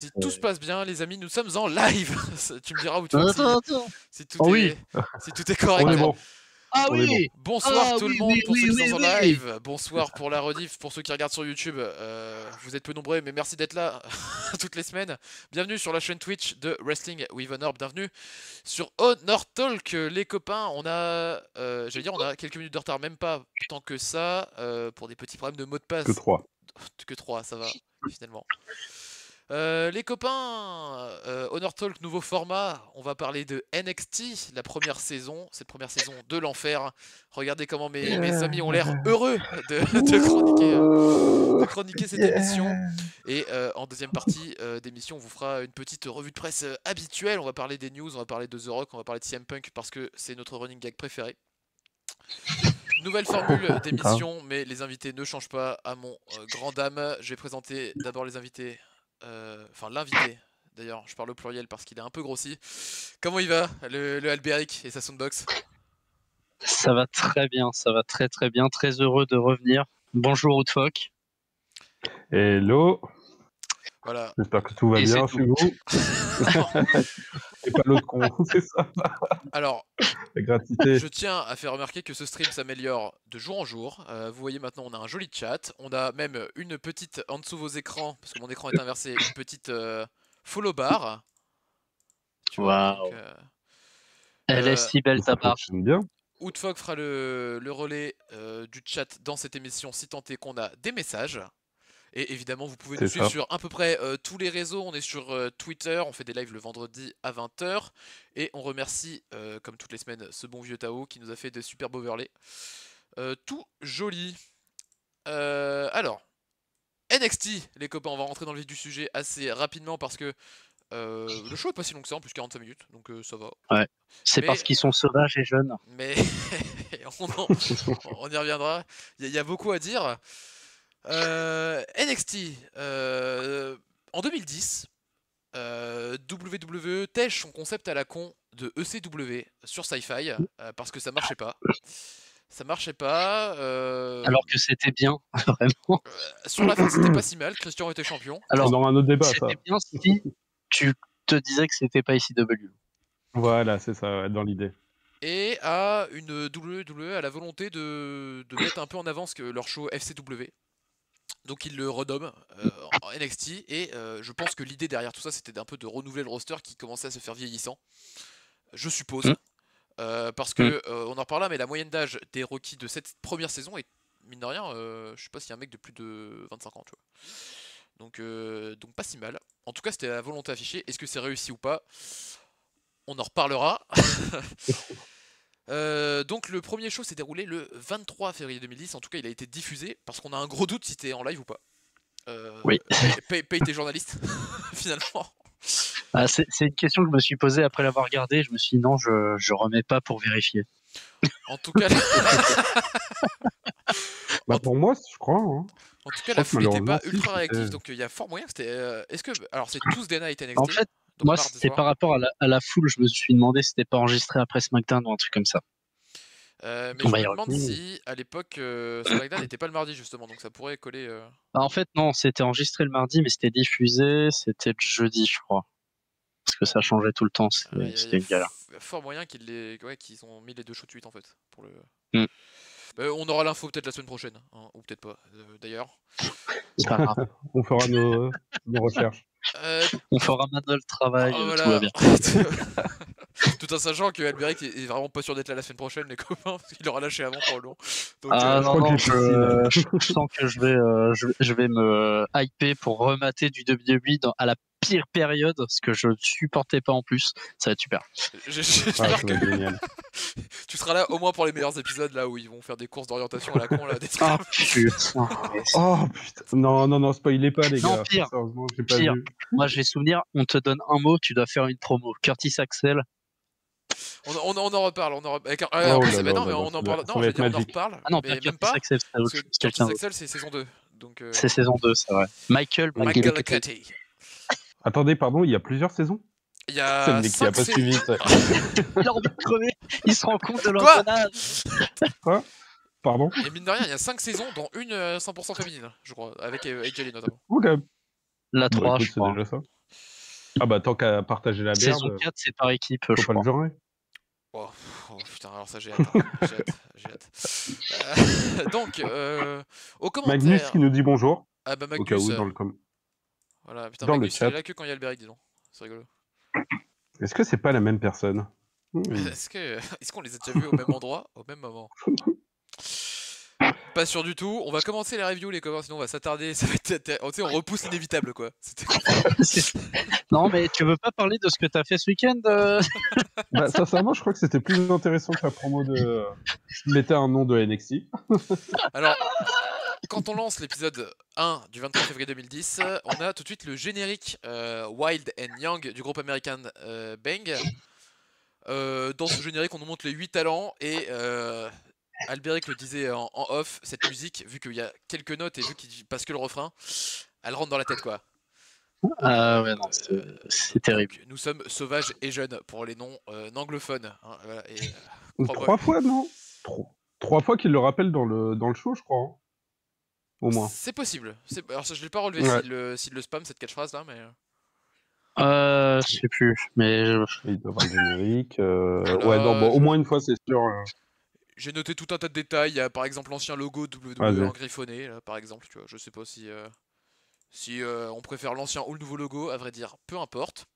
Si tout se passe bien, les amis, nous sommes en live. Tu me diras où tu Attends. si tout Oh est, oui. si tout est correct. On est bon. Ah On est bon. oui. Bonsoir tout le monde pour ceux qui sont en Oui. live. Bonsoir pour la rediff, pour ceux qui regardent sur YouTube. Vous êtes peu nombreux, mais merci d'être là toutes les semaines. Bienvenue sur la chaîne Twitch de Wrestling with Honor. Bienvenue sur Honor Talk, les copains. On a, on a quelques minutes de retard, même pas tant que ça, pour des petits problèmes de mot de passe. Que 3. Que 3, ça va finalement. Les copains, Honor Talk, nouveau format, on va parler de NXT, la première saison, cette première saison de l'enfer. Regardez comment mes amis ont l'air heureux de chroniquer cette émission. Et en deuxième partie d'émission, on vous fera une petite revue de presse habituelle. On va parler des news, on va parler de The Rock, on va parler de CM Punk parce que c'est notre running gag préféré. Nouvelle formule d'émission, mais les invités ne changent pas à mon grand dame. Je vais présenter d'abord les invités. Enfin, l'invité, d'ailleurs, je parle au pluriel parce qu'il est un peu grossi. Comment il va, le Albéric et sa soundbox? Ça va très bien, ça va très bien. Très heureux de revenir. Bonjour Outfock. Hello. Voilà. J'espère que tout va bien chez vous. Et pas l'autre con, c'est ça. Alors, la gratitude. Je tiens à faire remarquer que ce stream s'améliore de jour en jour. Vous voyez maintenant, on a un joli chat. On a même une petite, en dessous vos écrans, parce que mon écran est inversé, une petite follow bar. Tu vois, waouh. Elle est si belle ta barre. Bien. Outfog fera le relais du chat dans cette émission si tant est qu'on a des messages. Et évidemment, vous pouvez nous suivre sur à peu près tous les réseaux. On est sur Twitter, on fait des lives le vendredi à 20h. Et on remercie, comme toutes les semaines, ce bon vieux Tao qui nous a fait des superbes overlays. Tout joli. Alors, NXT, les copains, on va rentrer dans le vif du sujet assez rapidement parce que le show est pas si long que ça, en plus 45 minutes, donc ça va. Ouais, c'est parce qu'ils sont sauvages et jeunes. Mais on y reviendra. Il y a beaucoup à dire. NXT, en 2010, WWE tèche son concept à la con de ECW sur Sci-Fi parce que ça marchait pas. Ça marchait pas. Alors que c'était bien, vraiment. Sur la fin, c'était pas si mal. Christian était champion. Alors, on aura un autre débat, ça. C'était bien si tu te disais que c'était pas ECW. Voilà, c'est ça, dans l'idée. Et à une WWE à la volonté de mettre un peu en avant leur show FCW. Donc ils le renomment en NXT et je pense que l'idée derrière tout ça c'était d'un peu de renouveler le roster qui commençait à se faire vieillissant. Je suppose. Parce que on en reparlera, mais la moyenne d'âge des rookies de cette première saison est, mine de rien, je sais pas s'il y a un mec de plus de 25 ans, tu vois. Donc pas si mal. En tout cas, c'était la volonté affichée. Est-ce que c'est réussi ou pas? On en reparlera. Donc le premier show s'est déroulé le 23 février 2010. En tout cas, il a été diffusé parce qu'on a un gros doute si t'es en live ou pas. Oui. Paye tes journalistes, finalement. Ah, c'est une question que je me suis posée après l'avoir regardé. Je me suis dit non, je remets pas pour vérifier. En tout cas, pour moi, je crois. Hein. En tout cas, la foule n'était pas ultra réactive, donc il y a fort moyen que c'était. Est-ce que. Alors, c'est tous des Night NXT. En fait, donc moi, c'était par rapport à la foule. Je me suis demandé si c'était pas enregistré après SmackDown ou un truc comme ça. Mais je me demande si, à l'époque, SmackDown n'était pas le mardi, justement, donc ça pourrait coller. En fait, non, c'était enregistré le mardi, mais c'était diffusé, c'était le jeudi, je crois. Parce que ça changeait tout le temps, c'était une galère. Il y a fort moyen qu'ils ont mis les deux shows de suite, en fait. Pour le... on aura l'info peut-être la semaine prochaine, hein, ou peut-être pas, d'ailleurs. C'est pas grave. On fera nos recherches. On fera maintenant le travail, voilà. tout va bien. Tout en sachant que Alberic est vraiment pas sûr d'être là la semaine prochaine, les copains, parce qu'il aura lâché avant probablement. Donc, non, je sens que je vais me hyper pour remater du WWE à la pire période, ce que je ne supportais pas en plus. Ça va être super. J'espère que tu seras là au moins pour les meilleurs épisodes, là où ils vont faire des courses d'orientation à la con. Là, oh putain, non, spoilez pas les gars. Non, pire. Moi j'ai souvenir, on te donne un mot, tu dois faire une promo. Curtis Axel. On en reparle. On en reparle. Mais on en parle. Non, on en reparle. Ah non, mais même pas. Axel, Curtis Axel, c'est saison 2. C'est saison 2, c'est vrai. Michael McCarthy. Attendez, pardon, il y a plusieurs saisons? Il y a 5 pas suivi ça. Il a envie de crever. Il se rend compte de l'engrenage. Quoi? Pardon? Et mine de rien, il y a 5 saisons, dont une 100% féminine, je crois, avec AJ notamment. Okay. La 3, je crois. Ah bah tant qu'à partager la merde, Saison 4, c'est par équipe, je faut pas le crois. jurer. Oh, putain, alors ça j'ai hâte, hein. J'ai hâte. Donc, au Magnus commentaire. qui nous dit bonjour, Ah bah au cas Magnus. où dans le Voilà, putain, dans le Magnus il chat. est là que quand il y a Alberic, dis donc. C'est rigolo. Est-ce que c'est pas la même personne? Est-ce qu'on les a déjà vus au même endroit, au même moment? Pas sûr du tout. On va commencer les reviews, les copains, sinon on va s'attarder. Ça va être... Tu sais, on repousse l'inévitable, quoi. Non, mais tu veux pas parler de ce que t'as fait ce week-end Bah sincèrement, je crois que c'était plus intéressant que la promo de... Je mettais un nom de NXT. Alors, quand on lance l'épisode 1 du 23 février 2010, on a tout de suite le générique Wild and Young du groupe American Bang. Dans ce générique, on nous montre les 8 talents et Alberic le disait en off, cette musique, vu qu'il y a quelques notes et vu qu'il passe que le refrain, elle rentre dans la tête, quoi. Ah ouais, non, c'est terrible. Donc, nous sommes sauvages et jeunes pour les noms anglophones. Hein, voilà, et, 3 fois, non? 3 fois qu'il le rappelle dans le show, je crois. Hein. Au moins. c'est possible. Alors ça, je l'ai pas relevé Ouais. s'il le spam cette catchphrase là, mais. Je sais plus, mais Il doit avoir le générique. Voilà, Ouais, non, bon, au moins une fois, c'est sûr. J'ai noté tout un tas de détails. Il y a par exemple l'ancien logo WWE Vas-y. en griffonné, là, par exemple. Tu vois, je sais pas si on préfère l'ancien ou le nouveau logo, à vrai dire, peu importe.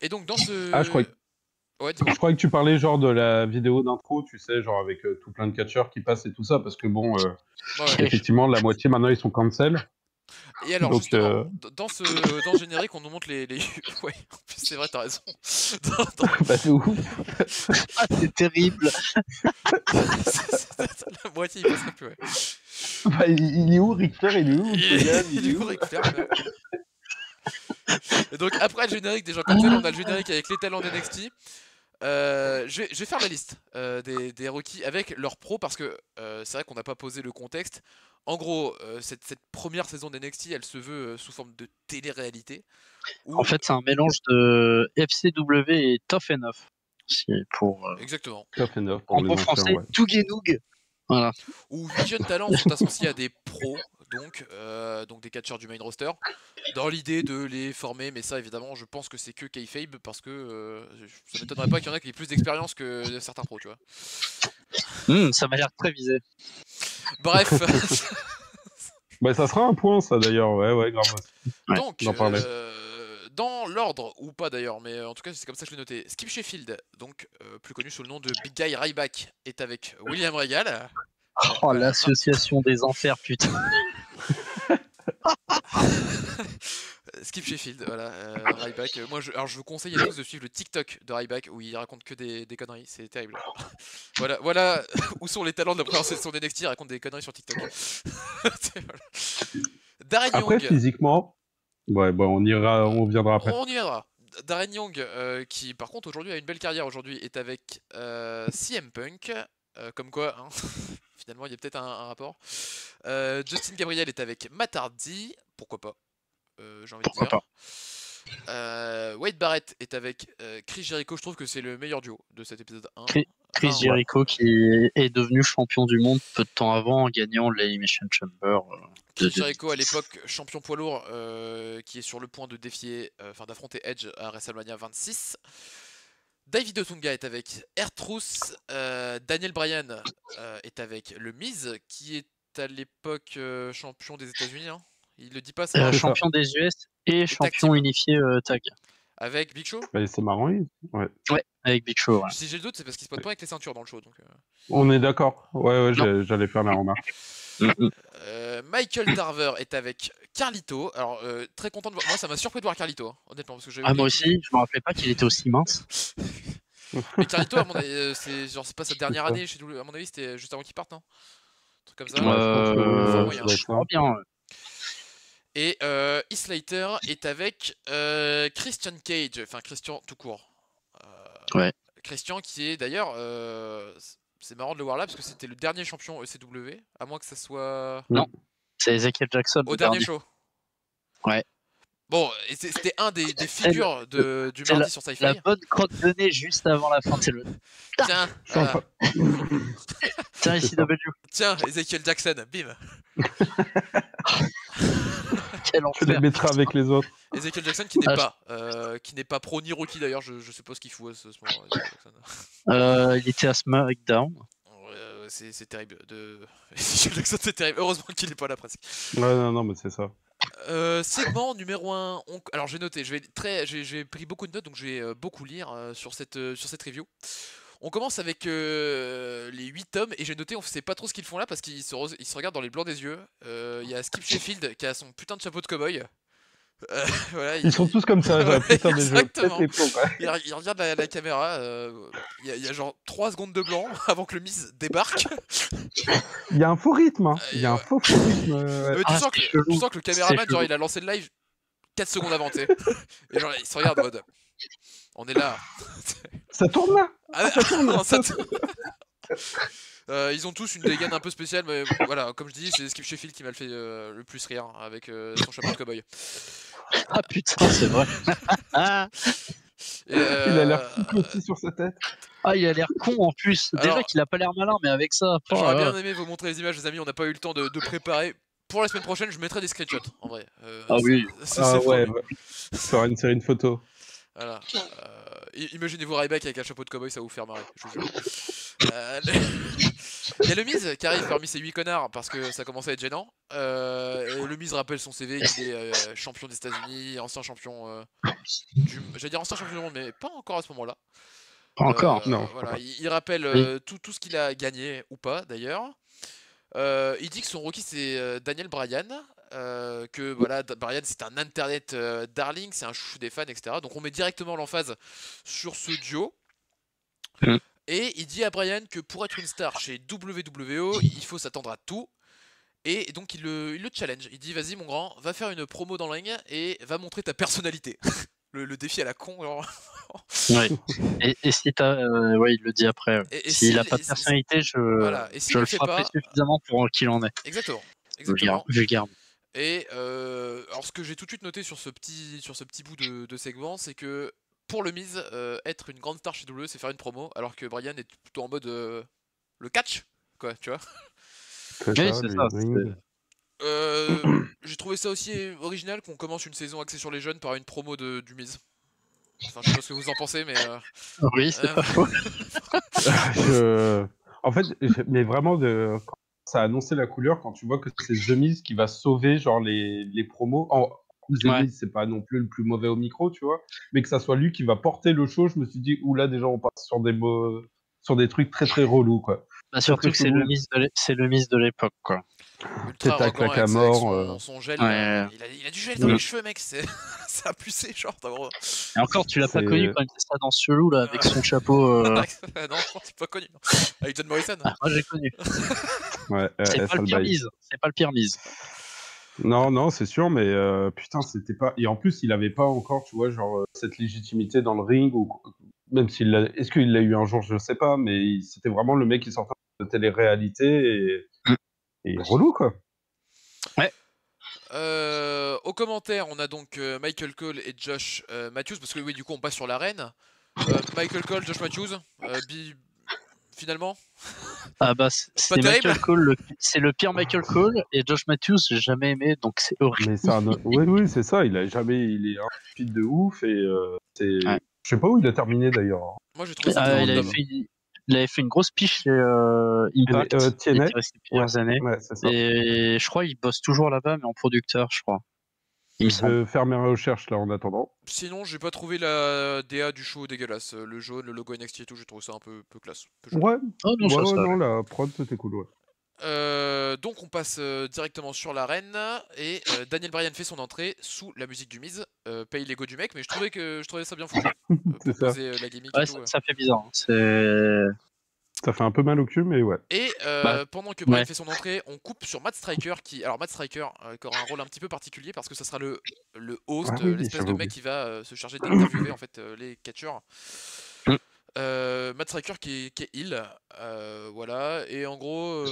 Et donc dans ce. Ah, je croyais Ouais, dis-moi. que tu parlais genre de la vidéo d'intro, tu sais, genre avec tout plein de catcheurs qui passent et tout ça, parce que bon, Ouais. effectivement, la moitié maintenant ils sont cancel. Et alors Donc, justement, dans ce générique, on nous montre les... Ouais, en plus c'est vrai, t'as raison. bah, c'est ouf. ah, c'est terrible. La moitié, il passerait plus, ouais. Bah, il est où Ric Flair? Il est où Il est où Ric Flair, là. Et donc après le générique des gens comme ça, on a le générique avec les talents d'NXT. Je vais faire la liste des rookies avec leurs pros parce que c'est vrai qu'on n'a pas posé le contexte. En gros, cette première saison d'NXT, elle se veut sous forme de télé-réalité. En fait, c'est un mélange de FCW et Tough Enough. Pour, Exactement. en bon français, ouais. Tougenoug. Voilà. Où 8 jeunes talents sont associés à des pros, donc des catcheurs du main roster, dans l'idée de les former, mais ça évidemment je pense que c'est que kayfabe parce que ça m'étonnerait pas qu'il y en ait qui aient plus d'expérience que certains pros, tu vois. Ça m'a l'air très visé. Bref. Bah, ça sera un point, ça d'ailleurs, ouais, grave. Donc, dans l'ordre, ou pas d'ailleurs, mais en tout cas c'est comme ça que je l'ai noté. Skip Sheffield, donc plus connu sous le nom de Big Guy Ryback, est avec William Regal. Oh, l'association des enfers, putain. Skip Sheffield, voilà, Ryback. Moi, je vous conseille à tous de suivre le TikTok de Ryback où il raconte que des conneries, c'est terrible. voilà où sont les talents de la première saison d'NXT, il raconte des conneries sur TikTok. Darren Après, Young. physiquement, ouais, bah, on viendra après. On y viendra. Darren Young, qui par contre aujourd'hui a une belle carrière aujourd'hui, est avec CM Punk. Comme quoi, hein, finalement, il y a peut-être un rapport. Justin Gabriel est avec Matt Hardy, pourquoi pas, j'ai envie de dire. Wade Barrett est avec Chris Jericho, je trouve que c'est le meilleur duo de cet épisode 1. Chris Jericho qui est devenu champion du monde peu de temps avant en gagnant l'Elimination Chamber. Chris Jericho à l'époque champion poids lourd qui est sur le point de d'affronter Edge à WrestleMania 26. David Otunga est avec R-Truth, Daniel Bryan est avec le Miz qui est à l'époque champion des États-Unis. Hein. Il le dit pas ça. Champion des US et champion unifié tag. Avec Big Show. Bah, c'est marrant, oui. Ouais, avec Big Show. Ouais. Si j'ai le doute, c'est parce qu'il se pointe pas avec les ceintures dans le show. Donc, on est d'accord. Ouais, j'allais faire la remarque. Michael Tarver est avec Carlito. Alors, très content de voir. Moi, ça m'a surpris de voir Carlito, hein, honnêtement. Parce que moi aussi, je me rappelais pas qu'il était aussi mince. Mais Carlito, à mon avis, c'est pas sa dernière année chez WWE. À mon avis, c'était juste avant qu'il parte, non? Un truc comme ça. Je crois bien. Et Heath Slater est avec Christian Cage, enfin Christian tout court. Ouais. Christian qui est d'ailleurs, c'est marrant de le voir là parce que c'était le dernier champion ECW, à moins que ça soit. Non, c'est Ezekiel Jackson. Au dernier show. Ouais. Bon, c'était un des figures du mardi sur Sci-Fi. La bonne crotte de nez juste avant la fin, c'est le. Tiens, tiens, ici W. Tiens, Ezekiel Jackson, bim. Quel Tu les enfer. mettras avec les autres. Ezekiel Jackson qui n'est Ah, pas pro ni rookie d'ailleurs, je sais pas ce qu'il fout à ce moment. Ezekiel Jackson. Il était à SmackDown. C'est terrible. Ezekiel Jackson, c'est terrible. Heureusement qu'il est pas là presque. Ouais, non, mais c'est ça. Segment numéro 1. Alors j'ai noté, j'ai pris beaucoup de notes donc je vais beaucoup lire sur cette review. On commence avec les 8 tomes et j'ai noté, on sait pas trop ce qu'ils font là parce qu'ils se regardent dans les blancs des yeux. Il y a Skip Sheffield qui a son putain de chapeau de cow-boy. Voilà, Ils sont tous comme ça, Ouais, putain, mais je pète exactement. les plombs, quoi. Il regarde la caméra, il y a genre 3 secondes de blanc avant que le Miz débarque. Il y a un faux rythme, hein. Il y a un Ouais. faux rythme. Ouais. Tu Ah, sens c'est que chelou. le caméraman, C'est genre, chelou. il a lancé le live 4 secondes avant, tu sais. Et genre, il se regarde en mode. On est là. Ça tourne là. Ah, ça tourne. non, ils ont tous une dégaine un peu spéciale, mais voilà, comme je dis, c'est Skip Sheffield qui m'a fait le plus rire avec son chapeau de cow-boy. Ah putain, c'est vrai. Ah, Et, Il a l'air tout petit sur sa tête. il a l'air con en plus. Déjà Alors, qu'il a pas l'air malin, mais avec ça. j'aurais bien aimé vous montrer les images, les amis. On n'a pas eu le temps de préparer. Pour la semaine prochaine, je mettrai des screenshots en vrai. Ah oui. C'est Ah ouais, promis. faire une série de photos. Voilà. Imaginez-vous Ryback avec un chapeau de cowboy, ça va vous faire marrer, je vous jure. Il y a le Miz qui arrive parmi ces 8 connards parce que ça commence à être gênant. Et le Miz rappelle son CV qu'il est champion des États-Unis, ancien champion j'allais dire ancien champion du monde, mais pas encore à ce moment-là. Pas encore. Non. Voilà, il rappelle Oui. tout ce qu'il a gagné ou pas d'ailleurs. Il dit que son rookie c'est Daniel Bryan. Que voilà, Bryan c'est un internet darling, c'est un chouchou des fans, etc. Donc on met directement l'emphase sur ce duo. Mm. Et il dit à Bryan que pour être une star chez WWO, il faut s'attendre à tout. Et donc il le challenge. Il dit vas-y mon grand, va faire une promo dans le ring et va montrer ta personnalité. le défi à la con. Genre. Ouais. Et si t'as, ouais, il le dit après. Ouais. Et S'il a pas de personnalité, voilà. Et s'il je le le fait frapperai pas, suffisamment pour qu'il en ait. exactement. Vulgaire. Et alors ce que j'ai tout de suite noté sur ce petit bout de segment, c'est que pour le Miz, être une grande star chez WWE, c'est faire une promo, alors que Bryan est plutôt en mode le catch, quoi, tu vois. C'est Oui, ça, c'est le ça. ring. J'ai trouvé ça aussi original qu'on commence une saison axée sur les jeunes par une promo du Miz. Enfin, je sais pas ce que vous en pensez, mais Oui, c'est pas faux. En fait, mais vraiment, quand ça a annoncé la couleur, quand tu vois que c'est The Miz qui va sauver genre les promos. The Ouais. Miz, c'est pas non plus le plus mauvais au micro, tu vois, mais que ça soit lui qui va porter le show, je me suis dit, oula, déjà on passe sur des trucs très très relous, quoi. Bah, surtout que c'est chelou. le Miz de l'époque, quoi. ultra Tête à arrogant claque à avec mort. son gel. Ouais. Il a du gel dans Mm. les cheveux, mec. Ça a poussé, genre. Et encore, tu l'as pas C'est- connu quand il faisait ça dans ce chelou là, avec son chapeau. Non, c'est pas connu. Avec John Morrison. Ah, moi j'ai connu. Ouais, C'est pas sale le pire bail. Miz. C'est pas le pire Miz. Non, c'est sûr, mais putain, c'était pas. Et en plus, il avait pas encore, tu vois, genre cette légitimité dans le ring, ou même s'il l'a. Est-ce qu'il l'a eu un jour, je sais pas, mais c'était vraiment le mec qui sortait de télé-réalité et relou, quoi. Ouais. Aux commentaires, on a donc Michael Cole et Josh Matthews, parce que oui, du coup, on passe sur l'arène. Michael Cole, Josh Matthews, finalement. Ah bah Pas c'est terrible. Michael Cole, c'est le pire Michael Cole, et Josh Matthews j'ai jamais aimé, donc c'est horrible. Mais c'est oui, c'est ça. Il est un speed de ouf et c'est. Ouais. Je sais pas où il a terminé d'ailleurs. Moi, j'ai trouvé ça très il, random. il avait fait une grosse piche chez Impact. Il TNA. était resté plusieurs années. Ouais, c'est ça. Et je crois qu'il bosse toujours là-bas, mais en producteur, je crois. Il me Je semble. vais faire mes recherches là en attendant. Sinon, j'ai pas trouvé la DA du show dégueulasse. Le jaune, le logo NXT et tout, j'ai trouvé ça un peu classe. peu joli. Ouais, Oh non, ça. non, la prod c'était cool, ouais. Donc on passe directement sur l'arène et Daniel Bryan fait son entrée sous la musique du Miz, paye l'ego du mec, mais je trouvais ça bien foutu pour C'est ça. poser la gimmick Ouais, et tout. ça fait bizarre. Hein. C'est. Ça fait un peu mal au cul, mais ouais. Et Bah, pendant que Bryan ouais. fait son entrée, on coupe sur Matt Striker alors Matt Striker qui aura un rôle un petit peu particulier parce que ça sera le host, Ah oui, l'espèce de j'avais mec oublié. qui va se charger d'interviewer en fait les catcheurs. Mm. Matt Striker qui est heel, voilà, et en gros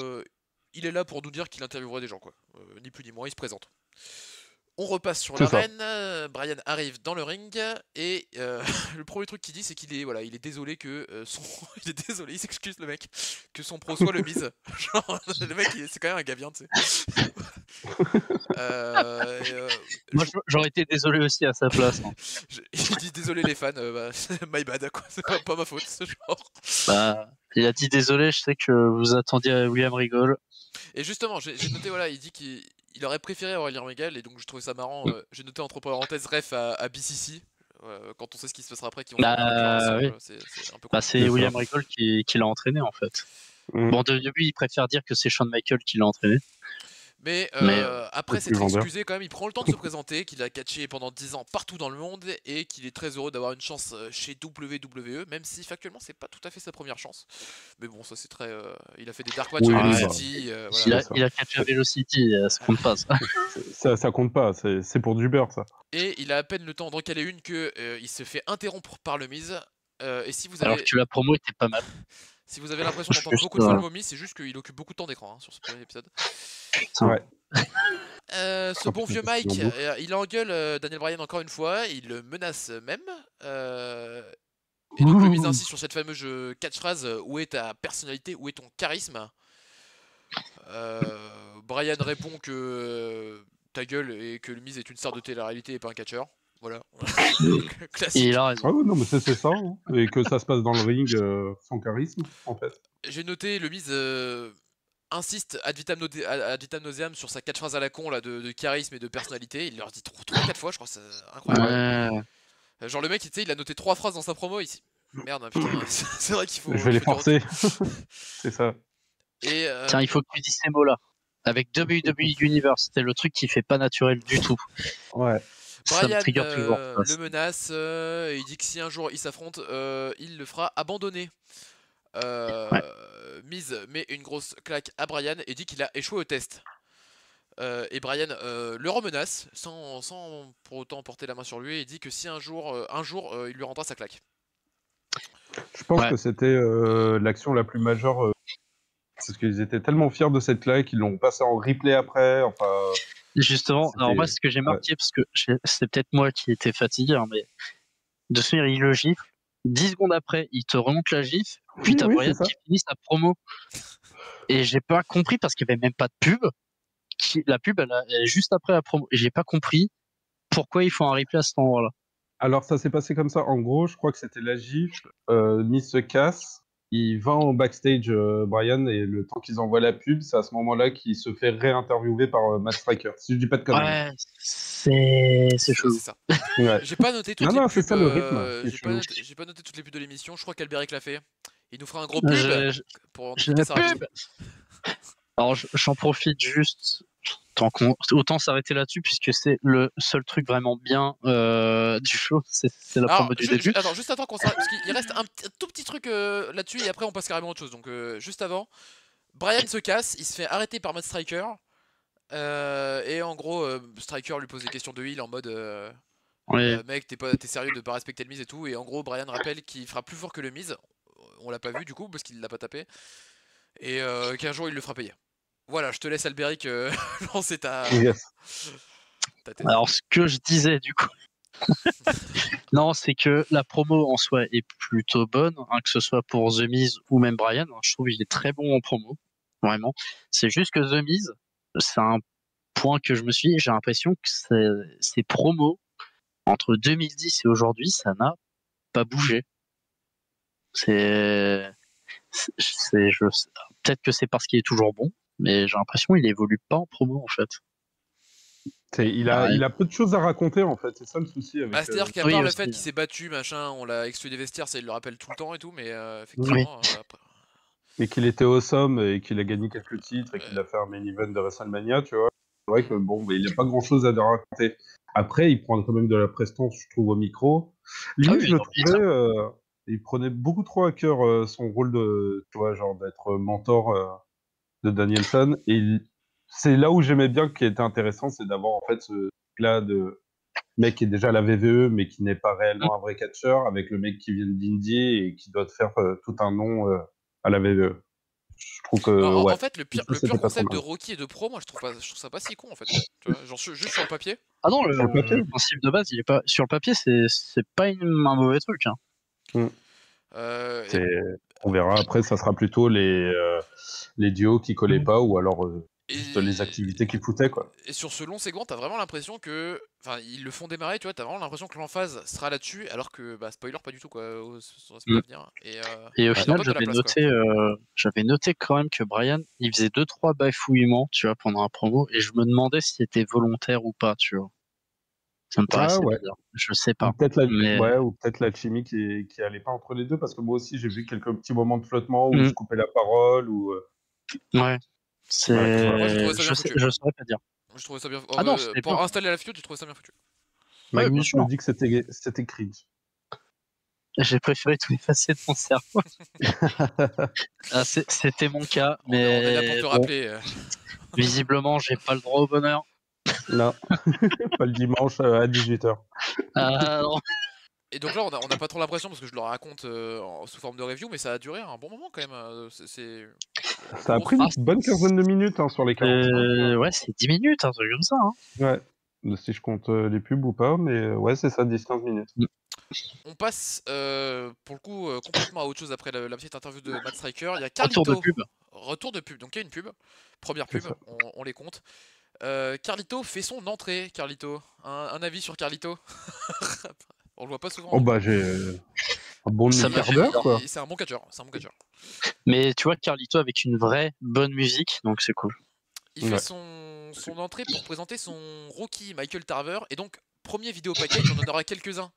il est là pour nous dire qu'il interviewera des gens, quoi. Ni plus ni moins, il se présente. On repasse sur C'est ça. l'arène, Brian arrive dans le ring et le premier truc qu'il dit c'est qu'il est voilà, il est désolé que son il est désolé, il s'excuse le mec que son pro soit le Miz. Genre le mec c'est quand même un gars bien, tu sais. Et, Moi, j'aurais été désolé aussi à sa place. Hein. il dit désolé les fans, bah, my bad quoi, c'est pas ma faute ce genre. Bah, il a dit désolé, je sais que vous attendiez William Regal. Et justement, j'ai noté voilà, il dit qu'il aurait préféré avoir William Regal et donc je trouvais ça marrant. J'ai noté entre parenthèses ref à BCC. Quand on sait ce qui se passera après, qui vont faire un match ensemble, Oui. c'est un peu Bah, cool. c'est William Regal qui l'a entraîné en fait. Bon, depuis, il préfère dire que c'est Shawn Michaels qui l'a entraîné. Mais après c'est plus s'être vendeur. excusé quand même, il prend le temps de se présenter, qu'il a catché pendant 10 ans partout dans le monde et qu'il est très heureux d'avoir une chance chez WWE, même si factuellement c'est pas tout à fait sa première chance. Mais bon, ça c'est très. Il a fait des dark matchs Oui, avec bah, Velocity, voilà. Il a catché Velocity, ça compte pas ça. Ça compte pas, c'est pour du beurre, ça. Et il a à peine le temps de recaler une que il se fait interrompre par le Miz. Et si vous Alors avez, que la promo était pas mal. si vous avez l'impression d'entendre Juste, beaucoup de fois le mot Miz, c'est juste qu'il occupe beaucoup de temps d'écran hein, sur ce premier épisode. Ouais. Ce bon vieux putain, c'est Mike, beau. il engueule Daniel Bryan encore une fois, il le menace même. Et donc le Miz insiste sur cette fameuse catchphrase où est ta personnalité, où est ton charisme. Bryan répond que ta gueule et que le Miz est une star de télé-réalité et pas un catcheur. Voilà. Et Classique. il a raison. Ah oui, non, mais c'est ça. Hein. Et que ça se passe dans le ring sans charisme, en fait. J'ai noté le Miz insiste ad vitam nauseam sur sa catchphrase à la con là, de charisme et de personnalité. Il leur dit 3-4 fois, je crois, c'est incroyable. Genre le mec, tu sais, il a noté 3 phrases dans sa promo. Merde, putain, c'est vrai qu'il faut. Je vais les il faut du forcer. C'est ça. Et Tiens, il faut que tu dises ces mots-là. Avec WWE Universe, c'était le truc qui fait pas naturel du tout. Ouais. Ça me Brian trigger toujours. le menace et il dit que si un jour il s'affronte, il le fera abandonner. Miz met une grosse claque à Brian et dit qu'il a échoué au test. Et Brian le remenace sans pour autant porter la main sur lui et dit que si un jour il lui rendra sa claque. Je pense que c'était l'action la plus majeure parce qu'ils étaient tellement fiers de cette claque qu'ils l'ont passé en replay après. Enfin, Justement, alors moi, ce que j'ai marqué, parce que c'est peut-être moi qui étais fatigué, hein, mais de se dire, il le gifle. 10 secondes après, il te remonte la gifle, puis t'as Brian qui finit sa promo. Et j'ai pas compris parce qu'il y avait même pas de pub. La pub, elle est juste après la promo. Et j'ai pas compris pourquoi ils font un replay à cet endroit-là. Alors, ça s'est passé comme ça. En gros, je crois que c'était la gifle. Miz se casse. Il va en backstage, Brian, et le temps qu'ils envoient la pub, c'est à ce moment-là qu'il se fait réinterviewer par Matt Striker. Si je dis pas de conneries. Ouais, c'est chaud. C'est ça. Ouais. J'ai pas noté toutes les pubs. C'est ça le rythme. J'ai pas noté toutes les pubs de l'émission. Je crois qu'Alberic l'a fait. Il nous fera un gros pub pour la pub. Alors j'en profite juste. Autant s'arrêter là-dessus puisque c'est le seul truc vraiment bien du show, c'est la promo du début. Alors juste attends qu'on s'arrête parce qu'il reste un tout petit truc là-dessus et après on passe carrément à autre chose. Donc juste avant, Brian se casse, il se fait arrêter par Matt Striker et en gros Striker lui pose des questions de heal en mode mec t'es sérieux de pas respecter le Miz et tout, et en gros Brian rappelle qu'il fera plus fort que le Miz. On l'a pas vu du coup parce qu'il l'a pas tapé et qu'un jour il le fera payer. Voilà, je te laisse Alberic lancer ta tête. Alors ce que je disais du coup, non, c'est que la promo en soi est plutôt bonne, hein, que ce soit pour The Miz ou même Brian. Je trouve qu'il est très bon en promo, vraiment. C'est juste que The Miz, c'est un point que je me suis dit, j'ai l'impression que ces promos entre 2010 et aujourd'hui, ça n'a pas bougé. Peut-être que c'est parce qu'il est toujours bon, mais j'ai l'impression qu'il évolue pas en promo en fait. Il a peu de choses à raconter en fait, c'est ça le souci. C'est-à-dire qu'à part le fait qu'il s'est battu, machin, on l'a exclu des vestiaires, ça il le rappelle tout le temps et tout, mais effectivement. Après... Et qu'il était awesome et qu'il a gagné quelques titres et qu'il a fait un main event de WrestleMania, tu vois. C'est vrai que bon, il n'a pas grand-chose à raconter. Après, il prend quand même de la prestance, je trouve, au micro. Limite, je le trouvais, il prenait beaucoup trop à cœur son rôle de, tu vois, genre d'être mentor de Danielson. Et c'est là où j'aimais bien, qui était intéressant, c'est d'avoir en fait ce truc-là de mec qui est déjà à la VVE, mais qui n'est pas réellement un vrai catcheur, avec le mec qui vient d'Indie et qui doit faire tout un nom à la VVE. Je trouve que En fait, le pur c'était pas trop concept de mal. Rocky et de Pro, moi je trouve ça pas si con en fait. Tu vois, genre juste sur le papier. Ah non, Sur le papier. le principe de base, il est pas sur le papier, c'est pas un mauvais truc. Hein. Et On verra après, ça sera plutôt les duos qui collaient pas ou alors juste les activités qui foutaient quoi. et sur ce long segment, t'as vraiment l'impression que, enfin, ils le font démarrer, tu vois, t'as vraiment l'impression que l'emphase sera là-dessus, alors que, bah, spoiler, pas du tout quoi, sur la semaine à venir. Et au ils en final, donnent de la place, quoi. j'avais noté quand même que Brian, il faisait 2-3 bafouillements, tu vois, pendant un promo, et je me demandais si c'était volontaire ou pas, tu vois. Ça me paraissait ouais. bizarre. Je sais Ou pas. peut-être Mais ou peut-être l'alchimie qui allait pas entre les deux parce que moi aussi j'ai vu quelques petits moments de flottement où il Mm. se coupait la parole ou ouais, voilà, tu vois. Moi j'ai trouvé ça bien foutu. je saurais pas dire. Je trouvais ça bien. Ah non, c'était Pour bien. installer la feud, j'ai trouvé ça bien foutu. Ouais, bien Magnus me sûr. dit que c'était cringe. J'ai préféré tout effacer de mon cerveau. Ah, c'était mon cas, On est là pour mais te bon, rappeler. visiblement, j'ai pas le droit au bonheur. Non, pas le dimanche à 18h. Ah non. Et donc là, on a pas trop l'impression parce que je le raconte sous forme de review, mais ça a duré un bon moment quand même. Ça a pris une bonne quinzaine de minutes sur les 45. Ouais, c'est 10 minutes, un truc comme ça. Hein. Ouais, si je compte les pubs ou pas, mais ouais, c'est ça, 10-15 minutes. On passe pour le coup complètement à autre chose après la petite interview de Matt Striker. Il y a Retour Carlito. de pub. Retour de pub. Donc il y a une pub. Première pub, on les compte. Carlito fait son entrée. Carlito. Un avis sur Carlito. On le voit pas souvent. Oh bah j'ai un bon quart d'heure quoi. C'est un bon catcheur. Mais tu vois, Carlito avec une vraie bonne musique, donc c'est cool. Il fait son entrée pour présenter son rookie Michael Tarver. Et donc, premier vidéo package, on en aura quelques-uns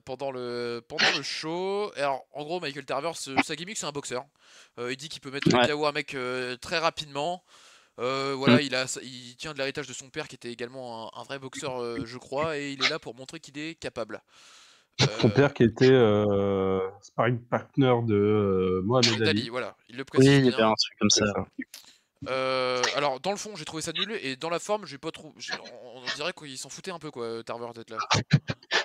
pendant le show. Alors, en gros, Michael Tarver, sa gimmick, c'est un boxeur. Il dit qu'il peut mettre KO un mec très rapidement. Voilà, il tient de l'héritage de son père qui était également un vrai boxeur, je crois. Et il est là pour montrer qu'il est capable. Son père qui était sparring partner de Mohamed Ali. Voilà, il le précise oui, il y bien. avait un truc comme ça. Alors dans le fond j'ai trouvé ça nul et dans la forme j'ai pas trop. On dirait qu'il s'en foutait un peu quoi, Tarver d'être là.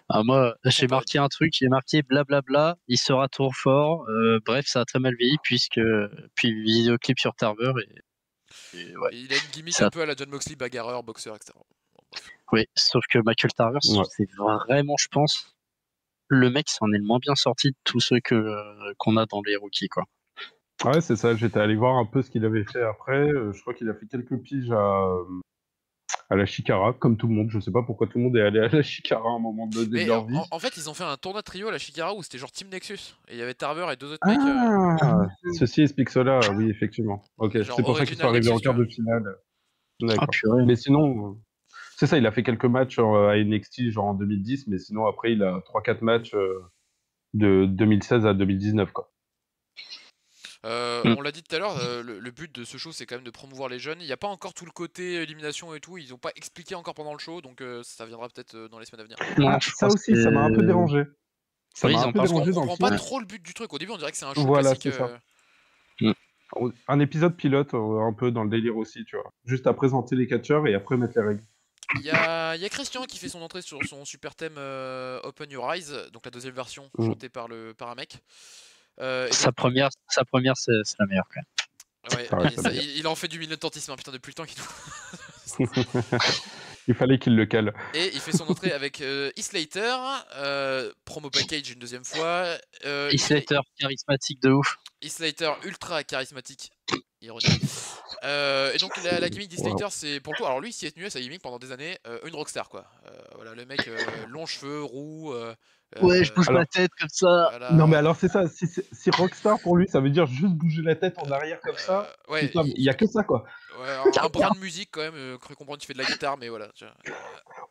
Ah, moi j'ai marqué un truc, j'ai marqué blablabla, il sera trop fort. Bref, ça a très mal vieilli puis vidéoclip sur Tarver et ouais. Et il a une gimmick un peu à la John Moxley, bagarreur, boxeur, etc. Oui, sauf que Michael Tarver, c'est vraiment, je pense, le mec s'en est le moins bien sorti de tous ceux qu'on a dans les rookies quoi. Ouais, c'est ça, j'étais allé voir un peu ce qu'il avait fait après. Je crois qu'il a fait quelques piges à la Chikara, comme tout le monde. Je sais pas pourquoi tout le monde est allé à la Chikara à un moment donné de leur vie. En fait, ils ont fait un tournoi de trio à la Chikara où c'était genre Team Nexus. Et il y avait Tarver et deux autres mecs. Ceci explique cela, oui, effectivement. Ok, c'est pour ça qu'ils sont arrivés en quart de finale. D'accord. Mais sinon, c'est ça, il a fait quelques matchs à NXT genre en 2010, mais sinon après, il a 3-4 matchs de 2016 à 2019, quoi. On l'a dit tout à l'heure, le but de ce show c'est quand même de promouvoir les jeunes. Il n'y a pas encore tout le côté élimination et tout, ils n'ont pas expliqué encore pendant le show, donc ça viendra peut-être dans les semaines à venir. Non, ça aussi, ça m'a un peu dérangé. Ça m'a un peu dérangé on comprend pas trop le but du truc. Au début on dirait que c'est un show classique. Un épisode pilote, un peu dans le délire aussi, tu vois. Juste à présenter les catcheurs et après mettre les règles. Il y a Christian qui fait son entrée sur son super thème Open Your Eyes, donc la deuxième version chantée par un mec. Sa première, c'est la meilleure quand même. Ouais, il en fait du militantisme, putain, depuis le temps qu'il nous. Il fallait qu'il le cale. Et il fait son entrée avec Slater, promo package une deuxième fois. Slater, charismatique de ouf. Slater, ultra charismatique. Ironie. Et donc la gimmick d'Slater, c'est pour le coup. Alors lui, il s'y est tenu à sa gimmick pendant des années, une rockstar quoi. Voilà, le mec, longs cheveux, roux. Ouais, je bouge la tête comme ça. Voilà. Non, mais alors c'est ça. Si rockstar pour lui, ça veut dire juste bouger la tête en arrière comme ça. Ouais. Il y a que ça quoi. Ouais, un brin de musique quand même. Cru comprendre qu'il fait de la guitare, mais voilà.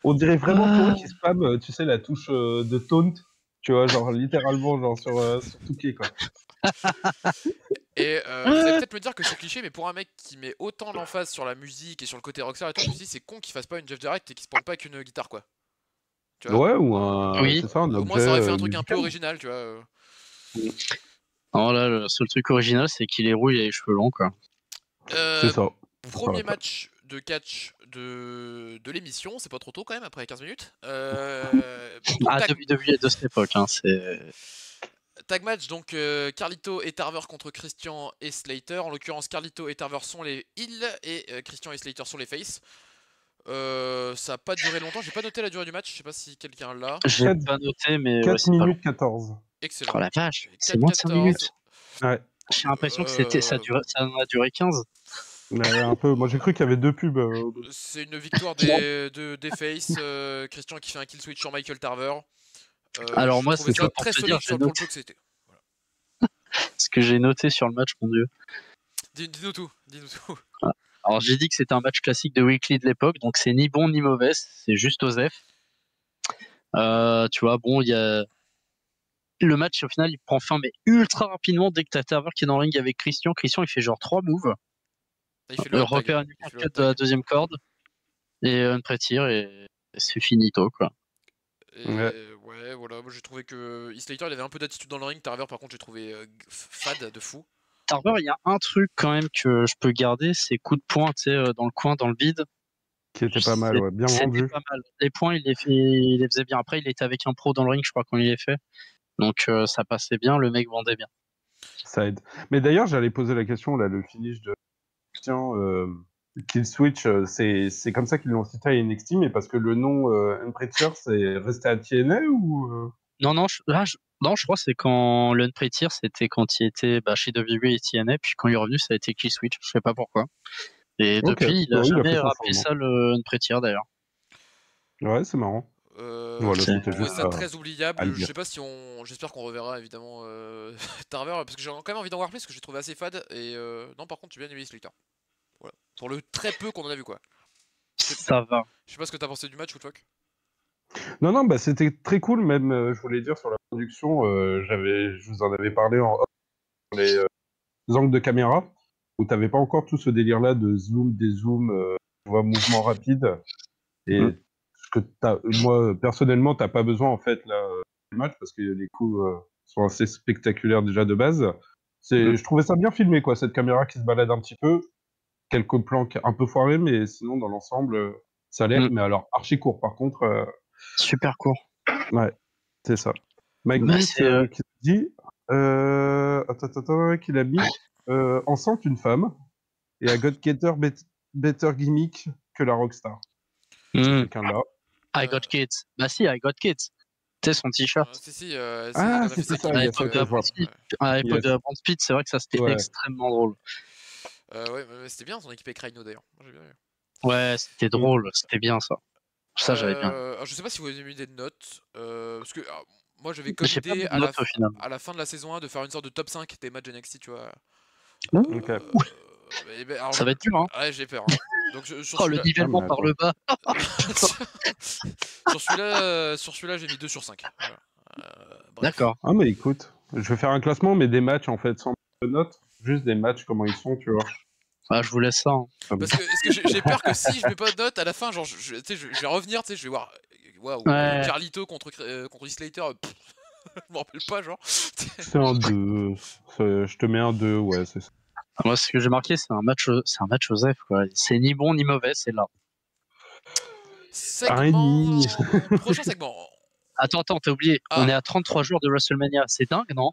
On dirait vraiment pour eux qui spam, tu sais, la touche de taunt. Tu vois, genre littéralement, genre sur Touquet quoi. Et vous allez peut-être me dire que c'est cliché, mais pour un mec qui met autant l'emphase sur la musique et sur le côté rockstar et tout, je me dis c'est con qu'il fasse pas une Jeff Jarrett et qu'il se prenne pas avec une guitare quoi. Tu vois, ouais, ou un. Oui. C'est ça, un au moins ça aurait fait un truc un peu original, tu vois. Non, là, le seul truc original, c'est qu'il est roux et les cheveux longs quoi. C'est ça. Premier match de catch de l'émission, c'est pas trop tôt quand même après 15 minutes. Depuis de cette époque, hein, c'est. Tag match, donc Carlito et Tarver contre Christian et Slater. En l'occurrence, Carlito et Tarver sont les heels et Christian et Slater sont les face. Ça a pas duré longtemps, j'ai pas noté la durée du match, je sais pas si quelqu'un l'a. J'ai pas noté, mais 4 c'est pas long. minutes 14. Excellent. Oh la vache, c'est moins de 5 minutes. Ouais. J'ai l'impression que ça en a duré 15. Ouais, un peu. Moi j'ai cru qu'il y avait 2 pubs. C'est une victoire des face. Christian qui fait un kill switch sur Michael Tarver. Alors moi, c'est ça très pour te solide dire, pour le peu que c'était. Ce que j'ai noté sur le match, mon dieu. Dis-nous tout, dis-nous tout. Alors j'ai dit que c'était un match classique de Weekly de l'époque, donc c'est ni bon ni mauvais, c'est juste Osef. Tu vois, bon, il y a le match au final il prend fin mais ultra rapidement dès que t'as Tarver qui est dans le ring avec Christian. Christian il fait genre 3 moves. Il fait le repère un uppercut de la deuxième corde et un pré-tir et c'est finito quoi. Et ouais, voilà, moi j'ai trouvé que Slater il avait un peu d'attitude dans le ring, Tarver par contre j'ai trouvé fade de fou. Tarver, il y a un truc quand même que je peux garder, c'est coups de poing, tu sais, dans le coin, dans le bide. Qui était pas mal, ouais, bien vendu. Pas mal. Les points, il les faisait bien. Après, il était avec un pro dans le ring, je crois, quand il les fait. Donc ça passait bien, le mec vendait bien. Ça aide. Mais d'ailleurs, j'allais poser la question, là, le finish de Christian, Kill Switch, c'est comme ça qu'ils l'ont cité à NXT, mais parce que le nom Unpreacher, c'est resté à TNA ou Non, je crois que c'est quand l'Unpreacher, c'était quand il était chez WWE et TNA, puis quand il est revenu, ça a été Kill Switch, je sais pas pourquoi. Et depuis, il a jamais rappelé ça le Unpreacher d'ailleurs. Ouais, c'est marrant. Voilà, j'ai trouvé ça très oubliable. Je sais pas si j'espère qu'on reverra évidemment Tarver parce que j'ai quand même envie d'en voir plus parce que j'ai trouvé assez fade et non par contre j'ai bien aimé Slater. Voilà. Pour le très peu qu'on en a vu quoi. Ça va. Je sais pas ce que t'as pensé du match Woodfuck. Non, bah c'était très cool même. Je voulais dire sur la production, je vous en avais parlé en les angles de caméra où t'avais pas encore tout ce délire là de zoom, dézoom, tu vois, mouvement rapide. Et moi, personnellement, t'as pas besoin, en fait, là, du match, parce que les coups sont assez spectaculaires déjà de base. Je trouvais ça bien filmé, quoi, cette caméra qui se balade un petit peu. Quelques plans un peu foirés, mais sinon, dans l'ensemble, ça allait. Mais alors, archi court, par contre. Super court. Ouais, c'est ça. Mike qui dit qu'il a mis enceinte une femme et a got getter better gimmick que la Rockstar. Quelqu'un là. I got kids. Bah si, I got kids. Tu sais, son t-shirt. Si, c'est ça. À l'époque de la Brand Speed, c'est vrai que ça c'était extrêmement drôle. Ouais, c'était bien son équipe avec Rhino d'ailleurs. J'ai bien vu. Ouais, c'était drôle, c'était bien ça. Ça, j'avais bien. Je sais pas si vous avez mis des notes. Parce que moi j'avais comme idée à la fin de la saison 1 de faire une sorte de top 5 des matchs NXT, tu vois. Alors, ça va être dur, hein. Ouais, j'ai peur. Hein. Donc, sur le nivellement par le bas. sur celui-là, j'ai mis 2 sur 5. Voilà. D'accord. Ah, mais écoute, je vais faire un classement, mais des matchs en fait, sans notes. Juste des matchs, comment ils sont, tu vois. Ah, je vous laisse ça. Hein. Parce que j'ai peur que si je mets pas de notes, à la fin, genre, je vais revenir, tu sais, je vais voir. Waouh, Carlito contre Slater. Je m'en rappelle pas, genre. C'est un 2. Je te mets un 2, ouais, c'est ça. Moi, ce que j'ai marqué, c'est un match Osef, quoi. C'est ni bon ni mauvais, c'est là. Segment... Prochain segment. Attends, t'as oublié. On est à 33 jours de WrestleMania. C'est dingue, non?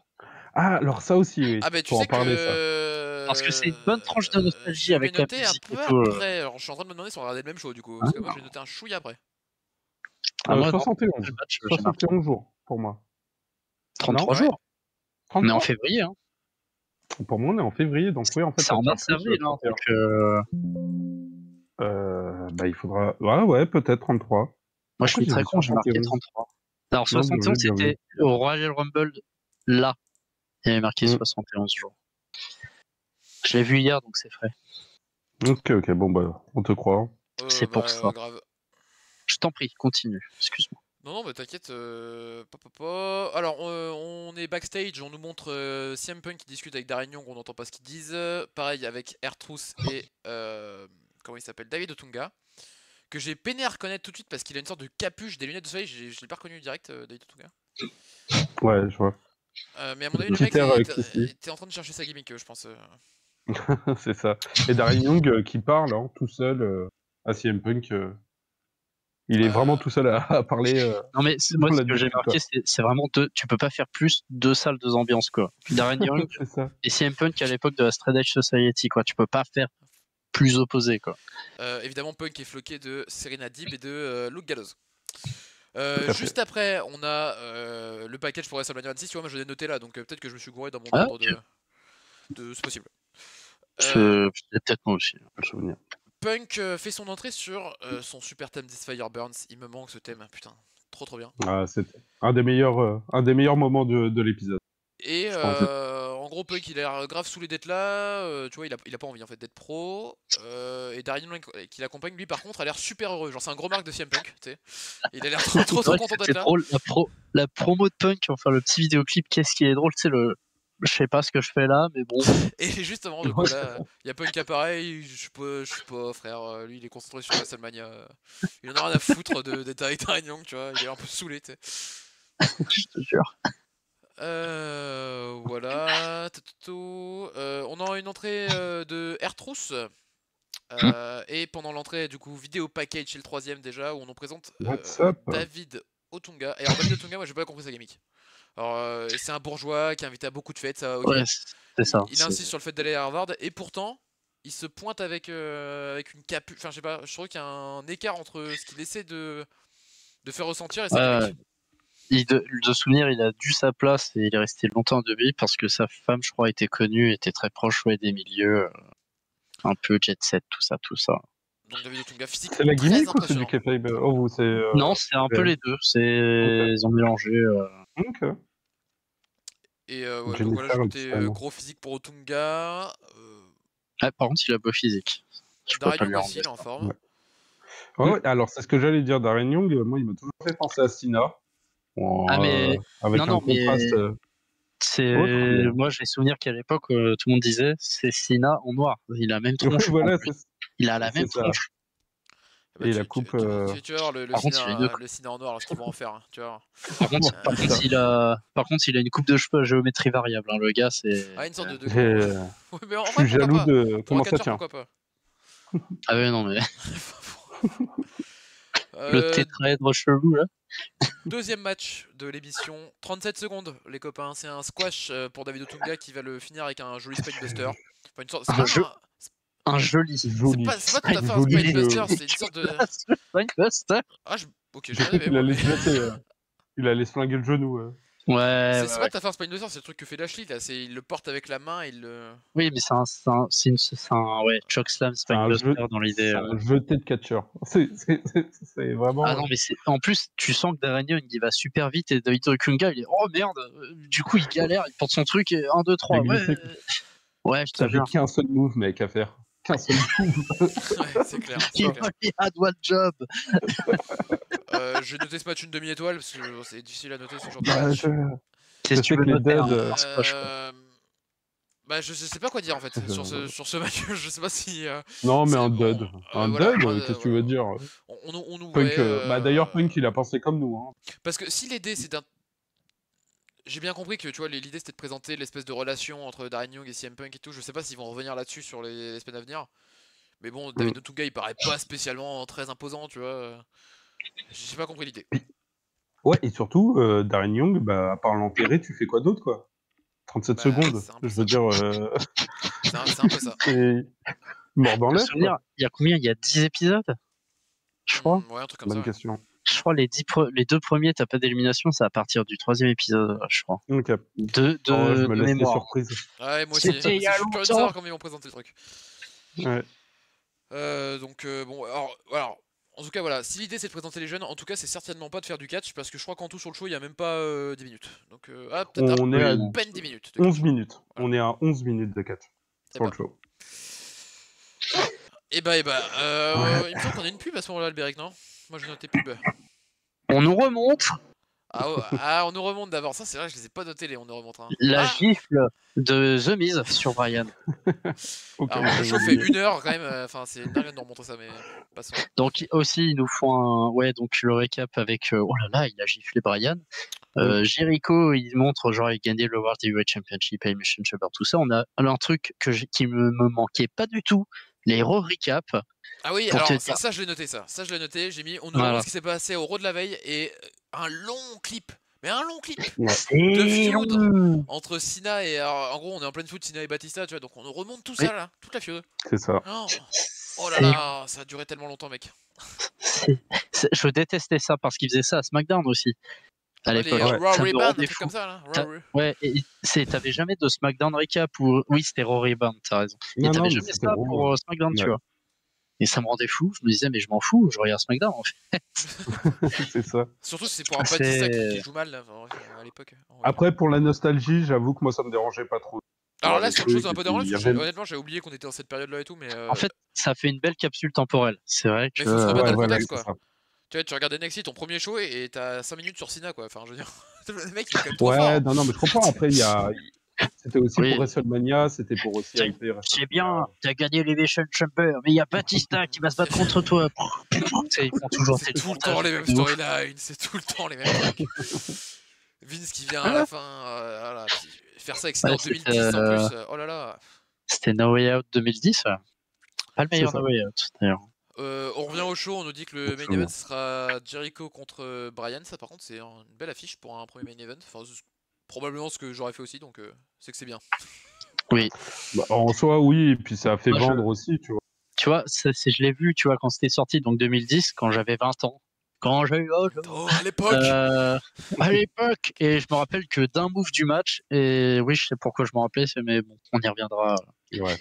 Ah, alors ça aussi, oui. Ah, bah tu sais parler, ça. Parce que c'est une bonne tranche de nostalgie avec la musique un peu après. Alors, je suis en train de me demander si on regardait le même show, du coup. Parce que moi, j'ai noté un chouïa après. Moi, 71. 71 jours, pour moi. 33 jours 33. On est en février, hein. Pour moi, on est en février, donc oui, en fait. C'est en mars-avril, hein, bah, il faudra. Ouais, peut-être 33. Moi, je suis très con, j'ai marqué 33. Alors, 71, c'était au Royal Rumble, là. Il y avait marqué 71 jours. Je l'ai vu hier, donc c'est frais. Ok, bon, bah, on te croit. C'est pour ça. Grave. Je t'en prie, continue, excuse-moi. Non, bah t'inquiète. Alors, on est backstage, on nous montre CM Punk qui discute avec Darren Young, on n'entend pas ce qu'ils disent. Pareil avec R-Truth et comment il s'appelle, David Otunga, que j'ai peiné à reconnaître tout de suite parce qu'il a une sorte de capuche, des lunettes de soleil. Je l'ai pas reconnu direct, David Otunga. Ouais, je vois. Mais à mon avis, le mec était en train de chercher sa gimmick, je pense. C'est ça. Et Darren Young qui parle tout seul à CM Punk. Il est Euh, vraiment tout seul à parler. Non, mais moi, dans ce la que j'ai discussion, marqué, c'est vraiment tu peux pas faire plus 2 salles, 2 ambiances, quoi. Darren Young c'est ça. et CM Punk à l'époque de la Straight Edge Society, quoi. Tu peux pas faire plus opposé, quoi. évidemment, Punk est floqué de Serena Deeb et de Luke Gallows. Tout à fait. Juste après, on a le package pour WrestleMania 26. Tu vois, moi je l'ai noté là, donc peut-être que je me suis gouré dans mon Ah, ordre ok. c'est possible. Euh, C'est peut-être moi aussi. Je me souviens. Punk fait son entrée sur son super thème This Fire Burns. Il me manque ce thème, putain, trop bien. Ah, c'était un des meilleurs moments de l'épisode. Et Je pense. en gros, Punk il a l'air grave saoulé d'être là. Tu vois, il a pas envie en fait d'être pro. Et Darren Young qui l'accompagne, lui par contre, a l'air super heureux. Genre, c'est un gros marque de CM Punk, tu sais. Il a l'air trop C'est vrai que content d'être c'était là. drôle. La promo de Punk, enfin le petit vidéoclip, qu'est-ce qui est drôle, tu sais, je sais pas ce que je fais là, mais bon. Et justement, donc voilà, il y a Punk pareil, je suis pas frère, lui il est concentré sur WrestleMania. Il en a rien à foutre d'être avec Darren Young, tu vois, il est un peu saoulé, tu sais. Je te jure. Voilà. On a une entrée de R-Truth. Et pendant l'entrée, du coup, vidéo package chez le troisième déjà, où on nous présente What's up? David Otunga. Et alors, David Otunga, moi j'ai pas compris sa gimmick. Alors, c'est un bourgeois qui est invité à beaucoup de fêtes, ça, ok. Ouais, c'est ça. Il insiste sur le fait d'aller à Harvard, et pourtant, il se pointe avec une capu. Enfin, je sais pas, je trouve qu'il y a un écart entre ce qu'il essaie de faire ressentir et sa gimmick. De souvenir, il a dû sa place et il est resté longtemps de vie parce que sa femme, je crois, était connue, était très proche des milieux, un peu jet set, tout ça, tout ça. Donc, David Otunga, physique C'est la très gimmick ou c'est du impressionnant. kayfabe? Oh, vous, c'est. Non, c'est un peu réel. les deux. Ok. Ils ont mélangé. Ok. Et ouais, donc voilà, j'ai Jennifer noté Aniston. gros physique pour Otunga. Ah, par contre, il a beau physique. Je peux Darren pas Young lui aussi, enlever il est en ça. forme. Ouais, ouais, alors c'est ce que j'allais dire, Darren Young, moi il m'a toujours fait penser à Sina, Ah, mais avec non, un contraste mais autre, mais... moi, j'ai souvenir qu'à l'époque, tout le monde disait c'est Sina en noir. Il a la même Oui, tronche. En voilà, plus. Il a la même c'est ça. tronche. Bah, Et la coupe... tu vas voir Par contre, il a une, le ciné en noir, ce qu'ils vont en faire, hein, tu vas voir. par contre, il a une coupe de cheveux à géométrie variable. Hein. Le gars, c'est. Ah, une sorte de J'ai- gland. Ouais, mais en Je vrai, suis pourquoi jaloux pas? de Pour un comment ça catcheur, tient. pourquoi pas? Ah ouais, non, mais le Euh, tétraèdre chelou, là. Deuxième match de l'émission, 37 secondes, les copains. C'est un squash pour David Otunga qui va le finir avec un joli spinebuster. Enfin, une sorte. Un joli. C'est Joli. pas tout à fait un Joli spinebuster, jeu. c'est une sorte de. Spinebuster. Ah, ok, j'ai rêvé, Il moi, allait mais. se jeter, il allait se flinguer le genou. Ouais, C'est ouais, pas ouais. tout à fait un spinebuster, c'est le truc que fait Lashley, là. Il le porte avec la main, il le. Oui, mais c'est un ouais, chokeslam C'est un spinebuster jeu, dans l'idée. c'est un jeté de catcheur. C'est Ah vraiment... non, mais en plus, tu sens que Darren Young, il va super vite et David Okunga, il est oh merde. Du coup, il galère, il porte son truc et 1, 2, J'ai 3. Ouais, glissé. ouais, je te T'avais jure. qu'un seul move, mec, à faire. Qu'un seul move. Ouais, c'est clair. Il had one job. J'ai noté ce match une demi-étoile parce que c'est difficile à noter ce genre de Bah, match. Qu'est-ce que tu sais veux que les noter dead, un squash, quoi. Bah, je sais pas quoi dire en fait sur ce match. Je sais pas si. Non, mais un dud. Un Voilà, dud, qu'est-ce que tu veux voilà. dire? On nous Punk, ouais. bah d'ailleurs, Punk, il a pensé comme nous. Hein. Parce que si l'idée c'est d'un. J'ai bien compris que tu vois l'idée c'était de présenter l'espèce de relation entre Darren Young et CM Punk et tout. Je sais pas s'ils vont revenir là-dessus sur les semaines à venir. Mais bon, David Otunga il paraît pas spécialement très imposant, tu vois. J'ai pas compris l'idée. Ouais, et surtout, Darren Young, bah, à part l'enterrer, tu fais quoi d'autre, quoi? 37 Bah, secondes. c'est un peu Je ça. veux dire, C'est un peu ça. c'est mort dans Je me l'air, souviens, quoi. il y a combien? Il y a 10 épisodes? Je crois. Ouais, un truc comme Bonne ça. Ouais. question. Je crois les 2 premiers, t'as pas d'élimination, c'est à partir du 3e épisode, je crois. Ok. De Je me laisse les mémoire. surprises. Ouais, moi aussi. C'était il y a Je suis curieux de longtemps. savoir comment ils vont présenter le truc. Ouais. Donc bon, alors, en tout cas voilà, si l'idée c'est de présenter les jeunes, en tout cas c'est certainement pas de faire du catch parce que je crois qu'en tout sur le show il y a même pas 10 minutes. Donc peut-être On est à peine 10 minutes. 11 minutes. Voilà. On est à 11 minutes de catch sur le show. Et bah, il me semble qu'on a une pub à ce moment-là, Albéric, non? Moi j'ai noté pub. On nous remonte On nous remonte d'avant. Ça c'est vrai, je les ai pas notés les on nous remonte. Hein. la gifle de The Miz sur Brian. Okay, Alors le show fait 1 heure quand même, enfin c'est dingue de nous remontrer ça, mais passons. Donc aussi ils nous font donc le récap avec oh là là, il a giflé Brian. Jericho, il montre genre il gagnait le World Heavyweight Championship, Elimination Chamber, tout ça. On a un truc qui me manquait pas du tout, les recap. Ah oui, Pour alors te ça, dire. ça je l'ai noté, ça je l'ai noté, j'ai mis, on nous Voilà. raconte ce qui s'est passé au Raw de la veille et un long clip, mais un long clip de C'est feud long. entre Cena et, alors, en gros on est en pleine feud Cena et Batista, tu vois, donc on nous remonte tout Oui. ça là, toute la feud. C'est ça. Oh là C'est- là, ça a duré tellement longtemps mec. Je détestais ça parce qu'ils faisaient ça à SmackDown aussi à Ouais, les l'époque. Ouais. Raw Ça me Rebound, un rendait truc fou. comme ça là, T'as- Raw. Ouais, et t'avais jamais de SmackDown recap ou oui c'était Raw Rebound, t'as raison. Et Non, t'avais non, mais jamais c'était ça gros. pour SmackDown, tu Ouais. vois. Et ça me rendait fou. Je me disais mais je m'en fous, je regarde SmackDown en fait. C'est ça. Surtout si c'est pour un Batista qui C'est joue mal là, à l'époque. Après, pour la nostalgie, j'avoue que moi, ça me dérangeait pas trop. Alors Voir là les sur le show c'est trucs, un et peu puis dérangeant il y parce que avait... honnêtement j'avais oublié qu'on était dans cette période là et tout, mais en fait ça fait une belle capsule temporelle. C'est vrai mais que faut se remettre Ouais, dans le voilà, contexte c'est quoi. ça. Tu vois, tu regardes NXT ton premier show et t'as 5 minutes sur Cena quoi, enfin je veux dire, le mec il est quand même trop fort. Ouais, Hein. non, mais je comprends. Après, il y a... C'était aussi pour oui. WrestleMania, c'était pour aussi hyper C'est WrestleMania. bien, t'as gagné l'Elevation Chamber, mais il y a Batista qui va se battre contre toi. Tu sais, ils font toujours C'est des tout le temps les mêmes montages de ouf. storylines, c'est tout le temps les mêmes trucs. Vince qui vient à la fin, voilà, puis faire ça avec Cena Ouais, en 2010 en plus, oh là là. c'était No Way Out 2010, ouais. Pas le C'est meilleur ça. No Way Out, d'ailleurs. On revient au show, on nous dit que le main event ce sera Jericho contre Bryan, ça par contre c'est une belle affiche pour un premier main event, enfin, c'est probablement ce que j'aurais fait aussi, donc c'est que c'est bien. Oui. Bah, en soi, oui, et puis ça a fait Moi, vendre aussi, tu vois. Tu vois, je l'ai vu, tu vois, quand c'était sorti, donc 2010, quand j'avais 20 ans. Quand j'ai eu Oh, à l'époque à l'époque, et je me rappelle que d'un move du match, et oui, je sais pourquoi je me rappelais, mais bon, on y reviendra. Ouais.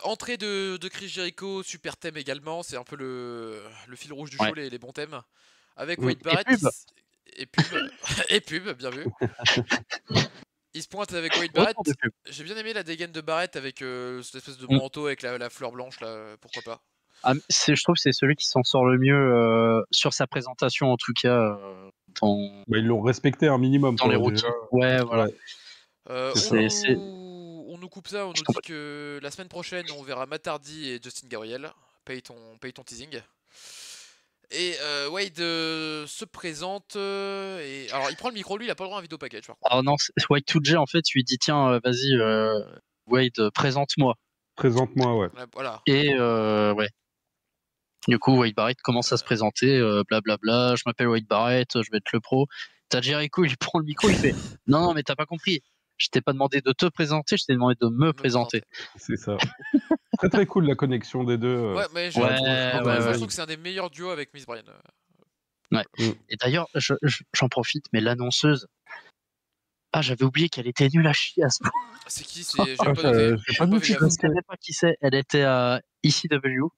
Entrée de Chris Jericho, super thème également, c'est un peu le fil rouge du Ouais. show, les bons thèmes. Avec Mm. Wade Barrett Et pub. et pub, et pub, bien vu. Il se pointe avec Wade Retour Barrett. de pub. J'ai bien aimé la dégaine de Barrett avec cette espèce de Mm. manteau avec la fleur blanche là, pourquoi pas. Ah, je trouve que c'est celui qui s'en sort le mieux sur sa présentation, en tout cas, dans, Bah, ils l'ont respecté un minimum, dans les quoi, déjà. routines. Ouais, voilà. Ouais. On, C'est- on nous coupe ça, on nous dit que la semaine prochaine on verra Matt Hardy et Justin Gabriel. Paye ton teasing. Et Wade se présente et alors il prend le micro, lui il a pas le droit à un vidéo package par contre. Alors non, Y2J, en fait, lui dit tiens, vas-y, Wade, présente-moi. Présente-moi, ouais. Voilà. Et ouais. Du coup, Wade Barrett commence à se présenter, blablabla, je m'appelle Wade Barrett, je vais être le pro. T'as Jericho, il prend le micro, il fait non, non, mais t'as pas compris. Je t'ai pas demandé de te présenter, je t'ai demandé de me présenter. C'est ça. Très très cool la connexion des deux. Ouais, mais Ouais, encore une fois, ouais. je trouve que c'est un des meilleurs duos avec Miss Bryan. Ouais. Mm. Et d'ailleurs, j'en profite, mais l'annonceuse, ah, j'avais oublié qu'elle était nulle à chier à ce point. C'est qui? J'ai pas noté. j'ai pas vu fait qui gaffe. Je ne savais pas qui c'est. Elle était à ECW,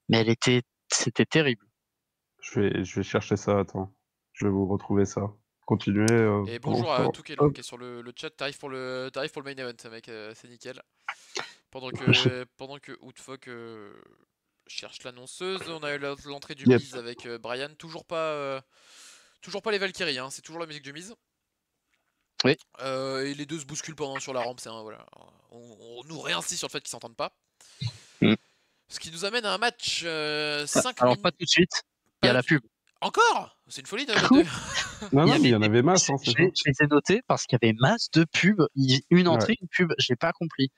mais c'était terrible. Je vais chercher ça, attends. Je vais vous retrouver ça. Continuez. Et pendant bonjour ce à temps. Toukelo Hop. qui est sur le chat, t'arrives pour le main event mec, c'est nickel. Pendant que Outfuck cherche l'annonceuse, on a eu l'entrée du Yep. Miz avec Bryan, toujours pas les Valkyries, hein, c'est toujours la musique du Miz. Oui. Et les deux se bousculent pendant sur la rampe, c'est voilà. On nous réinsiste sur le fait qu'ils s'entendent pas. Mm. Ce qui nous amène à un match 5 Alors, minutes. pas tout de suite, il y a la pub. Encore? C'est une folie de Non, Il y non, mais il y en avait avait masse, hein, c'est ça. Je les ai notés parce qu'il y avait masse de pubs. Une entrée, une pub, j'ai pas compris.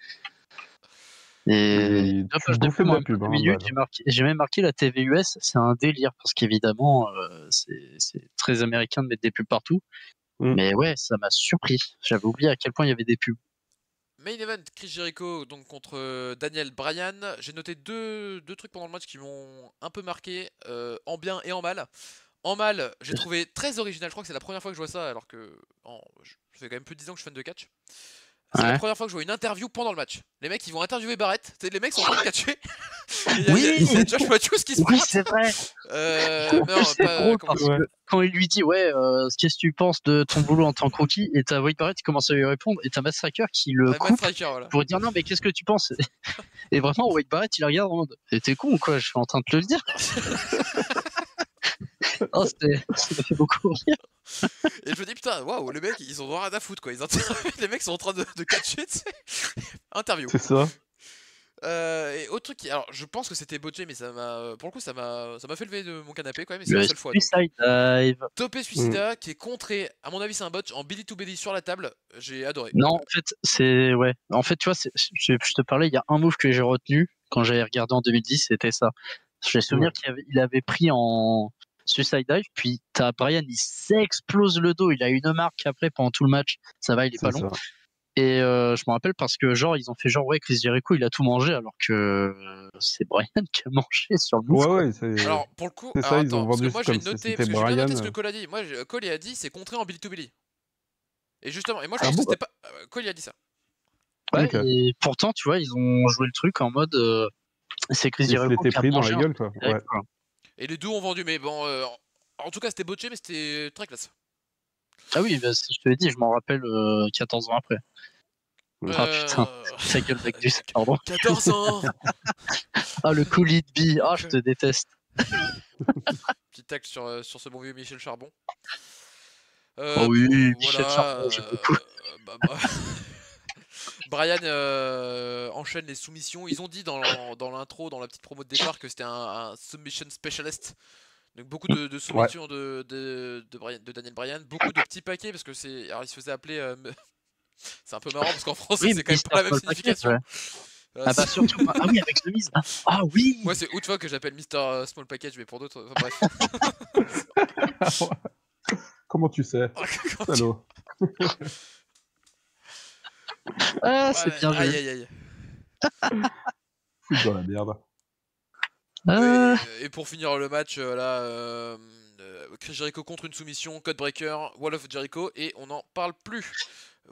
Et Et deux tu pages de bouffais pub de en la même pas pub, 2 hein, minutes. bah, J'ai même marqué la TV US, c'est un délire parce qu'évidemment, c'est très américain de mettre des pubs partout. Mm. Mais ouais, ça m'a surpris. J'avais oublié à quel point il y avait des pubs. Main event, Chris Jericho donc contre Daniel Bryan. J'ai noté deux trucs pendant le match qui m'ont un peu marqué, en bien et en mal. En mal, j'ai trouvé très original, je crois que c'est la première fois que je vois ça, alors que ça fait quand même plus de 10 ans que je suis fan de catch. C'est la Ouais. première fois que je vois une interview pendant le match. Les mecs ils vont interviewer Barrett, les mecs sont en train de catcher. Oui. Il y a Josh Matthews qui se Oui, pointe. c'est vrai. Non, C'est pas, drôle comment parce Ouais. que quand il lui dit ouais, qu'est-ce que tu penses de ton boulot en tant que rookie, et t'as Wade Barrett qui commence à lui répondre, et t'as Matt Striker qui le Matt coupe Striker, voilà. pour dire non mais qu'est-ce que tu penses. Et vraiment Wade Barrett il regarde en mode t'es con ou quoi, je suis en train de te le dire. Oh, ça m'a fait beaucoup rire. Et je me dis putain, waouh, les mecs ils ont rien à foutre quoi. Les mecs sont en train de catcher, tu sais. Interview. C'est ça. Et autre truc, alors je pense que c'était botché, mais pour le coup ça m'a fait lever de mon canapé quand même, et c'est la Le seule fois. Donc. Suicide Dive. Topé Suicida qui est contré, à mon avis c'est un botch, en Billy to Belly sur la table, j'ai adoré. Non, en fait, c'est ouais. En fait, tu vois, je te parlais, il y a un move que j'ai retenu quand j'avais regardé en 2010, c'était ça. J'ai souvenir qu'il avait pris en suicide dive, puis t'as Brian, il s'explose le dos, il a une marque après pendant tout le match, ça va, il est pas long. Et je me rappelle parce que genre ils ont fait genre ouais Chris Jericho il a tout mangé alors que c'est Brian qui a mangé sur le bouffe. Ouais, c'est... Alors pour le coup, c'est ça, ils ont parce que vendu moi comme j'ai si noté, c'était parce que j'ai bien noté Brian. ce que Cole a dit. Moi, Cole il a dit c'est contré en Billy to Billy. Et justement, et moi je Ah pense bon que c'était pas. Cole il a dit ça. Ouais, Ok. et pourtant tu vois ils ont joué le truc en mode c'est Chris Il se Jericho l'était qui a pris dans mangé la un gueule, quoi. Ouais. quoi. Et les deux ont vendu, mais bon, en tout cas c'était botché, mais c'était très classe. Ah oui, bah, je te l'ai dit, je m'en rappelle 14 ans après. Ah putain, sa gueule d'Agdus, pardon. 14 ans. Ah le cool it be, ah je te déteste. Petit tacle sur ce bon vieux Michel Charbon. Oh oui, Michel voilà, Charbon, j'aime beaucoup. Brian enchaîne les soumissions. Ils ont dit dans l'intro, dans la petite promo de départ, que c'était un submission specialist. Donc beaucoup de soumissions de Daniel Bryan, beaucoup de petits paquets parce que alors il se faisait appeler. C'est un peu marrant parce qu'en français Oui, c'est quand même pas la même Small signification. Package, ah bah surtout, ah oui avec le mise. Ah oui. Moi c'est Outfog que j'appelle Mr Small Package, mais pour d'autres, enfin bref. Comment tu sais? Allô. Ah c'est bien joué. Aïe. Foutre dans la merde. Et pour finir le match, Chris Jericho contre une soumission, Codebreaker, Wall of Jericho, et on n'en parle plus.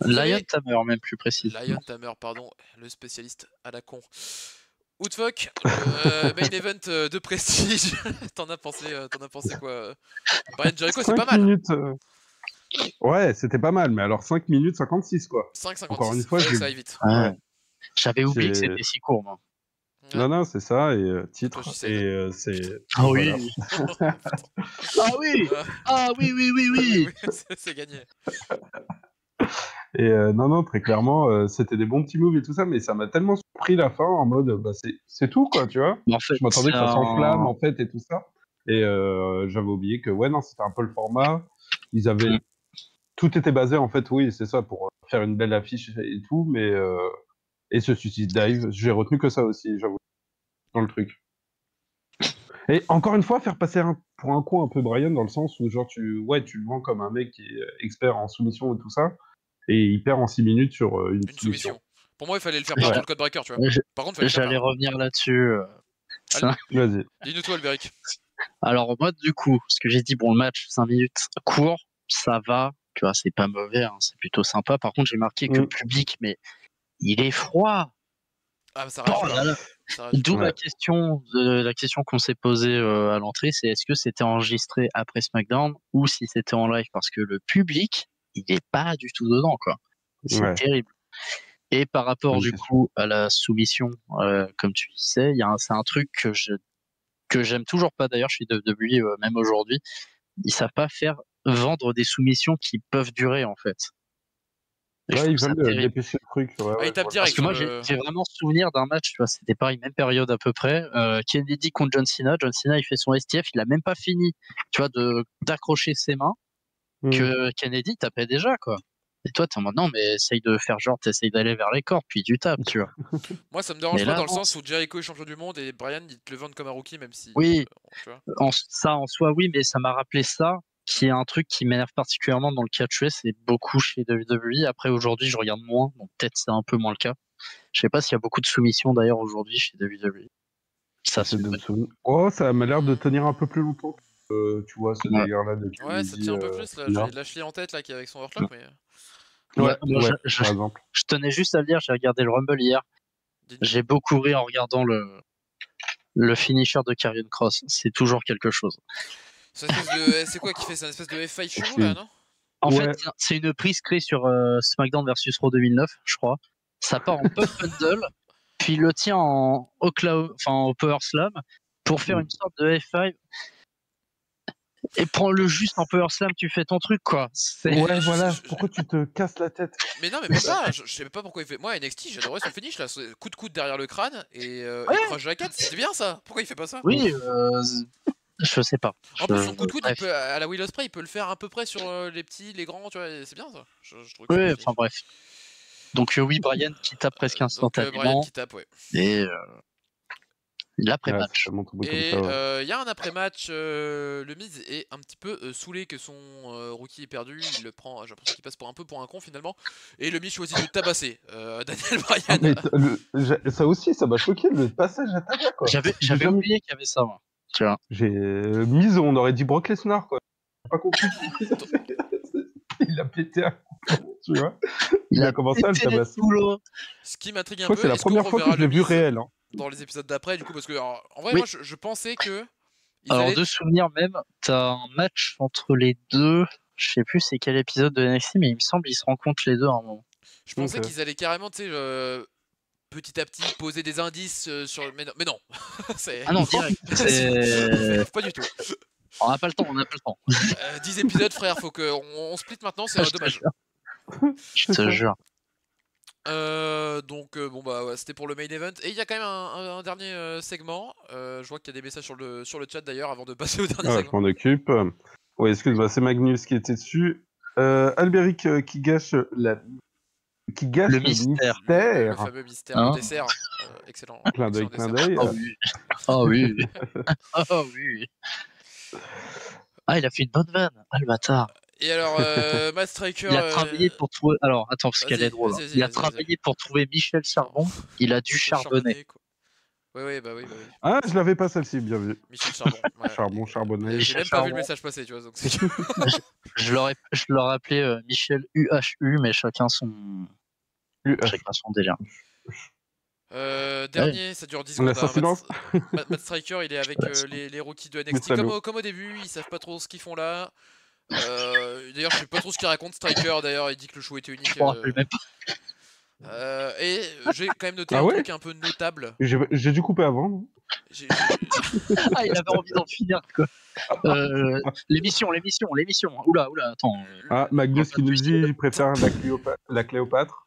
Lion Tamer, même plus précis. Lion Tamer, pardon, le spécialiste à la con. Outfuck, main event de prestige. T'en as pensé quoi Brian Jericho, c'est pas mal. Minutes, ouais, c'était pas mal, mais alors 5 minutes 56 quoi. 5,56. Encore une fois, ça aille vite. Ouais. J'avais oublié que c'était si court, moi. Ouais. Non, c'est ça, et titre, et c'est... Ah oui. Ah oui. Ah oui. C'est gagné. Et non, très clairement, c'était des bons petits moves et tout ça, mais ça m'a tellement surpris la fin, en mode, bah c'est tout, quoi, tu vois. En fait, je m'attendais que ça s'enflamme, en fait, et tout ça. Et j'avais oublié que, ouais, non, c'était un peu le format. Ils avaient... Tout était basé, en fait, oui, c'est ça, pour faire une belle affiche et tout, mais... Et ce Suicide Dive, j'ai retenu que ça aussi, j'avoue, dans le truc. Et encore une fois, faire passer pour un con un peu Brian, dans le sens où, genre, tu le vends comme un mec qui est expert en soumission et tout ça, et il perd en 6 minutes sur une soumission. Pour moi, il fallait le faire perdre dans le Codebreaker, tu vois. Par contre, j'allais revenir là-dessus. Vas-y. Dis-nous toi, Alberic. Alors, moi, du coup, ce que j'ai dit, bon, le match, 5 minutes court, ça va, tu vois, c'est pas mauvais, hein, c'est plutôt sympa. Par contre, j'ai marqué que le public, mais il est froid. Ah, bah, ça rajoute. D'où la question qu'on s'est posée à l'entrée, c'est est-ce que c'était enregistré après SmackDown ou si c'était en live, parce que le public, il est pas du tout dedans, quoi. C'est terrible. Et par rapport du coup à la soumission, comme tu disais, c'est un truc que j'aime toujours pas d'ailleurs chez WWE, même aujourd'hui. Ils savent pas vendre des soumissions qui peuvent durer en fait. Ouais, ils veulent dépêcher le truc. Parce que moi, j'ai vraiment souvenir d'un match, tu vois, c'était pareil, même période à peu près. Kennedy contre John Cena. John Cena, il fait son STF, il a même pas fini, tu vois, d'accrocher ses mains, que Kennedy tapait déjà, quoi. Et toi, t'es en mode non, mais essaye de faire genre, t'essayes d'aller vers les cordes, puis tu tapes, tu vois. Moi, ça me dérange pas dans le sens où Jericho est champion du monde et Brian, il te le vend comme un rookie, même si. Oui, ça en soi, oui, mais ça m'a rappelé ça, qui est un truc qui m'énerve particulièrement dans le catch US et beaucoup chez WWE. Après, aujourd'hui, je regarde moins, donc peut-être c'est un peu moins le cas. Je sais pas s'il y a beaucoup de soumissions d'ailleurs aujourd'hui chez WWE. Ça m'a l'air de tenir un peu plus longtemps. Tu vois, ce délire-là de ouais, ça tient un peu plus. Là, j'ai Lashley en tête là, qui est avec son Hurtlock, mais. Par exemple. Je tenais juste à le dire, j'ai regardé le Rumble hier. J'ai beaucoup ri en regardant le finisher de Karrion Kross. C'est toujours quelque chose. C'est quoi qui fait ça? Une espèce de F5 chelou là, non? En fait, c'est une prise clé sur SmackDown versus Raw 2009, je crois. Ça part en pump bundle, puis il le tient au Power Slam pour faire une sorte de F5. Et prends-le juste en Power Slam, tu fais ton truc, quoi. Ouais, voilà. Pourquoi tu te casses la tête? Mais non, mais même pas. Je sais pas pourquoi il fait. Moi, NXT, j'adorais son finish là. Coup de coude derrière le crâne et croche jacket. C'était bien ça. Pourquoi il fait pas ça? Oui, je sais pas. En plus, son coup de coude, à la Will Ospreay, il peut le faire à peu près sur les petits, les grands, tu vois. C'est bien ça. Je trouve que oui, enfin bref. Donc oui, Brian qui tape presque instantanément. Brian qui tape, ouais. Et L'après-match. ça montre beaucoup Et comme ça, ouais. il y a un après-match, le Miz est un petit peu saoulé que son rookie ait perdu. Il le prend, j'ai l'impression qu'il passe pour un con finalement. Et le Miz choisit de tabasser Daniel Ah, Bryan. mais ça aussi, ça m'a choqué, le passage à Taka, quoi. J'avais jamais- oublié qu'il y avait ça, moi. Tu vois. J'ai mise, on aurait dit Brock Lesnar, quoi. J'ai pas compris. Il a pété un coup, tu vois. Il a commencé à le pété les tabasser. boulots. Ce qui m'intrigue Je un crois que peu, c'est la est-ce qu'on première fois que reverra je l'ai le vu Miz réel. Hein. dans les épisodes d'après du coup parce que alors, en vrai Oui. moi je pensais que ils Alors, allaient de souvenir même, t'as un match entre les deux. Je sais plus c'est quel épisode de NXT, mais il me semble qu'ils se rencontrent les deux à un moment. je pensais Ok. qu'ils allaient carrément, tu sais, petit à petit poser des indices sur le. Mais non. C'est. Ah non, direct. Pas du tout. On n'a pas le temps, on n'a pas le temps. 10 épisodes, frère, faut qu'on on split maintenant, c'est Je te dommage. jure. Je te jure. Donc bon bah ouais, c'était pour le main event et il y a quand même un dernier segment. Je vois qu'il y a des messages sur le chat d'ailleurs avant de passer au dernier Ah, je segment. m'en occupe. Oui, excuse-moi, c'est Magnus qui était dessus. Albéric qui gâche Le mystère. Le fameux mystère, Hein le dessert. Excellent. Clin d'œil, excellent clin dessert. d'œil. Oh oui. Oh oui. Oh oui. Ah, il a fait une bonne vanne. Ah, le bâtard. Et alors, Matt Striker. Il a travaillé pour trouver. Alors, attends, parce qu'elle Vas-y, est drôle. vas-y, Il a vas-y, travaillé pour trouver Michel Charbon. Il a dû charbonner. Quoi. Oui, bah oui. Ah, je l'avais pas celle-ci, bien vu. Michel Charbon. Ouais. Charbon, charbonné. J'ai Michel même pas vu Charbon. le message passer, tu vois. Donc c'est Je l'aurais appelé Michel UHU, mais chacun son délire. dernier, ça dure 10 On secondes. laisse un silence. Matt Striker, il est avec les rookies de Mais NXT. salaud. Comme au début, ils savent pas trop ce qu'ils font là. D'ailleurs, je sais pas trop ce qu'il raconte. Striker, d'ailleurs, il dit que le show était unique. Je me rappelle même pas. Et j'ai quand même noté Ah un ouais truc un peu notable. J'ai dû couper avant. Non Ah, il avait envie d'en finir, quoi. L'émission. Oula, attends. Ah, Magnus qui nous dit il préfère la Cléopâtre.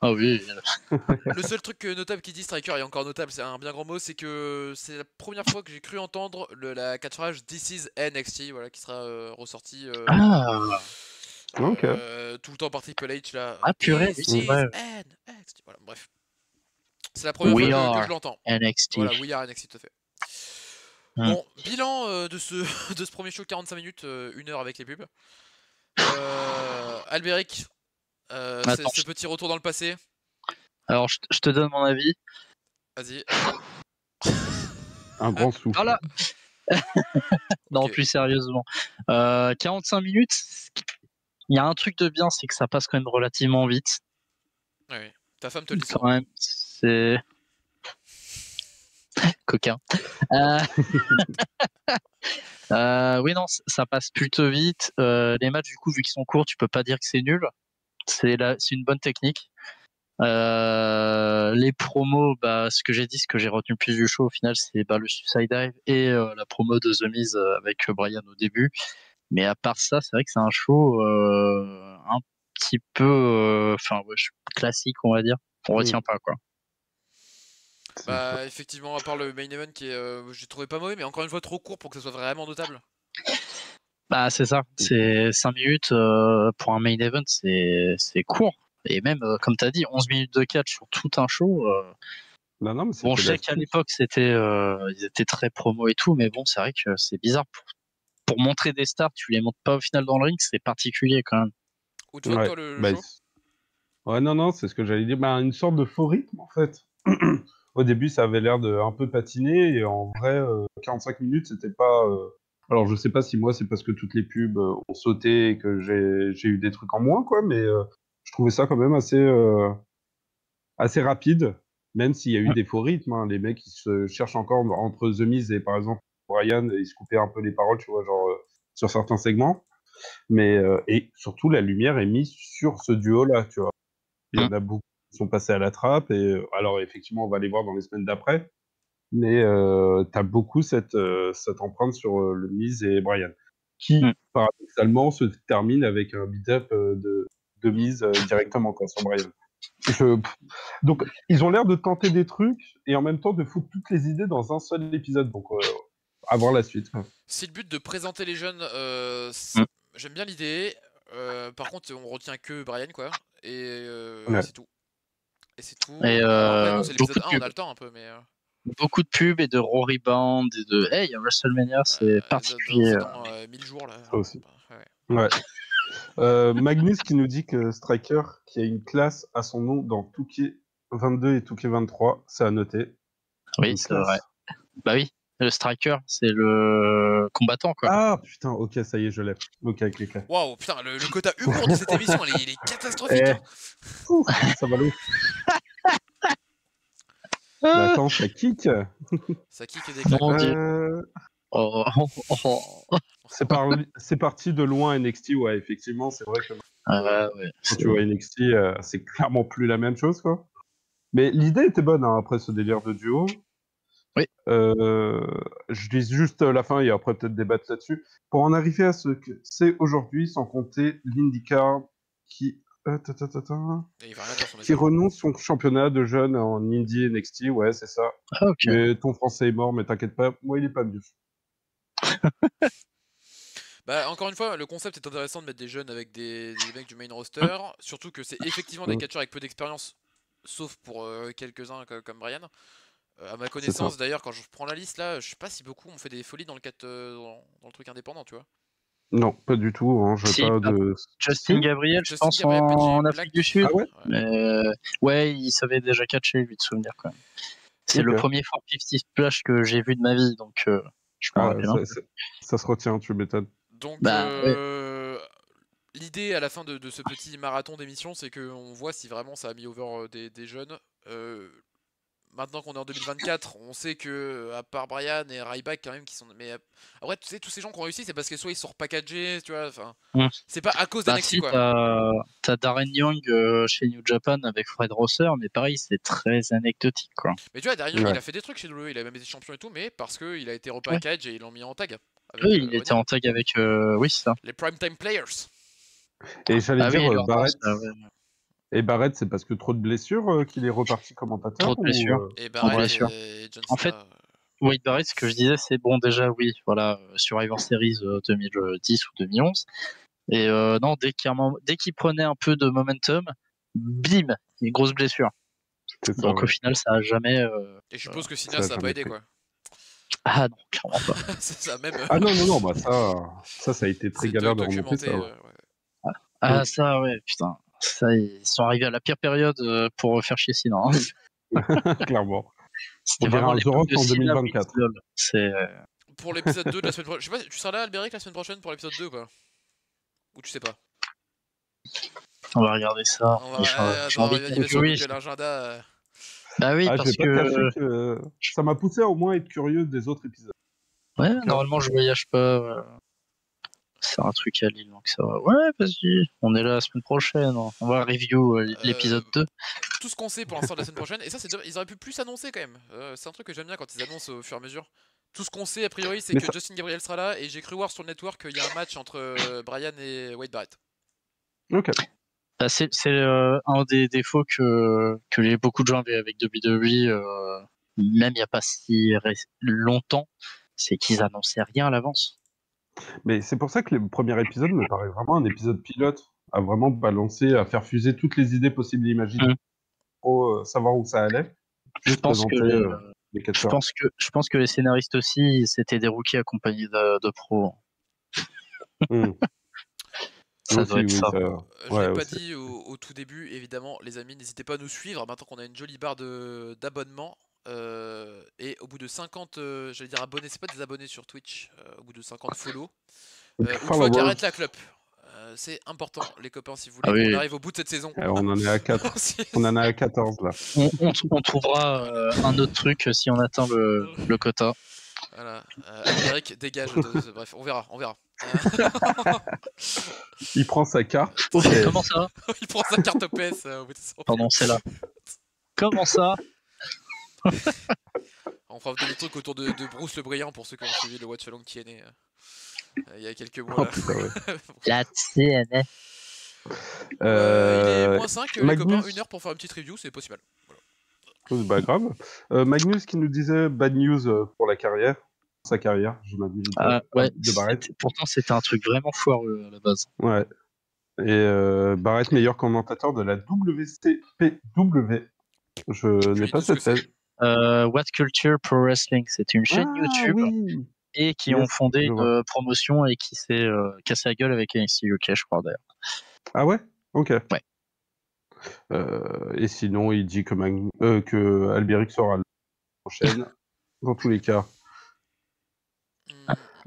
Ah oui. Le seul truc notable qu'il dit Striker, et encore notable, c'est un bien grand mot, c'est que c'est la première fois que j'ai cru entendre la catchphrase This is NXT, voilà, qui sera ressorti Ok. tout le temps par Triple H là. Ah, purée, This oui, is ouais. NXT. Voilà, bref. C'est la première fois que je l'entends. NXT. Voilà, We are NXT, tout à fait. Bon, bilan de ce premier show, 45 minutes, 1 heure avec les pubs. Albéric, ce petit retour dans le passé. Alors, je te donne mon avis. Vas-y. Un grand souffle. Voilà. Non, Ok. plus sérieusement. 45 minutes, il y a un truc de bien, c'est que ça passe quand même relativement vite. Ouais. Ta femme te le dit Quand même, c'est... Coquin. Oui, non, ça passe plutôt vite. Les matchs, du coup, vu qu'ils sont courts, tu peux pas dire que c'est nul. C'est une bonne technique. Les promos, ce que j'ai dit, ce que j'ai retenu le plus du show au final, c'est le Suicide Dive et la promo de The Miz avec Brian au début. Mais à part ça, c'est vrai que c'est un show un petit peu classique, on va dire. On retient pas, quoi. Bah effectivement, à part le main event qui est, j'ai trouvé pas mauvais, mais encore une fois trop court pour que ce soit vraiment notable. Bah c'est ça, c'est 5 minutes pour un main event, c'est court. Et même, comme tu as dit, 11 minutes de catch sur tout un show. Non, mais bon, je sais qu'à l'époque, ils étaient très promo et tout, mais bon, c'est vrai que c'est bizarre. Pour montrer des stars, tu les montres pas au final dans le ring, c'est particulier quand même. Ou tu vois, toi, le show Ouais, non, c'est ce que j'allais dire. Une sorte de faux rythme, en fait. Au début, ça avait l'air de un peu patiner, et en vrai, 45 minutes, c'était pas... Alors, je sais pas si moi, c'est parce que toutes les pubs ont sauté et que j'ai eu des trucs en moins, quoi, mais je trouvais ça quand même assez rapide, même s'il y a eu des faux rythmes. Hein. Les mecs, ils se cherchent encore entre The Miz et, par exemple, Brian, ils se coupaient un peu les paroles, tu vois, genre, sur certains segments. Mais, et surtout, la lumière est mise sur ce duo-là, tu vois. Il y en a beaucoup qui sont passés à la trappe, et alors, effectivement, on va les voir dans les semaines d'après, mais t'as beaucoup cette empreinte sur le Miz et Brian, qui, paradoxalement, se termine avec un beat-up de Miz directement, quoi, sur Brian. Donc, ils ont l'air de tenter des trucs et en même temps de foutre toutes les idées dans un seul épisode. Donc, à voir la suite. C'est le but de présenter les jeunes. J'aime bien l'idée. Par contre, on retient que Brian, quoi. Et c'est tout. Et après, bon, c'est l'épisode 1, de on a le temps un peu, mais. beaucoup de pubs et de Raw Rebound et de Hey, WrestleMania, c'est particulier. C'est dans 1000 jours là. Ça aussi. Ouais. Ouais. Magnus qui nous dit que Striker, qui a une classe à son nom dans Touquet 22 et Touquet 23, c'est à noter. Oui, Une c'est classe. vrai. Bah oui, le Striker, c'est le combattant, quoi. Ah putain, ok, ça y est, je l'ai. Ok. Waouh, putain, le quota humour de cette émission, il est catastrophique. Eh. Hein. Ça va l'eau. Mais attends, ça kick. Ça kick et déclare. Mon Dieu. Oh. C'est parti de loin NXT, ouais, effectivement, c'est vrai que Ouais, quand tu vois NXT, c'est clairement plus la même chose, quoi. Mais l'idée était bonne, hein, après ce délire de duo. Oui. Je dis juste la fin et après peut-être débattre là-dessus. Pour en arriver à ce que c'est aujourd'hui, sans compter l'IndyCar qui... Et il va rien dire sur qui message. renonce son championnat de jeunes en Indie NXT, ouais, c'est ça. Ah, ok. Mais ton français est mort, mais t'inquiète pas, moi il est pas mieux. Bah, encore une fois, le concept est intéressant de mettre des jeunes avec des mecs du main roster, surtout que c'est effectivement des catcheurs avec peu d'expérience, sauf pour quelques-uns comme Brian. À ma connaissance, d'ailleurs, quand je prends la liste là, je sais pas si beaucoup ont fait des folies dans le truc indépendant, tu vois. Non, pas du tout, hein, je Si, pas de... Justin Si Gabriel, je Justin pense, Gabriel, en Petit Afrique Black. du Sud. Ah ouais. Mais ouais, il savait déjà catcher, lui, de souvenir, quand même. C'est Ok. le premier 450 splash que j'ai vu de ma vie, donc je m'en rappelle un peu. Ça se retient, tu m'étonnes. Donc, Bah, ouais. l'idée à la fin de ce petit marathon d'émission, c'est qu'on voit si vraiment ça a mis over des jeunes. Maintenant qu'on est en 2024, on sait que à part Brian et Ryback quand même qui sont, mais après tu sais tous ces gens qui ont réussi, c'est parce que soit ils sont repackagés, tu vois, enfin c'est pas à cause Bah d'NXT si, quoi. t'as Darren Young chez New Japan avec Fred Rosser, mais pareil, c'est très anecdotique, quoi. Mais tu vois, derrière Ouais. il a fait des trucs chez WWE, il a même été champion et tout, mais parce qu'il a été repackage et ils l'ont mis en tag. Avec, Oui, il était en tag avec... oui, c'est ça. les Primetime Players. Et j'allais Ah dire oui, leur Barrett. danse, ouais. Et Barrett, c'est parce que trop de blessures qu'il est reparti commentateur Trop de blessures. Et En Barrett blessure. et John En Cena. fait, Wade Barrett, ce que je disais, c'est bon, déjà, oui, voilà, Survivor Series 2010 ou 2011. Et non, dès qu'il prenait un peu de momentum, bim, une grosse blessure. C'est ça, Donc au ouais. final, ça a jamais. Et je suppose que Cena ça a pas aidé quoi. Ah non, clairement pas. C'est ça même. Ah non, bah ça a été très C'est galère de remonter ça. documenté. Ouais. Ah ça, ouais, putain. Ça, ils sont arrivés à la pire période pour faire chier Cena. Clairement. C'était On dirait vraiment un The l'époque Rock de en Cena 2024. Lol. C'est Pour l'épisode 2 de la semaine prochaine. Je sais pas, tu seras là Albéric la semaine prochaine pour l'épisode 2 quoi. Ou tu sais pas. On va regarder ça. On va, J'ai envie de il va sur oui. Google l'agenda. Bah oui, Ah, je parce vais pas te cacher que que ça m'a poussé à au moins être curieux des autres épisodes. ouais, normalement je voyage pas. C'est un truc à Lille, donc ça va. Ouais, vas-y, on est là la semaine prochaine. On va review l'épisode 2. Tout ce qu'on sait pour l'instant de la semaine prochaine, et ça, ils auraient pu plus annoncer quand même. C'est un truc que j'aime bien quand ils annoncent au fur et à mesure. Tout ce qu'on sait a priori, c'est que Justin Gabriel sera là, et j'ai cru voir sur le network qu'il y a un match entre Brian et Wade Barrett. Ok. Bah, c'est un des défauts que beaucoup de gens avaient avec WWE, même il n'y a pas si longtemps, c'est qu'ils annonçaient rien à l'avance. Mais c'est pour ça que le premier épisode me paraît vraiment un épisode pilote, à vraiment balancer, à faire fuser toutes les idées possibles et imaginables pour savoir où ça allait. Je pense Je pense que les scénaristes aussi, c'était des rookies accompagnés de pros. Ça aussi, doit être ça. Je l'ai pas dit au tout début, évidemment, les amis, n'hésitez pas à nous suivre maintenant qu'on a une jolie barre d'abonnement. Et au bout de 50, j'allais dire abonnés, c'est pas des abonnés sur Twitch, au bout de 50 follow, une fois qu'arrête la clope. C'est important, les copains, si vous voulez qu'on arrive au bout de cette saison. On en est à 4. On en est à 14 là. On trouvera un autre truc si on atteint le quota. Voilà. Albéric, dégage. Bref, on verra. Il prend sa carte. Comment ça? Il prend sa carte OPS au bout de 100. Pardon, c'est là. Comment ça? On fera des trucs autour de Bruce le Brillant pour ceux qui ont suivi le Watch Along TNA il y a quelques mois. La TNA. Il est moins 5, les copains, 1 heure pour faire une petite review, c'est possible. Voilà. Bah grave. Magnus qui nous disait bad news pour la carrière. Sa carrière, j'imagine. Ouais, de Barrett. Pourtant, c'était un truc vraiment foireux à la base. Ouais. Et Barrett, meilleur commentateur de la WCPW. Je n'ai pas cette tête. What Culture Pro Wrestling. C'était une chaîne YouTube oui. et qui Yes, ont fondé je vois. une promotion et qui s'est cassé la gueule avec NXT UK, je crois d'ailleurs. Ah ouais? Ok. Ouais. Et sinon, il dit que Alberic sera la prochaine, dans tous les cas.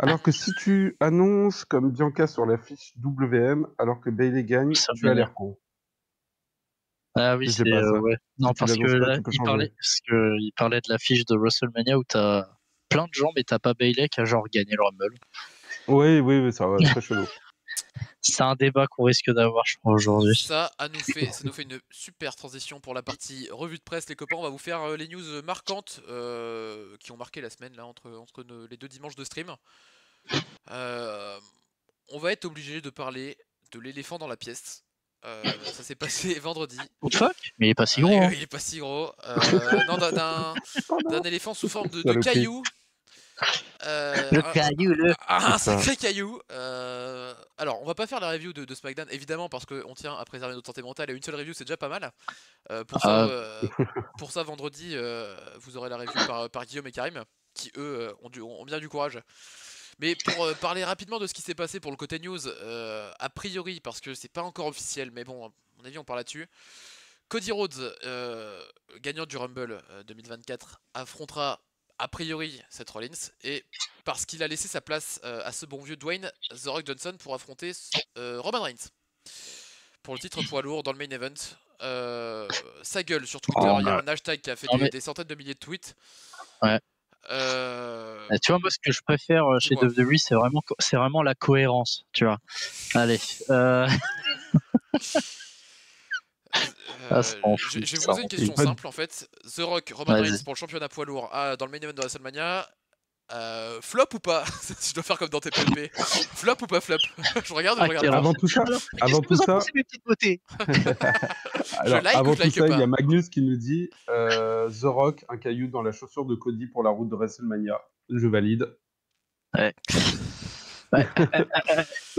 Alors que si tu annonces comme Bianca sur la fiche WM, alors que Bailey gagne, Ça tu as l'air con. Ah oui, Je sais c'est pas ça. ouais. Non, Si tu parce que l'annonces pas, là, tu peux il changer. parlait de l'affiche de WrestleMania où t'as plein de gens, mais t'as pas Bailey qui a genre gagné le Rumble. Oui, ça va, très chelou. C'est un débat qu'on risque d'avoir, je crois, aujourd'hui. Ça nous fait une super transition pour la partie revue de presse, les copains. On va vous faire les news marquantes qui ont marqué la semaine là entre les 2 dimanches de stream. On va être obligé de parler de l'éléphant dans la pièce. Ça s'est passé vendredi. What the fuck? Mais il est pas si gros. Hein. Il est pas si gros. Non, d'un éléphant sous forme de Saloperie. caillou. Le caillou, le. Un C'est ça. sacré caillou. Alors, on va pas faire la review de SmackDown, évidemment, parce qu'on tient à préserver notre santé mentale, et une seule review, c'est déjà pas mal. Pour ça, vendredi, vous aurez la review par Guillaume et Karim, qui, eux, ont bien du courage. Mais pour parler rapidement de ce qui s'est passé pour le côté news, a priori, parce que c'est pas encore officiel, mais bon, à mon avis, on parle là-dessus. Cody Rhodes, gagnant du Rumble 2024, affrontera a priori Seth Rollins, et parce qu'il a laissé sa place à ce bon vieux Dwayne The Rock Johnson pour affronter Roman Reigns pour le titre poids lourd dans le main event. Ça gueule sur Twitter, il y a un hashtag qui a fait des centaines de milliers de tweets. Ouais. Tu vois, moi, ce que je préfère chez WWE, c'est vraiment la cohérence, tu vois. Allez. Je vais vous poser une question simple en fait. The Rock, Roman Reigns pour le championnat poids lourd dans le main event de WrestleMania. Flop ou pas? Si je dois faire comme dans TPP. Flop ou pas flop? Je regarde. Avant tout ça, mes petites beautés. Alors, avant tout ça, il y a Magnus qui nous dit The Rock, un caillou dans la chaussure de Cody pour la route de WrestleMania. Je valide. Ouais.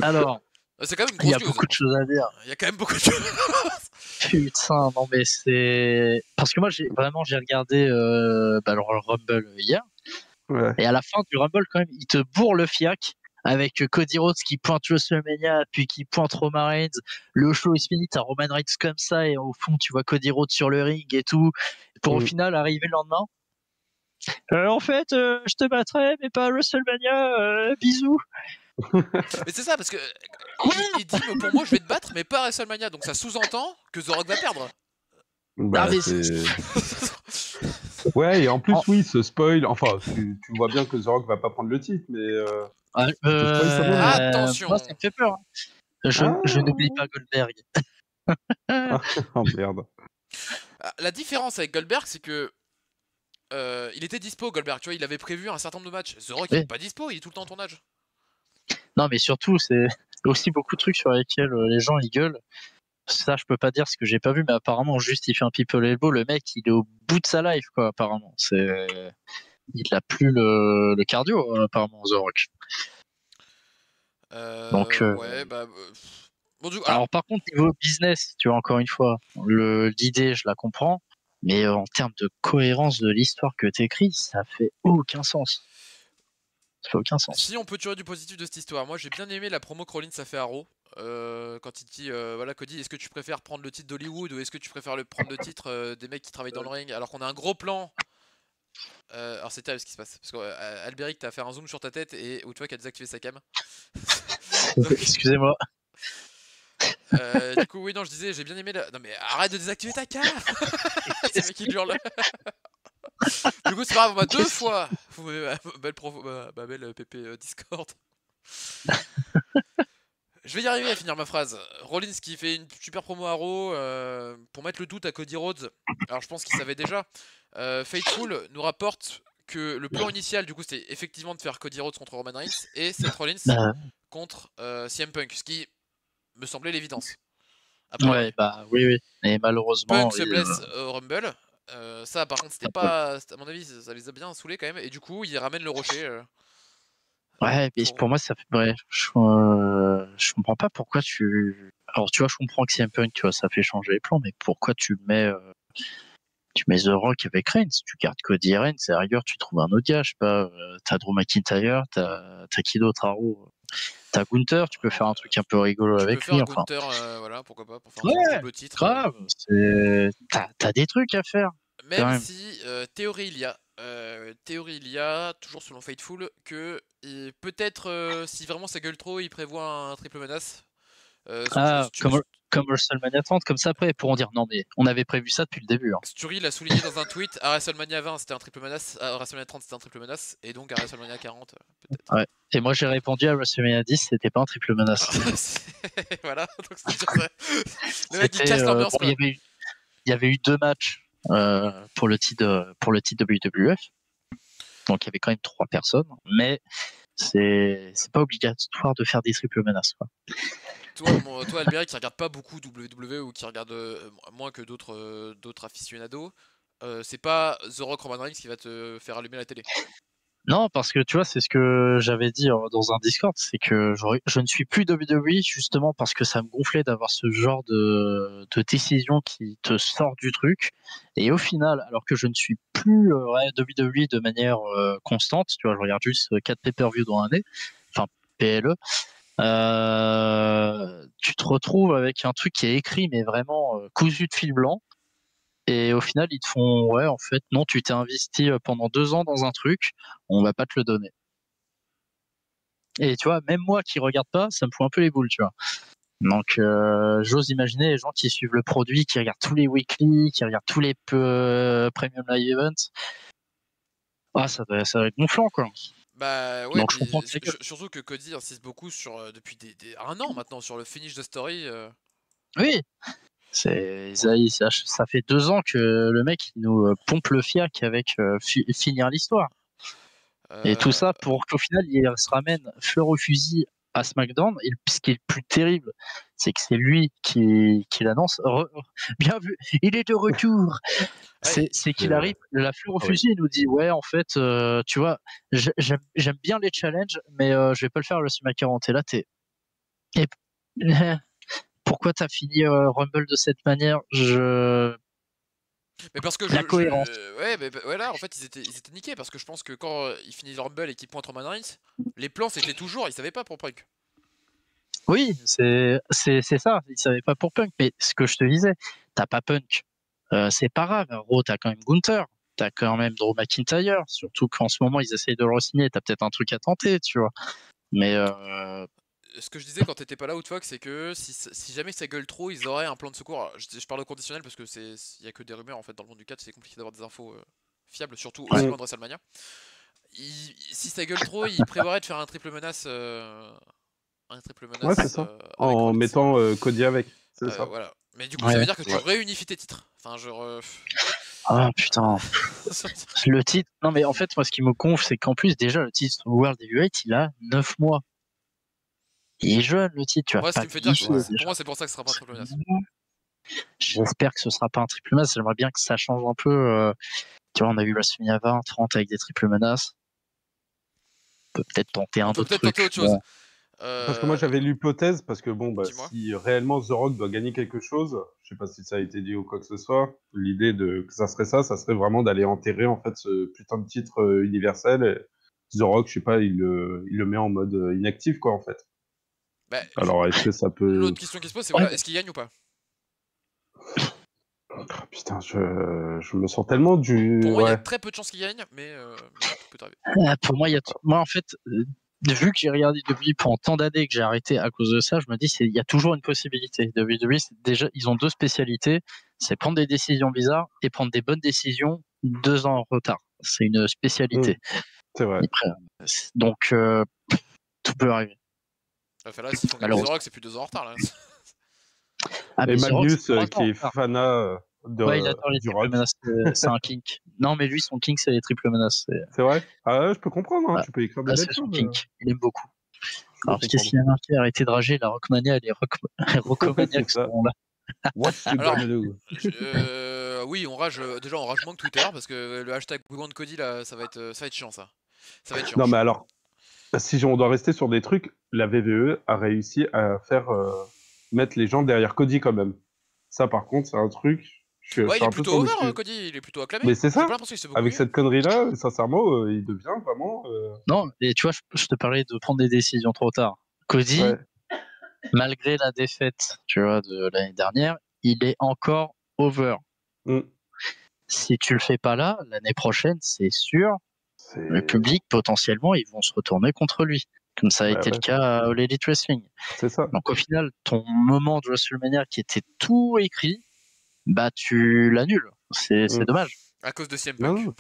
Alors, c'est quand même une grosse il y a beaucoup de choses à dire. Il y a quand même beaucoup de choses. Putain, non mais c'est parce que moi j'ai regardé le Rumble hier. Ouais. Et à la fin du Rumble, quand même, il te bourre le fiac avec Cody Rhodes qui pointe WrestleMania, puis qui pointe Roman Reigns. Le show est fini, t'as Roman Reigns comme ça, et au fond, tu vois Cody Rhodes sur le ring et tout. Pour au final arriver le lendemain. En fait, je te battrai, mais pas à WrestleMania. Bisous. Mais c'est ça, parce que il dit pour moi, je vais te battre, mais pas à WrestleMania. Donc ça sous-entend que The Rock va perdre. Bah, ouais, et en plus, oui, ce spoil. Enfin, tu vois bien que The Rock va pas prendre le titre, mais. Attention. Moi, ça me fait peur. Hein. Je n'oublie pas Goldberg. Oh merde. La différence avec Goldberg, c'est que il était dispo, Goldberg. Tu vois, il avait prévu un certain nombre de matchs. The Rock, il est pas dispo, il est tout le temps en tournage. Non, mais surtout, c'est aussi beaucoup de trucs sur lesquels les gens ils gueulent. Ça, je peux pas dire ce que j'ai pas vu, mais apparemment, juste il fait un people elbow. Le mec, il est au bout de sa life, quoi. Apparemment, il a plus le cardio, apparemment, The Rock. Donc, ouais, bah. Bon, alors, par contre, niveau business, tu vois, encore une fois, l'idée, je la comprends, mais en termes de cohérence de l'histoire que t'écris, ça fait aucun sens. Ça fait aucun sens. Si on peut tirer du positif de cette histoire, moi j'ai bien aimé la promo que Rollins a fait à Raw. Quand il dit voilà Cody, est-ce que tu préfères prendre le titre d'Hollywood ou est-ce que tu préfères prendre le titre des mecs qui travaillent dans le ring alors qu'on a un gros plan. Alors c'est terrible ce qui se passe parce que Alberic t'as fait un zoom sur ta tête et où tu vois qu'il a désactivé sa cam. Donc, excusez-moi. Du coup oui non je disais j'ai bien aimé la... Non mais arrête de désactiver ta cam. C'est le mec qui hurle. Du coup c'est pas grave, on m'a 2 fois ma belle PP Discord. Je vais y arriver à finir ma phrase. Rollins qui fait une super promo à Raw pour mettre le doute à Cody Rhodes. Alors je pense qu'il savait déjà. Faithful nous rapporte que le plan initial du coup c'était effectivement de faire Cody Rhodes contre Roman Reigns et Seth Rollins contre CM Punk, ce qui me semblait l'évidence. Ouais, bah oui. Et malheureusement, Punk se blesse au Rumble. Ça par contre c'était pas, à mon avis ça les a bien saoulés quand même et du coup il ramène le rocher. Ouais, mais pour moi ça fait. Ouais, je comprends pas pourquoi tu. Alors tu vois, je comprends que CM Punk, tu vois, ça fait changer les plans, mais pourquoi tu mets Tu mets The Rock avec Reigns, tu gardes Cody et Reigns, et à la rigueur, tu trouves un autre gars, je sais pas, t'as Drew McIntyre, t'as qui d'autre, Arrow, t'as Gunther, tu peux faire un truc un peu rigolo Tu peux avec lui, faire enfin. Gunther, voilà, pourquoi pas, pour faire un Ouais, double titre. grave, t'as des trucs à faire, quand Même même. si, théorie il y a, toujours selon Fightful, que peut-être si vraiment ça gueule trop, il prévoit un triple menace. Ah, comme WrestleMania 30, comme ça après, ils pourront dire non, mais on avait prévu ça depuis le début. Hein. Sturry l'a souligné dans un tweet, à WrestleMania 20 c'était un triple menace, à WrestleMania 30 c'était un triple menace, et donc à WrestleMania 40 peut-être. Ouais. Et moi j'ai répondu à WrestleMania 10, c'était pas un triple menace. Voilà, donc c'est sur ça. Le mec il casse l'ambiance bon, quoi. il y avait eu 2 matchs pour le titre WWF. Donc il y avait quand même 3 personnes, mais c'est pas obligatoire de faire des triple menaces. Quoi. Toi Albéric qui regarde pas beaucoup WWE ou qui regarde moins que d'autres aficionados, c'est pas The Rock Roman Reigns qui va te faire allumer la télé. Non, parce que tu vois, c'est ce que j'avais dit dans un Discord, c'est que je ne suis plus WWE justement parce que ça me gonflait d'avoir ce genre de décision qui te sort du truc. Et au final, alors que je ne suis plus WWE de manière constante, tu vois, je regarde juste 4 pay-per-view dans l'année, enfin PLE, tu te retrouves avec un truc qui est écrit mais vraiment cousu de fil blanc. Et au final, ils te font, ouais, en fait, non, tu t'es investi pendant 2 ans dans un truc, on va pas te le donner. Et tu vois, même moi qui regarde pas, ça me fout un peu les boules, tu vois. Donc, j'ose imaginer les gens qui suivent le produit, qui regardent tous les weekly, qui regardent tous les premium live events. Ah, ça va être gonflant, quoi. Bah ouais, Donc, je comprends puis que c'est que. surtout que Cody insiste beaucoup sur depuis un an maintenant sur le finish de story. Oui, ça fait 2 ans que le mec il nous pompe le fiac avec finir l'histoire. Et tout Euh, ça pour qu'au final, il se ramène fleur au fusil à SmackDown. Et ce qui est le plus terrible, c'est que c'est lui qui l'annonce. Bien vu, il est de retour. ouais, C'est qu'il arrive, la fleur au Oui. fusil, il nous dit ouais, en fait, tu vois, j'aime bien les challenges, mais je vais pas le faire le SmackDown 40. Et là, et, pourquoi t'as fini Rumble de cette manière mais parce que La cohérence. ouais, mais voilà, en fait ils étaient niqués parce que je pense que quand il finit le Rumble et qu'il pointe Roman Reigns, les plans c'était toujours, ils savaient pas pour Punk. Oui, c'est ça. Il savait pas pour Punk, mais ce que je te disais, t'as pas Punk. C'est pas grave. Raw, t'as quand même Gunther. T'as quand même Drew McIntyre. Surtout qu'en ce moment, ils essayent de le re-signer. T'as peut-être un truc à tenter, tu vois. Mais Ce que je disais quand t'étais pas là, Outfox, c'est que si jamais ça gueule trop, ils auraient un plan de secours. Alors, je parle au conditionnel parce que y a que des rumeurs en fait dans le monde du catch, c'est compliqué d'avoir des infos fiables, surtout aussi ouais. loin de WrestleMania. Si ça gueule trop, ils prévoiraient de faire un triple menace, Ouais, c'est ça. avec En Rollins. mettant Cody avec. C'est ça. Voilà. Mais du coup, ça Ouais. veut dire que tu Ouais. réunifies tes titres. Enfin, genre. Ah putain. Le titre. Non, mais en fait, moi, ce qui me gonfle, c'est qu'en plus, déjà, le titre World Heavyweight, il a 9 mois. Il est jeune, le titre. Tu vas Moi, ce pas qui me fait dire que Ouais. pour déjà. moi, c'est pour ça que ce sera pas un triple menace. J'espère que ce sera pas un triple menace. J'aimerais bien que ça change un peu. Tu vois, on a vu WrestleMania 20, 30 avec des triple menaces. On peut peut-être tenter un On peut autre peut-être tenter truc. autre chose. Bon. Parce que moi j'avais l'hypothèse, parce que bon, bah, Dis-moi. si réellement The Rock doit gagner quelque chose, je sais pas si ça a été dit ou quoi que ce soit, l'idée de que ça serait vraiment d'aller enterrer en fait ce putain de titre universel. Et The Rock, je sais pas, il le met en mode inactif quoi en fait. Bah, Alors est-ce que ça peut... l'autre question qui se pose, c'est Ouais, voilà, est-ce qu'il gagne ou pas? Ah, putain, je me sens tellement Pour du... moi, il y a Ouais. très peu de chances qu'il gagne, mais tout peut arriver. pour moi, moi, en fait, vu que j'ai regardé depuis pendant tant d'années que j'ai arrêté à cause de ça, je me dis il y a toujours une possibilité. WWE, déjà, ils ont 2 spécialités, c'est prendre des décisions bizarres et prendre des bonnes décisions 2 ans en retard. C'est une Hmm, spécialité. c'est vrai. Après, donc, tout peut arriver. Enfin là, s'ils font gagner The Malheureusement. Rock, c'est plus 2 ans en retard là. Ah, Et mais The Rock, c'est Magnus 3 ans qui en est retard. fanat Ouais, il adore les du triple Rock. menaces. C'est un kink. Non, mais lui, son kink, c'est les triple menaces. C'est vrai? Ah ouais, je peux comprendre, hein, Ah, tu peux écrire des ah, belles c'est son choses. kink. Il aime beaucoup. Je peux Alors, qu'est-ce comprendre. qu'il a marqué? Arrêtez de rager, la Rockmania et les Ouais, c'est Rockomaniacs ça. seront là. What you Alors, gonna do? oui, on rage. Déjà, on rage moins que Twitter parce que le hashtag We Want Cody là, ça va être chiant ça. Ça va être chiant. Non, mais alors, si on doit rester sur des trucs, la VVE a réussi à faire mettre les gens derrière Cody quand même. Ça, par contre, c'est un truc. Je Ouais, suis il est un peu plutôt sur le over, cul. Cody, il est plutôt acclamé. Mais c'est J'ai ça. pas l'impression qu'il s'est beaucoup Avec vu. cette connerie-là, sincèrement, il devient vraiment. Non, et tu vois, je te parlais de prendre des décisions trop tard. Cody, Ouais. malgré la défaite, tu vois, de l'année dernière, il est encore over. Mm. Si tu le fais pas là, l'année prochaine, c'est sûr, le public, potentiellement, ils vont se retourner contre lui. Comme ça a été le cas à All Elite Wrestling. C'est ça. Donc au final, ton moment de WrestleMania qui était tout écrit, bah tu l'annules. C'est dommage. À cause de CM Non, Punk. non.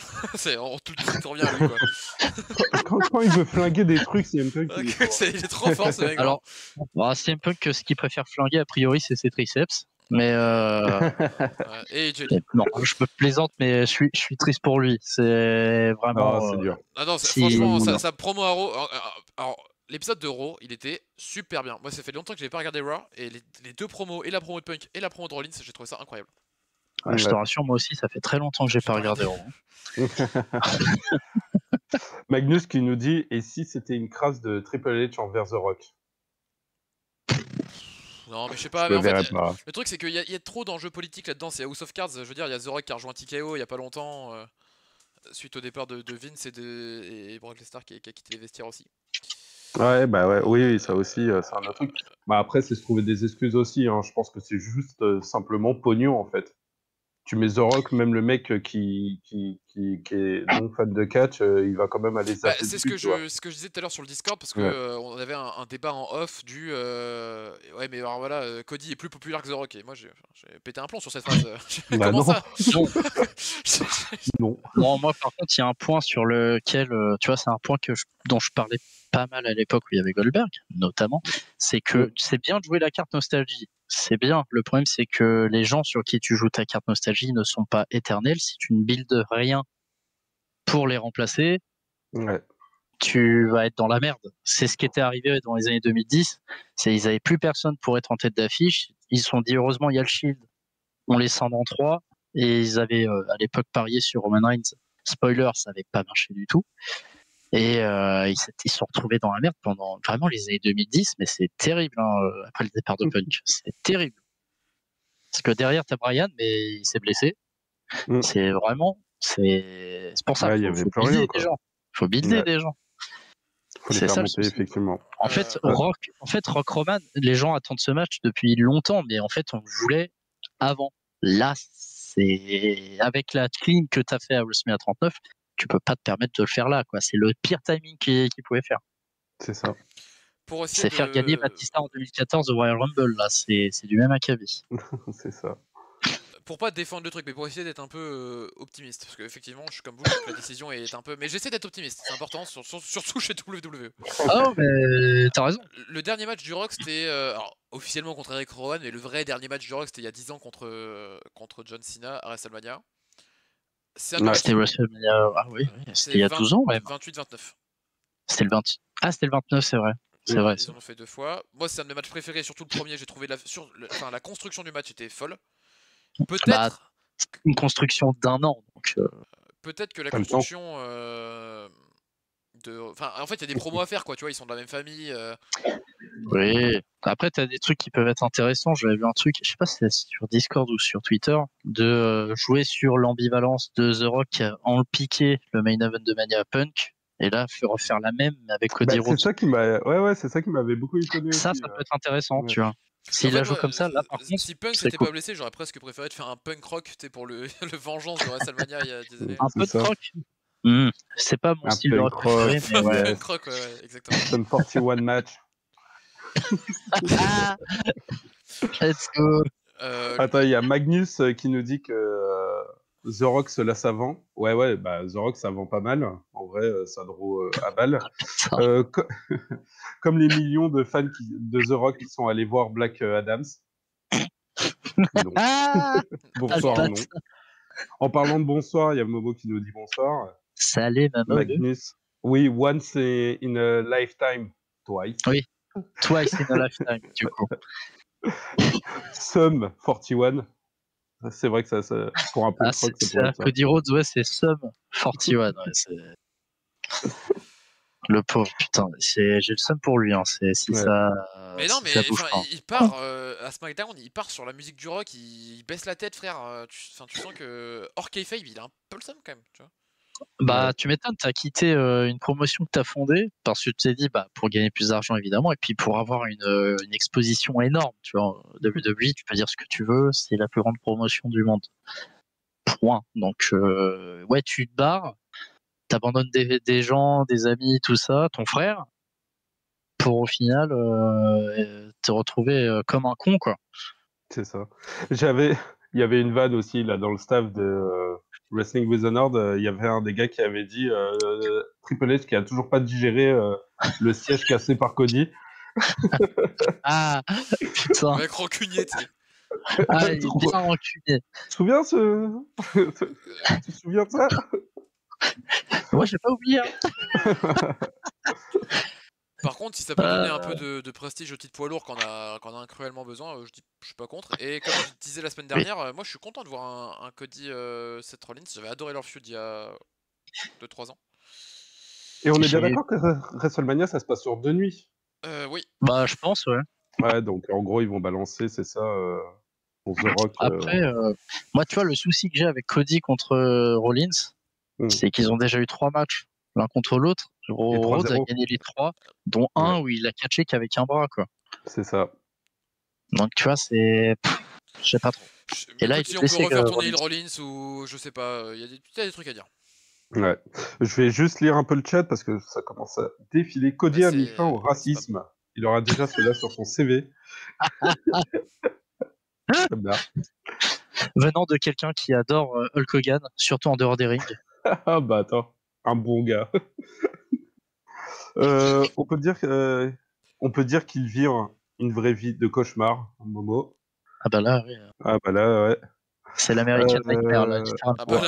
Tout revient à lui, quoi. Quand il veut flinguer des trucs, CM Punk, il est fort. Il est trop fort, ce mec. Alors, CM Punk, ce qu'il préfère flinguer, a priori, c'est ses triceps. Mais Et Jelly. non, je me plaisante, mais je suis triste pour lui. C'est vraiment. c'est dur. Ah non, si- franchement, non. sa promo à Raw. Alors, l'épisode de Raw, il était super bien. Moi, ça fait longtemps que j'avais pas regardé Raw. Et les deux promos, et la promo de Punk et la promo de Rollins, j'ai trouvé ça incroyable. Ouais, je te rassure, moi aussi, ça fait très longtemps que j'ai pas regardé Raw. Magnus qui nous dit et si c'était une crasse de Triple H envers The Rock? Non, mais je sais pas. Je Mais en fait, pas. le truc, c'est qu'il y a trop d'enjeux politiques là-dedans. C'est House of Cards. Je veux dire, il y a The Rock qui a rejoint TKO il y a pas longtemps. Suite au départ de Vince et Brock Lesnar qui a quitté les vestiaires aussi. Ouais, bah ouais, oui, ça aussi, c'est un autre truc. Bah après, c'est se trouver des excuses aussi. Hein. Je pense que c'est juste simplement pognon en fait. Tu mets The Rock, même le mec qui est non fan de catch, il va quand même aller zapper C'est ce que je disais tout à l'heure sur le Discord parce que on avait un débat en off du ouais mais alors voilà Cody est plus populaire que The Rock et moi j'ai pété un plomb sur cette phrase. Comment non. ça Non. Non, moi par contre il y a un point sur lequel tu vois c'est un point dont je parlais pas mal à l'époque où il y avait Goldberg notamment, c'est que c'est bien de jouer la carte nostalgie. C'est bien. Le problème, c'est que les gens sur qui tu joues ta carte nostalgie ne sont pas éternels. Si tu ne builds rien pour les remplacer, tu vas être dans la merde. C'est ce qui était arrivé dans les années 2010. Ils n'avaient plus personne pour être en tête d'affiche. Ils se sont dit, heureusement, il y a le Shield. On les scinde en 3. Et ils avaient à l'époque parié sur Roman Reigns. Spoiler, ça n'avait pas marché du tout. Et ils se sont retrouvés dans la merde pendant vraiment les années 2010, mais c'est terrible après le départ de Punk. C'est terrible. Parce que derrière, tu as Brian, mais il s'est blessé. C'est vraiment. C'est pour ça qu'il faut builder des gens. Il faut builder des gens. Faut les faire monter, effectivement. En fait, Rock Roman, les gens attendent ce match depuis longtemps, mais en fait, on le voulait avant. Là, c'est avec la clean que tu as fait à WrestleMania 39. Tu peux pas te permettre de le faire là, quoi. C'est le pire timing qu'il pouvait faire. C'est ça. C'est faire gagner Batista en 2014 au Royal Rumble, là. C'est du même acabit. C'est ça. Pour pas défendre le truc, mais pour essayer d'être un peu optimiste, parce qu'effectivement, je suis comme vous, je trouve que la décision est un peu. Mais j'essaie d'être optimiste, c'est important, surtout chez WWE. Ah, mais t'as raison. Le dernier match du Rock, c'était officiellement contre Eric Rowan, mais le vrai dernier match du Rock, c'était il y a 10 ans contre John Cena à WrestleMania. C'était WrestleMania, c'était il y a 12 ans, même. 28-29. C'était le 20. Ah, c'était le 29, c'est vrai. C'est vrai. Ils en ont fait 2 fois. Moi, c'est un de mes matchs préférés, surtout le premier. J'ai trouvé la construction du match était folle. Peut-être. Une construction d'1 an. Donc, peut-être que la construction. En fait, il y a des promos à faire, quoi. Tu vois, ils sont de la même famille. Oui. Après, tu as des trucs qui peuvent être intéressants. J'avais vu un truc, je sais pas si c'est sur Discord ou sur Twitter, de jouer sur l'ambivalence de The Rock en le piqué le main event de Mania Punk. Et là, refaire la même avec Cody Rhodes. C'est ça qui c'est ça qui m'avait beaucoup étonné. Ça peut être intéressant, tu vois. S'il la joue comme ça, là, par contre. Si Punk s'était pas blessé, j'aurais presque préféré de faire un Punk Rock pour le vengeance de WrestleMania il y a des années. Un peu de rock. C'est pas mon style de rock préféré, mais ouais. Punk Rock, ouais, exactement. Some 41 match. Let's go. Attends, il y a Magnus qui nous dit que The Rock se lasse avant. Ouais, bah The Rock ça vend pas mal. En vrai, ça draw à balle. Comme les millions de fans de The Rock qui sont allés voir Black Adams. Non. Bonsoir, non. En parlant de bonsoir, il y a Momo qui nous dit bonsoir. Salut, Momo. Magnus. Oui, once in a lifetime. Twice. Oui, twice in a lifetime, du coup. Sum 41. C'est vrai que ça pour un peu de truc, c'est pour Cody Rhodes, ouais, c'est Sum 41. Ouais, le pauvre, putain, j'ai le seum pour lui. Hein, ça. Mais non, mais ça bouge pas. il part à SmackDown, il part sur la musique du rock, il baisse la tête, frère. Tu sens que hors kayfabe, il a un peu le seum quand même, tu vois. Bah, tu m'étonnes, t'as quitté une promotion que t'as fondée parce que tu t'es dit, bah, pour gagner plus d'argent évidemment, et puis pour avoir une exposition énorme, tu vois. WWE, tu peux dire ce que tu veux, c'est la plus grande promotion du monde. Point. Donc, ouais, tu te barres, t'abandonnes des gens, des amis, tout ça, ton frère, pour au final te retrouver comme un con, quoi. C'est ça. Il y avait une vanne aussi là dans le staff de Wrestling with Honor. Il y avait un des gars qui avait dit Triple H qui a toujours pas digéré le siège cassé par Cody. Ah, putain. Mec rancunier, tu sais. Ah, il est bien rancunier. Tu te souviens tu te souviens de ça? Moi, j'ai pas oublié. Hein. Par contre, si ça peut donner un peu de prestige au titre poids lourd quand on a cruellement besoin, je suis pas contre. Et comme je disais la semaine dernière, moi je suis content de voir un Cody Seth Rollins. J'avais adoré leur feud il y a 2-3 ans. Et on est bien d'accord que WrestleMania ça se passe sur 2 nuits. Oui. Bah, je pense, ouais. Ouais, donc en gros ils vont balancer, c'est ça, pour The Rock. Après, moi, tu vois, le souci que j'ai avec Cody contre Rollins, c'est qu'ils ont déjà eu 3 matchs l'un contre l'autre. Rhodes a gagné les 3, dont un où il a catché qu'avec un bras, quoi. C'est ça. Donc, tu vois, c'est. Je sais pas trop. Et là, si on peut refaire tourner Rollins ou je sais pas, il y a des trucs à dire. Ouais. Je vais juste lire un peu le chat parce que ça commence à défiler. Cody a mis fin au racisme. Il aura déjà cela sur son CV. Venant de quelqu'un qui adore Hulk Hogan, surtout en dehors des rings. Ah bah attends, un bon gars. On peut dire qu'il vit une vraie vie de cauchemar, Momo. Ah bah là, oui. Ah bah là, ouais. C'est l'American Nightmare, là, littéralement. Ah bah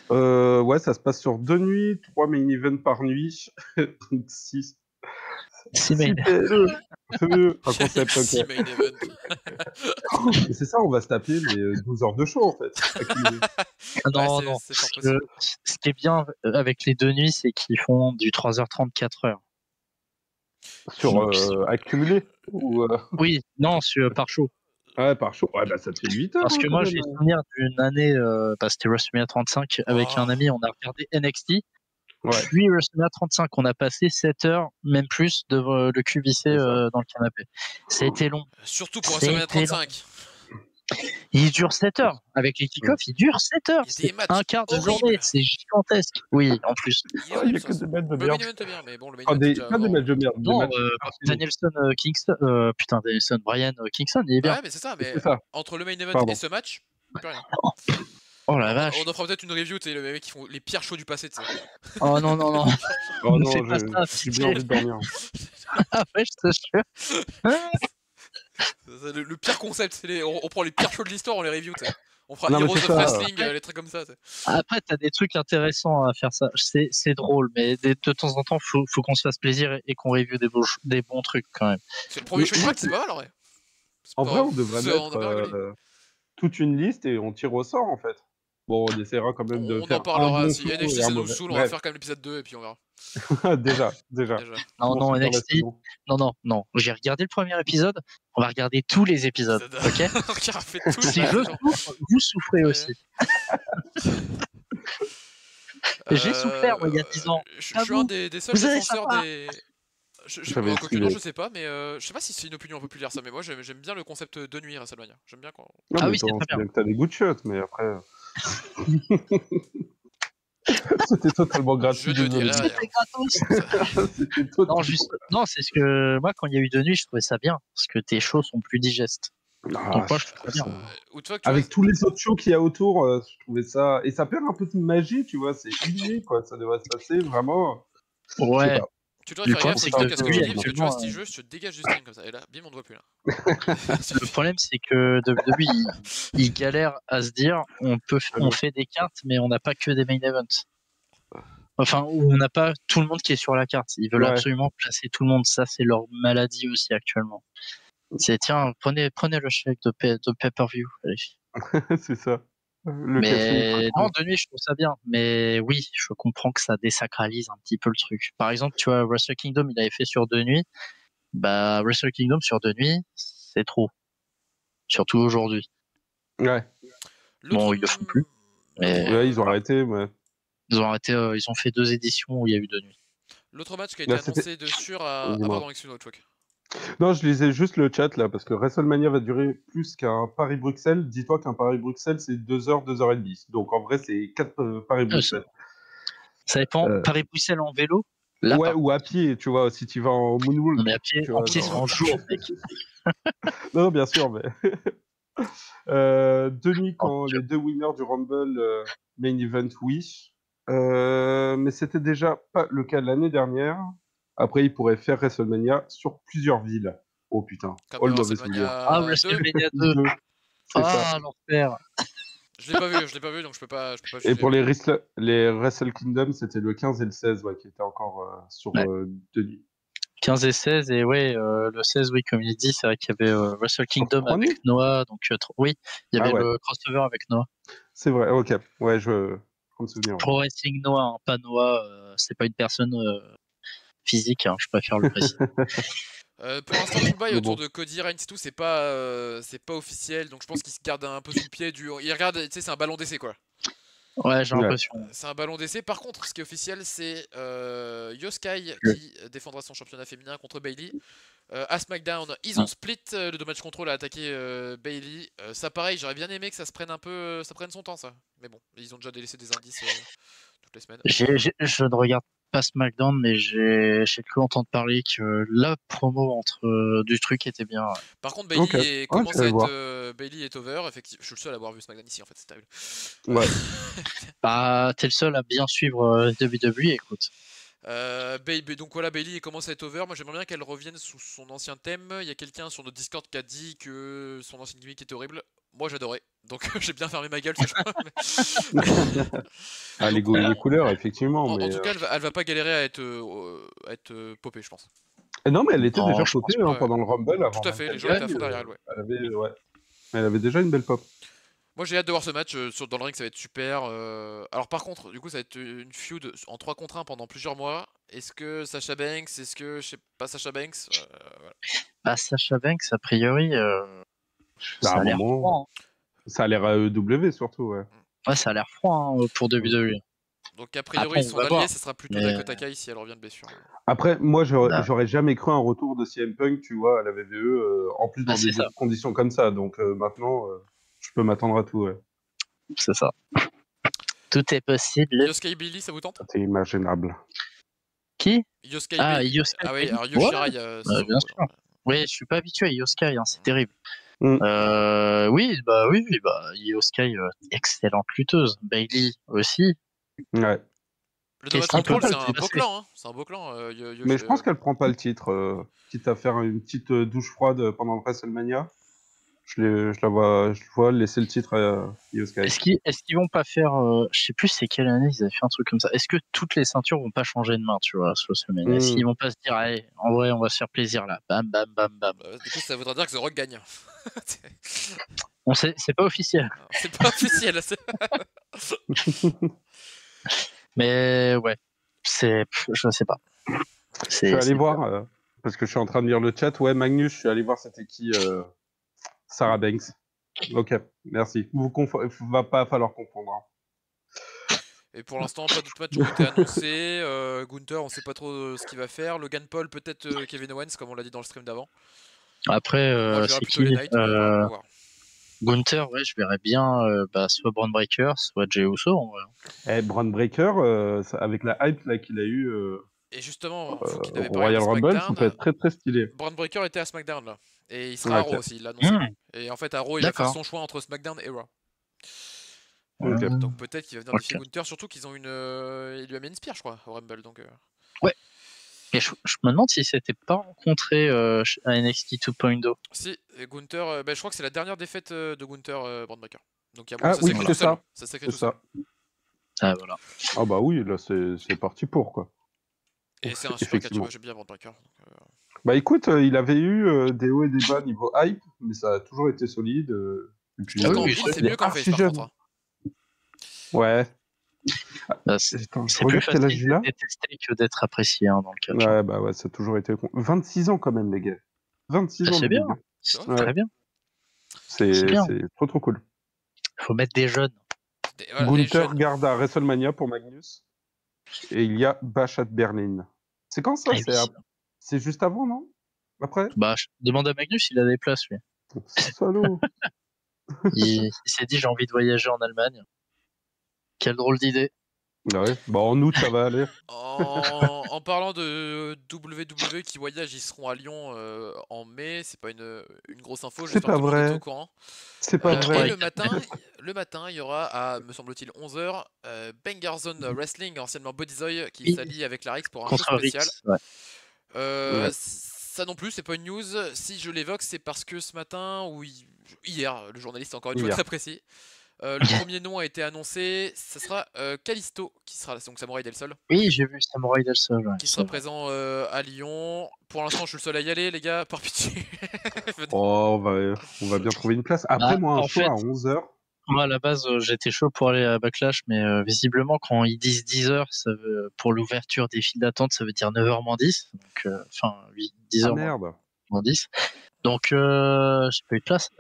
là. Ouais, ça se passe sur 2 nuits, 3 main events par nuit. 6 main events. Un concept, 6 main events. C'est ça, on va se taper les 12 heures de show en fait. Non, non. Ce qui est bien avec les 2 nuits, c'est qu'ils font du 3h30, 4h. Sur accumulé ou Oui, non, par show. Ouais, par show. Ouais, bah ça te fait 8 heures. Parce que moi, j'ai souvenir d'une année, c'était WrestleMania 35, avec un ami, on a regardé NXT. Ouais. Puis WrestleMania 35, on a passé 7 heures, même plus, devant le cul vissé dans le canapé. C'était long. Surtout pour WrestleMania 35. Il dure 7 heures. Avec les kick-offs, il dure 7 heures. C'est un quart de journée. C'est gigantesque. Oui, en plus. Il n'y a que des matchs de merde. Le main event est bien, mais bon, le main event pas des matchs de merde. Non, Danielson, Kingston, putain, Danielson, Brian Kingston, il est bien. Ouais, mais c'est ça, mais entre le main event et ce match, plus rien. Oh la vache. On en fera peut-être une review, tu sais, les mecs qui font les pires shows du passé, tu sais. Oh non, non, non. Oh non, j'ai bien envie de dormir. Ah ouais, je te jure. Le pire concept, on prend les pires shows de l'histoire, on les review, tu sais. On fera Heroes of Wrestling, les trucs comme ça. T'sais. Après, t'as des trucs intéressants à faire ça. C'est drôle, mais de temps en temps, faut qu'on se fasse plaisir et qu'on review des bons trucs quand même. C'est le premier show du c'est pas mal, en vrai. En vrai, on devrait mettre toute une liste et on tire au sort, en fait. Bon, on essaiera quand même de faire. On en parlera. Si NXT ça nous saoule, on va faire comme l'épisode 2 et puis on verra. déjà. Non, NXT. Non. J'ai regardé le premier épisode. On va regarder tous les épisodes. Ok. Si je souffre, vous souffrez aussi. J'ai souffert, moi, il y a 10 ans. Je suis un des seuls défenseurs des. Je sais pas, mais je sais pas si c'est une opinion populaire ça, mais moi j'aime bien le concept de nuit WrestleMania. J'aime bien quand. Ah oui, c'est très bien. T'as des goûts de shot, mais après. C'était totalement gratuit. Je ne dirais rien. C'était gratos. Non, c'est ce que moi quand il y a eu de nuit, je trouvais ça bien parce que tes shows sont plus digestes. Donc moi je trouve ça bien. Avec tous les autres shows qu'il y a autour, je trouvais ça et ça perd un peu de magie, tu vois, c'est oublié quoi, ça devrait se passer vraiment. Ouais. Tu devrais faire gaffe, c'est que ce que tu dis, parce que tu vois, si je te dégage du stream comme ça, et là, bim, on ne voit plus là. Le problème, c'est que WWE, il galère à se dire, on fait des cartes, mais on n'a pas que des main events. Enfin, on n'a pas tout le monde qui est sur la carte. Ils veulent absolument placer tout le monde. Ça, c'est leur maladie aussi actuellement. C'est, tiens, prenez le chèque de pay-per-view. C'est ça. Mais non, de nuit, je trouve ça bien. Mais oui, je comprends que ça désacralise un petit peu le truc. Par exemple, tu vois, Wrestle Kingdom, il avait fait sur 2 nuits. Bah, Wrestle Kingdom sur 2 nuits, c'est trop. Surtout aujourd'hui. Ouais. Bon, ils le font plus. Mais Ouais, ils ont arrêté, ouais. ils ont arrêté, ils ont fait 2 éditions où il y a eu 2 nuits. L'autre match qui a été Là, c'était- annoncé de sûr à... Ah Dis-moi. pardon, excuse-moi, Twok. Non, je lisais juste le chat là, parce que WrestleMania va durer plus qu'un Paris-Bruxelles. Dis-toi qu'un Paris-Bruxelles, c'est 2 heures, 2h30. Donc en vrai, c'est 4 Paris-Bruxelles. Ça dépend. Euh, Paris-Bruxelles en vélo, là, Ouais, par ou à pied, tu vois, si tu vas en moonwalk. on est à pied, Tu en vois, pied, c'est en jour, mec. Non, bien sûr, mais. Denis, Oh, quand Dieu. les 2 winners du Rumble Main Event, oui. Mais c'était déjà pas le cas l'année dernière. Après, ils pourraient faire WrestleMania sur plusieurs villes. Oh putain, Comme oh le mauvais souvenir. Ah, WrestleMania 2. WrestleMania 2. C'est ça. Ah, l'enfer. Je l'ai pas vu, donc je peux pas Et juger. pour les Wrestle Kingdom, c'était le 15 et le 16 ouais, qui étaient encore sur Ouais. Denis. 15 et 16, et ouais, le 16, oui, comme il dit, c'est vrai qu'il y avait Wrestle Kingdom trois avec nuits Noah, donc oui, il y Ah avait ouais, le crossover avec Noah. c'est vrai, ok. Ouais, je me souviens. Pro Wrestling Noah, hein, pas Noah, c'est pas une personne physique, hein, je préfère le préciser. Pour l'instant, tout le bail Mais autour bon. de Cody Reigns et tout, c'est pas officiel, donc je pense qu'il se garde un peu sous le pied du. Il regarde, tu sais, c'est un ballon d'essai quoi. Ouais, j'ai Ouais. l'impression. C'est un ballon d'essai. Par contre, ce qui est officiel, c'est Yoskai Ouais. qui défendra son championnat féminin contre Bailey. À SmackDown, ils ont split le Damage Control à attaquer Bailey. Ça, pareil, j'aurais bien aimé que ça se prenne un peu, ça prenne son temps, ça. Mais bon, ils ont déjà délaissé des indices toutes les semaines. Je ne regarde pas SmackDown, mais j'ai cru entendre parler que la promo entre du truc était bien. Par contre, Bailey Ok. Ouais, commence je à vais être voir. Bailey est over. Effectivement, je suis le seul à avoir vu SmackDown ici en fait, c'est terrible. Ouais. Bah, t'es le seul à bien suivre WWE, écoute. Donc voilà, Bailey commence à être over. Moi j'aimerais bien qu'elle revienne sous son ancien thème. Il y a quelqu'un sur notre Discord qui a dit que son ancienne gimmick était horrible. Moi j'adorais, donc j'ai bien fermé ma gueule. Ah, Donc, les couleurs, effectivement. en Mais, tout cas, elle va pas galérer à être popée, je pense. non, mais elle était Non, déjà je pense popée hein, Ouais. pendant le Rumble, avant Tout à même fait, les qu'elle gens étaient à gagne. fond derrière elle. Ouais. Elle avait déjà une belle pop. Moi j'ai hâte de voir ce match dans le ring, ça va être super. Alors par contre, du coup, ça va être une feud en 3 contre 1 pendant plusieurs mois. Est-ce que Sasha Banks, est-ce que je sais pas Sasha Banks voilà. Bah, Sasha Banks, a priori, À ça un a l'air moment, froid. ça a l'air AEW surtout, ouais. Ouais, ça a l'air froid pour WWE. Donc a priori Après, ils on sont va alliés, voir. ça sera plutôt Mais Dakota Kai si elle revient de blessure. Après, moi, bah, j'aurais jamais cru un retour de CM Punk, tu vois, à la WWE, en plus dans c'est des ça, conditions comme ça. Donc maintenant, je peux m'attendre à tout, ouais. c'est ça. Tout est possible. Yosuke Bailey, ça vous tente? C'est imaginable. Qui? Yosuke Ah, Bailey. Yosuke Ah oui, Bailey. alors Ouais, Yoshirai, c'est son bien nom, sûr. alors. Oui, je suis pas habitué à Yosuke, c'est terrible. Mm. Oui, Yosuke, excellente lutteuse. Bailey aussi. Ouais. Le Qu'est-ce Damage qui peut Control, mal c'est se un beau passer? clan, hein. C'est un beau clan. Mais je pense qu'elle prend pas le titre, quitte à faire une petite douche froide pendant le WrestleMania. Je le vois laisser le titre à Io Sky. Est-ce qu'ils vont pas faire, je sais plus c'est quelle année ils avaient fait un truc comme ça. Est-ce que toutes les ceintures vont pas changer de main, tu vois, sur WrestleMania? Est-ce qu'ils vont pas se dire, allez, en vrai, on va se faire plaisir là, bam, bam, bam, bam. Du coup, ça voudra dire que The Rock gagne. On sait, c'est pas officiel. C'est pas officiel. Mais ouais, je sais pas. Je suis allé voir, parce que je suis en train de lire le chat. Ouais, Magnus, je suis allé voir c'était qui Sarah Banks. Ok, merci. Va pas falloir confondre. Hein. Et pour l'instant, pas d'autres matchs ont été annoncés. Gunther, on sait pas trop ce qu'il va faire. Logan Paul, peut-être Kevin Owens, comme on l'a dit dans le stream d'avant. Après, Moi, je verrais c'est plutôt qui les Knights, mais on va voir. Gunther, ouais, je verrais bien soit Braun Breaker, soit Jey Uso. En vrai. Braun Breaker, avec la hype là qu'il a eu Et justement, faut qu'il avait au parlé de Royal Rumble, ça peut SmackDown. être très très stylé. Braun Breaker était à SmackDown là. Et il sera à Ok. Raw aussi, il l'a annoncé. Et en fait, à Raw, il va faire D'accord. son choix entre SmackDown et Raw. Ok. Donc peut-être qu'il va venir défier Gunther, surtout qu'ils ont il lui a mis une spear, je crois, au Rumble. Donc, Ouais. Et je me demande si s'était pas rencontré à NXT 2.0. Si, et Gunther, je crois que c'est la dernière défaite de Gunther, Braun Breaker. Donc il y a Ah ça oui, s'écrit c'est tout seul. ça. Ça s'écrit C'est tout seul. ça. Ah voilà. Ah bah oui, là c'est parti pour quoi. Et c'est un super catch, moi j'aime bien Braun Breaker. Bah écoute, il avait eu des hauts et des bas niveau hype, mais ça a toujours été solide. Et puis, Je trouve qu'en heel, c'est mieux qu'en face par contre. Ouais. C'est Attends, je c'est plus regarde quel âge facile il a. d'être détesté que d'être apprécié dans le catch. Ouais, bah ouais, ça a toujours été. 26 ans quand même, les gars. 26 ans C'est le bien, big. c'est Ouais. très bien. C'est C'est bien. trop trop cool. Il faut mettre des jeunes. Voilà, les Gunther jeunes. garde à WrestleMania pour Magnus. Et il y a Bachat Berlin. C'est quand ça? Ah oui. C'est juste avant, non? Après? Bah, je demande à Magnus, il a des places, lui. Salaud. Il s'est dit, j'ai envie de voyager en Allemagne. Quelle drôle d'idée. Ouais. Bah, en août, ça va aller. En parlant de WWE qui voyage, ils seront à Lyon en mai. C'est pas une grosse info, C'est j'espère pas que tout le monde est vrai. au courant. C'est pas Le Et 3 vrai. et le matin, il y aura à, me semble-t-il, 11h, Banger Zone Wrestling, anciennement Bodyzoy, qui Oui, s'allie avec la Rix pour un show contre spécial. Rix. Ouais. Ouais. Ça non plus, c'est pas une news. Si je l'évoque, c'est parce que ce matin, ou hier, le journaliste est encore une fois Hier. très précis. Le premier nom a été annoncé, ça sera Kalisto, qui sera donc Samouraï Del Sol, Oui, j'ai vu Samurai Del Sol. Ouais, qui c'est sera vrai. présent à Lyon. Pour l'instant, je suis le seul à y aller, les gars, par pitié. Venez. Oh, on va bien trouver une place. Après, Bah, moi, un en show fait, à 11h. moi, à la base, j'étais chaud pour aller à Backlash, mais visiblement, quand ils disent 10h, pour l'ouverture des files d'attente, ça veut dire 9h moins 10. Donc, enfin, oui, Ah 10h merde. moins 10. Donc, j'ai pas eu de place.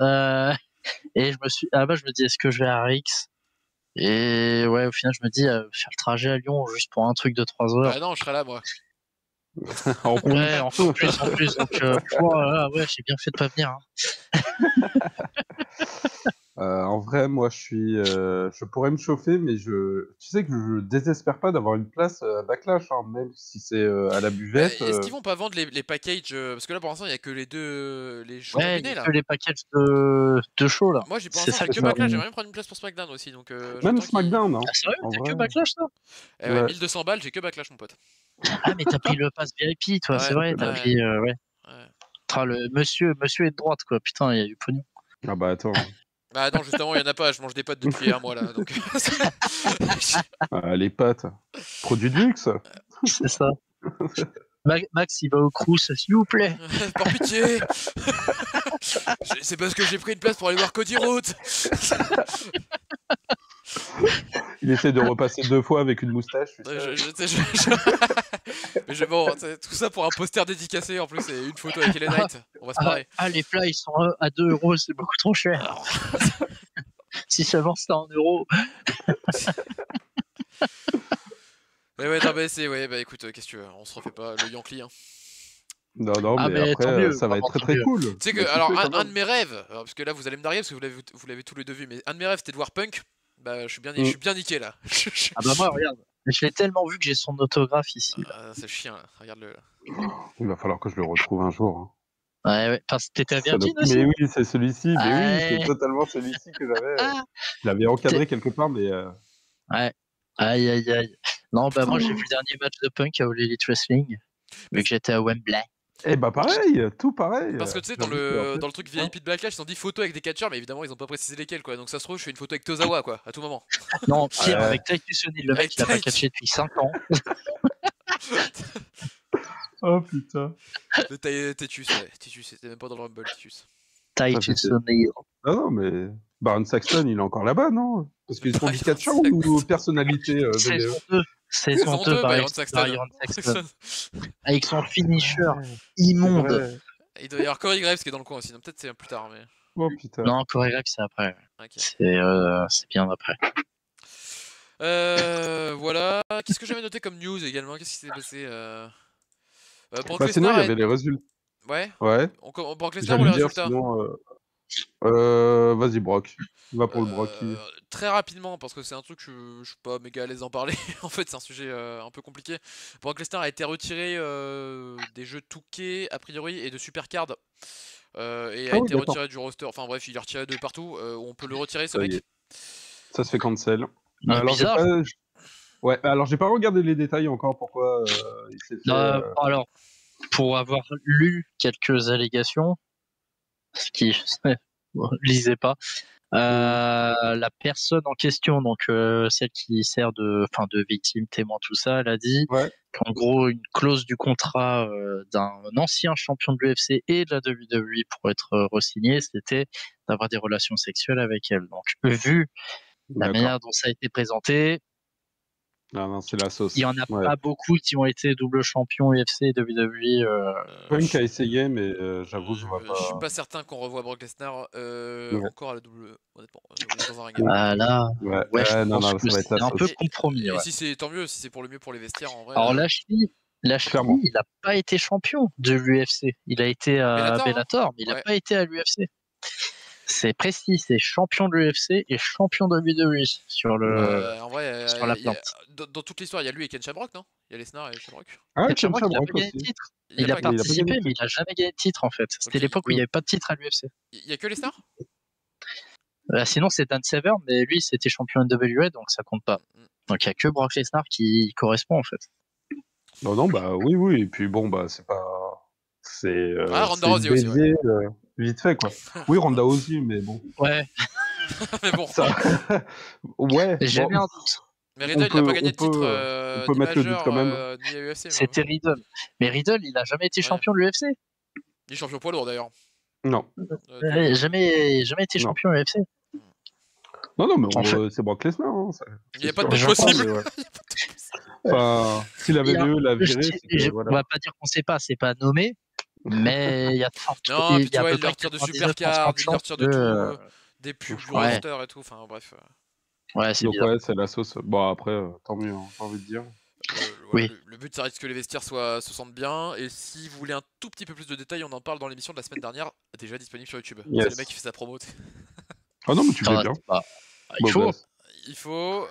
Et à la base, je me dis, est-ce que je vais à Rix? Et ouais, au final, je me dis, faire le trajet à Lyon juste pour un truc de 3 heures. Bah non, je serai là, moi. En plus. Ouais, encore plus, en plus. Donc, ouais, j'ai bien fait de pas venir. En vrai, moi, je pourrais me chauffer, mais tu sais que je désespère pas d'avoir une place à Backlash, hein, même si c'est à la Bah, buvette. est-ce qu'ils vont pas vendre les packages parce que là, pour l'instant, il y a que les deux les shows Ouais, il y combinés a là. que les packages de show là. Moi, j'ai pour C'est l'instant, ça j'ai que que je me Backlash. rends. J'aimerais bien prendre une place pour SmackDown aussi, donc Même j'attends qu'ils. SmackDown, hein, Ah, sérieux, en t'as que vrai. Backlash là? Eh ouais, Ouais. 1200 balles, j'ai que Backlash, mon pote. Ah, mais t'as pris le pass VIP, toi, c'est Ouais, vrai, t'as ouais, pris. Ouais. ouais. Le monsieur est de droite, quoi. Putain, il y a eu pognon. Ah bah attends. Bah non, justement, il y en a pas. Je mange des pâtes depuis un mois là, donc. Les pâtes. Produit de luxe. C'est ça. Max, il va au Crous, s'il vous plaît. Par pitié. C'est parce que j'ai pris une place pour aller voir Cody Rhodes. Il essaie de repasser 2 fois avec une moustache. Tu sais. Mais bon, tout ça pour un poster dédicacé en plus et une photo avec Ellen Knight. On va se marrer. Les plats, ils sont à 2 €, c'est beaucoup trop cher. Alors, Si seulement c'était en euros. mais ouais, non, mais ouais, bah écoute, qu'est-ce que tu veux, on se refait pas le Yankee. Hein. Non, Ah, mais mais tant après, mieux, ça va être vraiment, très tant très mieux. cool. Tu sais que, Bah, alors, kiffez, quand un de même. mes rêves, parce que là vous allez me narguer parce que vous l'avez tous les deux vu, mais un de mes rêves c'était de voir Punk. Bah, je suis bien niqué là. Ah bah moi, regarde. Je l'ai tellement vu que j'ai son autographe ici. Là. C'est le chien là, regarde-le. Il va falloir que je le retrouve un jour. Hein. Ouais. Enfin, t'étais à Virgin aussi? Mais oui, c'est celui-ci. Mais oui, c'est Ouais. totalement celui-ci que j'avais. Ah, Je l'avais encadré quelque part, mais. ouais. Aïe, aïe, aïe. Non, bah moi, j'ai Putain. vu le dernier match de Punk à All Elite Wrestling, vu que j'étais à Wembley. Eh bah pareil, tout pareil. Parce que tu sais, J'ai envie de dans le truc VIP de Backlash, ils ont dit photo avec des catcheurs, mais évidemment ils ont pas précisé lesquels quoi. Donc ça se trouve, je fais une photo avec Tozawa quoi, à tout moment. Non, pire, Ouais. avec Titus O'Neil, le mec, Avec il a pas Titus. catché depuis 5 ans. Oh putain. Titus, ouais. Titus, c'était même pas dans le Rumble, Titus. Titus c'était- O'Neil. Non, mais Baron Saxton, il est encore là-bas, non? Parce qu'ils sont dit Byron catcheur ou personnalité Saison VDE? 2. Saison 2, Byron Saxton. Avec son finisher Ouais, immonde. vrai. Il doit y avoir Corey Graves qui est dans le coin aussi, donc peut-être c'est plus tard, mais. Oh putain. Non, Chorégraphe, c'est après. Ok. C'est bien après. Voilà. Qu'est-ce que j'avais noté comme news également? Qu'est-ce qui s'est passé Brock Bah sinon, il y Lesnar avait les résultats. Ouais. Ouais. Brock Lesnar ou J'allais les dire résultats sinon. Vas-y, Brock. Va pour le Brocky. Très rapidement, parce que c'est un truc que je suis pas méga à l'aise d'en parler. En fait, c'est un sujet un peu compliqué. Brock Lesnar a été retiré des jeux 2K a priori et de Supercard. Et a été d'accord. retiré du roster. Enfin bref, il est retiré de partout. On peut le retirer ce Ça y mec. est. Ça se fait cancel. Ah, Alors, bizarre. Ouais, alors j'ai pas regardé les détails encore pourquoi il s'est fait. Alors, pour avoir lu quelques allégations, ce qui lisez pas, la personne en question, donc celle qui sert de victime, témoin, tout ça, elle a dit Ouais. qu'en gros une clause du contrat d'un ancien champion de l'UFC et de la WWE pour être re-signé, c'était d'avoir des relations sexuelles avec elle. Donc vu la D'accord. manière dont ça a été présenté, Ah non, c'est la sauce. Il y en a Ouais. pas beaucoup qui ont été double champion UFC et WWE. Punk a essayé, mais j'avoue, je vois Je suis pas. pas certain qu'on revoit Brock Lesnar Ouais. encore à la double. Honnêtement, on est dans un ring. Ah là, Ouais, ouais, je non, pense non, que ça va être la c'est un peu sauce. compromis. Et Ouais. si c'est tant mieux, si c'est pour le mieux pour les vestiaires en vrai. Alors Lashley, Clairement. il n'a pas été champion de l'UFC. Il a été à Bellator, hein. Bellator, mais il n'a Ouais. pas été à l'UFC. C'est précis, c'est champion de l'UFC et champion de WWE sur En vrai, sur la plante. dans toute l'histoire, il y a lui et Ken Shamrock, non? Il y a Lesnar et Shamrock. Ah, Ken Ken Shamrock, il n'a Shamrock pas gagné aussi. de titre. Il Il a pas gagné. participé, gagné de mais il n'a jamais gagné de titre en fait. C'était Ok. l'époque où il n'y avait pas de titre à l'UFC. Il y a que Lesnar? Sinon, c'est Dan Severn, mais lui, c'était champion NWA, donc ça compte pas. Donc il n'y a que Brock Lesnar qui correspond en fait. Non, non, bah oui, et puis bon, bah c'est pas. C'est. Ah, Ronda c'est Rousey aussi, ouais. baisé, vite fait, quoi. Oui, Ronda aussi, mais bon. Ouais, Mais bon. Ça... ouais. j'ai bon, mis un doute. Mais Riddle, il a pas gagné de titre on peut ni mettre le doute majeur quand même. ni à UFC. C'était Riddle. Mais Riddle, il a jamais été Ouais. champion de l'UFC. Ni champion poids lourd d'ailleurs. Non. Jamais été Non. champion UFC. Non, mais En fait- c'est Brock Lesnar. Hein, Il n'y a c'est pas de sûr. doute Je pense, possible. ouais. Enfin, si la WWE l'a viré, c'est que, On voilà. va pas dire qu'on sait pas, c'est pas nommé, mais il y a de fortes Non, puis il y tu a à vois, peu il leur près tire de 99% supercard, il leur tire de que, tout, des pubs du ouais. roster et tout, enfin bref. Ouais, c'est Donc bizarre. ouais, c'est la sauce. Bon après, tant mieux, hein, j'ai envie de dire. Oui. Le but, ça reste que les vestiaires se sentent bien. Et si vous voulez un tout petit peu plus de détails, on en parle dans l'émission de la semaine dernière, déjà disponible sur YouTube. Yes. C'est le mec qui fait sa promo. Ah non, mais tu fais Ah, bien. c'est pas- il Beau faut. gosse. Il faut.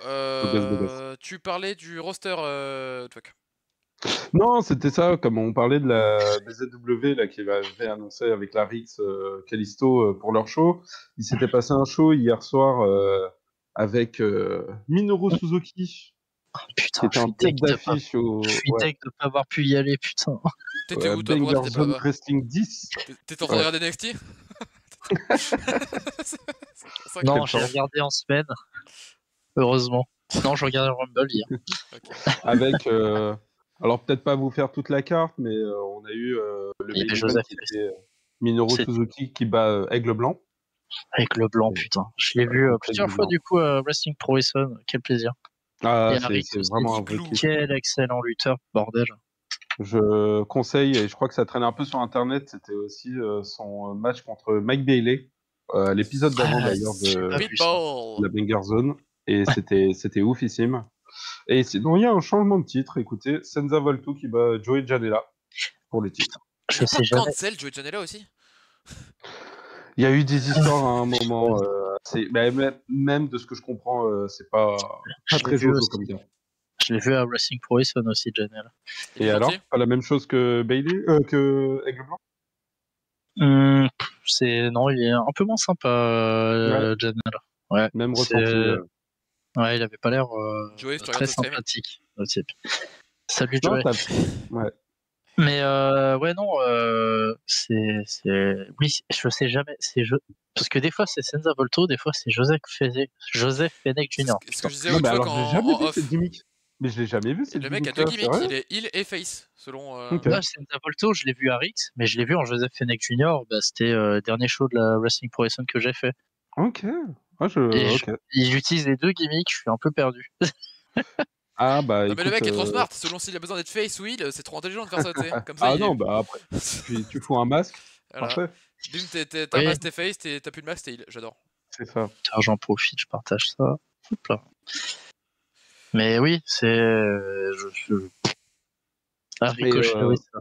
Beau gosse. Tu parlais du roster, Twak. Non, c'était ça, comme on parlait de la BZW là, qui avait annoncé avec la Rix Callisto pour leur show. Il s'était passé un show hier soir avec Minoru Suzuki, qui Putain, était en tête d'affiche au je suis deg de pas avoir pu y aller, putain. T'étais où toi? Pourquoi Banger t'étais pas Zone là-bas? Wrestling 10. T'étais en train de regarder NXT? Non, j'ai regardé en semaine. Heureusement. Non, je regardais Rumble hier. Okay. Avec, alors peut-être pas vous faire toute la carte, mais on a eu le Il y avait main event Joseph qui était Minoru C'est- Suzuki qui bat Aigle Blanc. Avec le blanc, putain. Je l'ai vu plusieurs fois du coup à Wrestling Pro Wrestling. Quel plaisir. Ah, Et Harry c'est aussi. vraiment un vrai Igloo. kiff. Quel excellent lutteur, bordel. Je conseille, et je crois que ça traîne un peu sur internet, c'était aussi son match contre Mike Bailey, l'épisode d'avant d'ailleurs de Pitbull. la Banger Zone, et c'était oufissime. Et sinon, il y a un changement de titre, écoutez, Senza Volto qui bat Joey Janela pour le titre. Je sais jamais. Cancel Joey Janela aussi. Il y a eu des histoires à un moment, même de ce que je comprends, c'est pas Je l'ai très vu jojo aussi. comme ça. Je l'ai vu à Wrestling Pro Wrestling aussi, Janelle. Il est Et alors, gentil. pas la même chose que Bailey, que Aigle Blanc? Non, il est un peu moins sympa, Janelle. Ouais, Même c'est- ressenti. ouais, il avait pas l'air Joey, si tu très regardes ce stream. sympathique. le type. Salut Non, Joey. ouais. Mais ouais, non, oui, je sais jamais. Parce que des fois c'est Senza Volto, des fois c'est Joseph Fenech Jr. Ce que je disais Non, l'autre mais fois alors, j'ai en jamais vu off. cette gimmick. Mais je l'ai jamais vu cette Le mec a gimmick-là, deux gimmicks, sérieux il est heel et face, selon. Ok. Ouais, Senza Volto, je l'ai vu à Rix, mais je l'ai vu en Joseph Fenech Jr. C'était le dernier show de la Wrestling Pro Wrestling que j'ai fait. Ok. Ah, Et ok. il utilise les deux gimmicks, je suis un peu perdu. Ah, bah, Non, mais le écoute, mec est trop smart, selon s'il a besoin d'être face ou heel, c'est trop intelligent de faire ça, tu sais. Comme ça, Ah il... non, bah après, tu fous un masque, Voilà. parfait. Bim, t'as Oui. masque, t'es face, t'as plus de masque, t'es heel. J'adore. C'est ça. Putain, j'en profite, je partage ça. Hop là. Mais oui, c'est. Ah, Ricochet, Et, oui, c'est ça.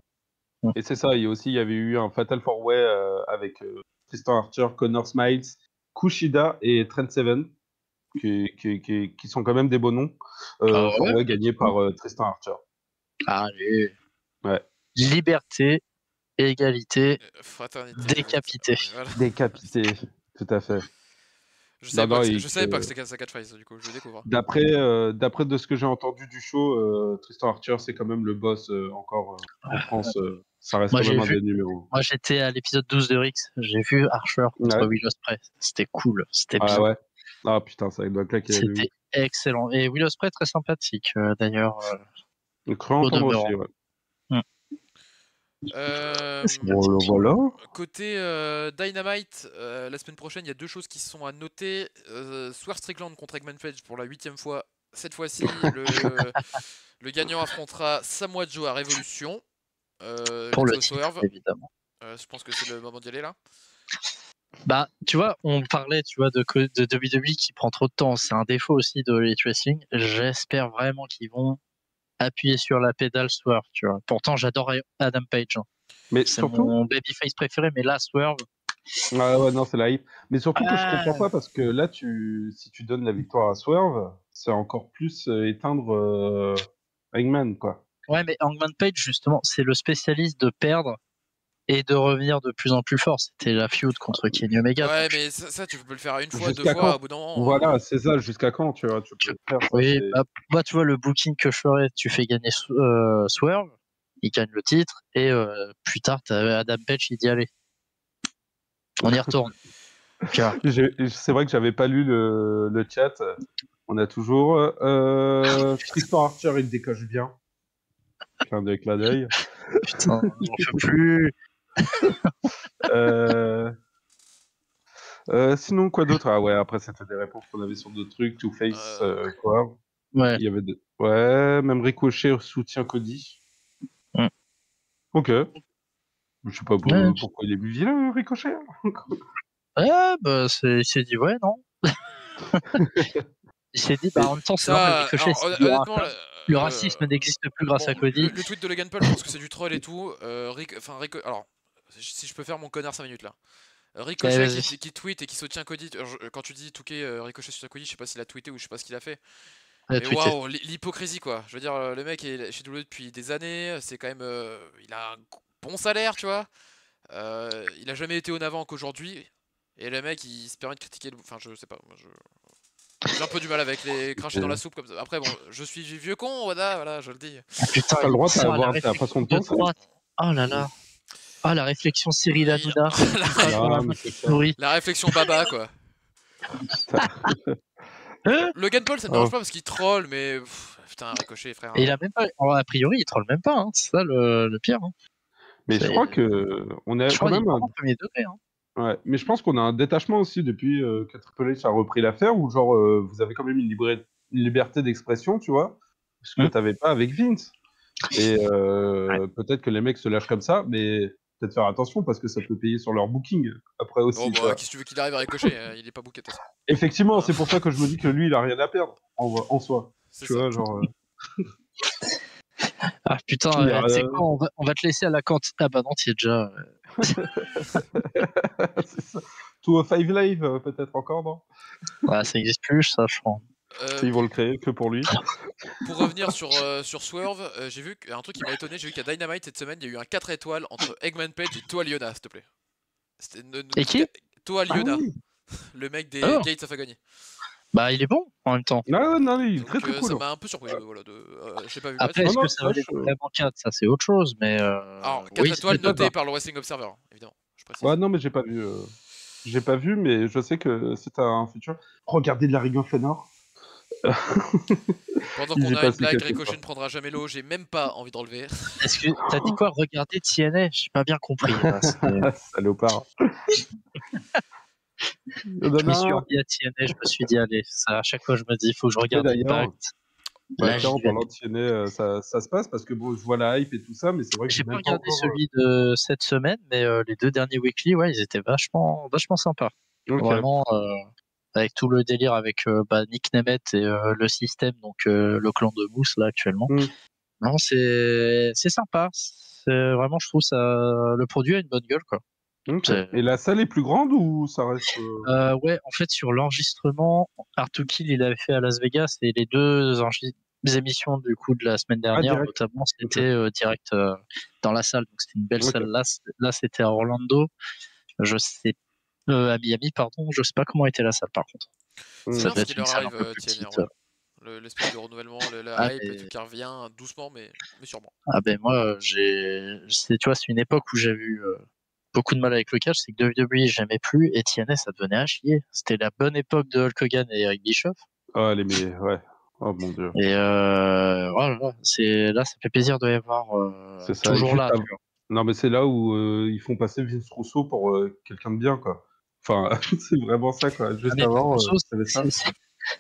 Et c'est ça, il y avait eu un Fatal 4-Way avec Tristan Archer, Connor Smiles, Kushida et Trent Seven, qui sont quand même des beaux noms. Ah ouais, ouais, gagné par Tristan Archer. Allez. Ouais. Liberté, égalité, Fraternité. décapité. Voilà. Décapité, tout à fait. Je savais, Non, pas, non, je savais pas que c'était sa catchphrase, du coup, je le découvre. D'après de ce que j'ai entendu du show, Tristan Archer, c'est quand même le boss encore en France. Ça reste Moi, quand même j'ai un des numéros. Moi, j'étais à l'épisode 12 de Rix. J'ai vu Archer contre Ouais. Will Ospreay. C'était cool. C'était Ah bien. ouais. Ah putain, ça doit claquer. C'était excellent. Et Will Ospreay, très sympathique, d'ailleurs. Cru entendre demeurant. aussi, ouais. Sympathique. Voilà. Côté Dynamite, la semaine prochaine, il y a deux choses qui sont à noter. Swerve Strickland contre Eggman Page pour la 8ème fois cette fois-ci, le gagnant affrontera Samoa Joe à Révolution. Pour le Let's Go titre, Swerve. évidemment. Je pense que c'est le moment d'y aller là. Bah, tu vois, on parlait, tu vois, de WWE qui prend trop de temps. C'est un défaut aussi de Elite Wrestling. J'espère vraiment qu'ils vont appuyer sur la pédale Swerve, tu vois. Pourtant, j'adore Adam Page. Hein. Mais C'est surtout, mon babyface préféré, mais là, Swerve. ah ouais, non, c'est la hype. Mais surtout que je comprends Ah, pas parce que là, si tu donnes la victoire à Swerve, c'est encore plus éteindre Hangman, quoi. ouais, mais Hangman Page, justement, c'est le spécialiste de perdre et de revenir de plus en plus fort. C'était la feud contre Kenny Omega. Ouais, donc mais ça, tu peux le faire une fois, deux Jusqu'à fois, quand? au bout d'un moment. Voilà, c'est ça, jusqu'à quand, tu vois, tu peux faire ça, oui, c'est... bah, tu vois, le booking que je ferais, tu fais gagner Swerve, il gagne le titre, et plus tard, t'as Adam Page, il dit allez, on y retourne. Tu vois. C'est vrai que j'avais pas lu le chat. On a toujours Tristan Archer, il décoche bien. Clin d'œil, clin d'œil. Putain, j'en peux plus. Sinon, quoi d'autre? Ah ouais, après, c'était des réponses qu'on avait sur d'autres trucs. Two-Face, quoi. Ouais. Il y avait ouais, même Ricochet soutient Cody. Mm. Ok. Je sais pas Ouais. pourquoi il est plus vilain, Ricochet. Ouais, bah, il s'est dit, ouais, non. Il s'est dit, bah, en même temps, c'est normal, Ça, Ricochet, alors, honnêtement, le racisme n'existe plus grâce bon, à Cody. le tweet de Logan Paul, je pense que c'est du troll et tout. Alors, si je peux faire mon connard 5 minutes là. Allez, Ricochet vas-y. qui tweet et qui soutient Cody. Quand tu dis Touquet, Ricochet soutient Cody, je sais pas s'il a tweeté ou je sais pas ce qu'il a fait. Allez, Mais tweeter. waouh, l'hypocrisie quoi. Je veux dire, le mec est chez WWE depuis des années. C'est quand même, il a un bon salaire, tu vois. Il a jamais été en avant qu'aujourd'hui. Et le mec, il se permet de critiquer. Enfin, je sais pas. J'ai un peu du mal avec les cracher dans la soupe comme ça. Après, bon, je suis vieux con, voilà, je le dis. Ah, putain, T'as le droit ça, d'avoir la ta façon réflexion de de penser. droite. Oh là là. Ah, la réflexion Cyril Hanouna. Non, mais c'est ça. Oui. La réflexion baba, quoi. Logan Paul, ça me dérange Oh. pas parce qu'il troll, mais putain, Ricochet, frère. Et il a même pas, a priori, il troll même pas, hein. C'est ça le pire. Hein. Mais je crois que on a Je quand crois qu'il est même un... vraiment premier degré. Hein. Ouais, mais je pense qu'on a un détachement aussi depuis que Triple H a repris l'affaire, où genre vous avez quand même une liberté d'expression, tu vois, ce que t'avais pas avec Vince. Et peut-être que les mecs se lâchent comme ça, mais peut-être faire attention parce que ça peut payer sur leur booking après aussi. Oh, bah, qu'est-ce que tu veux qu'il arrive à Ricochet? Il est pas booké de toute façon. Effectivement, c'est pour ça que je me dis que lui, il a rien à perdre en soi. C'est Tu ça. vois, genre. Ah putain, tu sais quoi, on va te laisser à la cantine. Ah bah non, tu es déjà. C'est ça. Tout Five Live, peut-être encore, non? Ouais, ça existe plus, ça, je crois. Ils vont le créer que pour lui. Pour revenir sur Swerve, j'ai vu un truc qui m'a étonné. J'ai vu qu'à Dynamite cette semaine, il y a eu un 4 étoiles entre Eggman Page et Toa Liona, s'il te plaît. Et qui? Toa Liona, Ah oui. le mec des Oh. Gates of Agony. Bah, il est bon en même temps. Non, il est Donc, très très cool. ça m'a un peu surpris. Voilà, j'ai pas vu le Après, match. est-ce que ça valait vraiment 4? Ça, c'est autre chose, mais. Alors, 4 oui, étoiles c'est pas notées grave. par le Wrestling Observer, évidemment. Je précise. Ouais, non, mais j'ai pas vu. J'ai pas vu, mais je sais que c'est un futur. Regardez de la Ring of Honor. Pendant Il qu'on y a une passe blague, quelque Ricochet fois. ne prendra jamais l'eau. J'ai même pas envie de relever. Est-ce que t'as dit quoi? Regardez TNA? J'ai pas bien compris. Là, Salopard. Je m'y suis remis à TNA, je me suis dit, allez, ça, à chaque fois, je me dis, il faut que je regarde Impact. Bah, Là, tiens, en j'y vais. parlant de TNA, ça se passe parce que bon, je vois la hype et tout ça, mais c'est vrai que J'ai j'ai pas même pas regardé encore. celui de cette semaine, mais les 2 derniers weekly, ouais, ils étaient vachement sympas. Ok. Vraiment, avec tout le délire avec Nick Nemeth et le système, donc le clan de Moose là actuellement. Mm. Non, c'est sympa. C'est vraiment, je trouve ça, le produit a une bonne gueule quoi. Ok. Et la salle est plus grande ou ça reste Ouais, en fait, sur l'enregistrement, Hard to Kill, il avait fait à Las Vegas et les deux émissions du coup de la semaine dernière, direct. notamment, c'était direct dans la salle. Donc c'était une belle Ok. salle. Là, c'était à Orlando. Je sais, à Miami, pardon. Je sais pas comment était la salle par contre. C'est Ça bien doit ce être qui une leur salle un arrive, peu plus TNR, petite. l'espèce de renouvellement, la Ah, hype et mais- tout qui revient doucement, mais sûrement. Ah ben moi, tu vois, c'est une époque où j'ai eu beaucoup de mal avec le catch, c'est que WWE j'aimais plus et TNA ça devenait à chier. C'était la bonne époque de Hulk Hogan et Eric Bischoff. Ah, ouais. Oh mon dieu. Et voilà, là, ça fait plaisir de les voir C'est ça. toujours Juste là. avant. Non, mais c'est là où ils font passer Vince Russo pour quelqu'un de bien, quoi. Enfin, c'est vraiment ça, quoi. Juste Mais avant, Russo, c'était ça.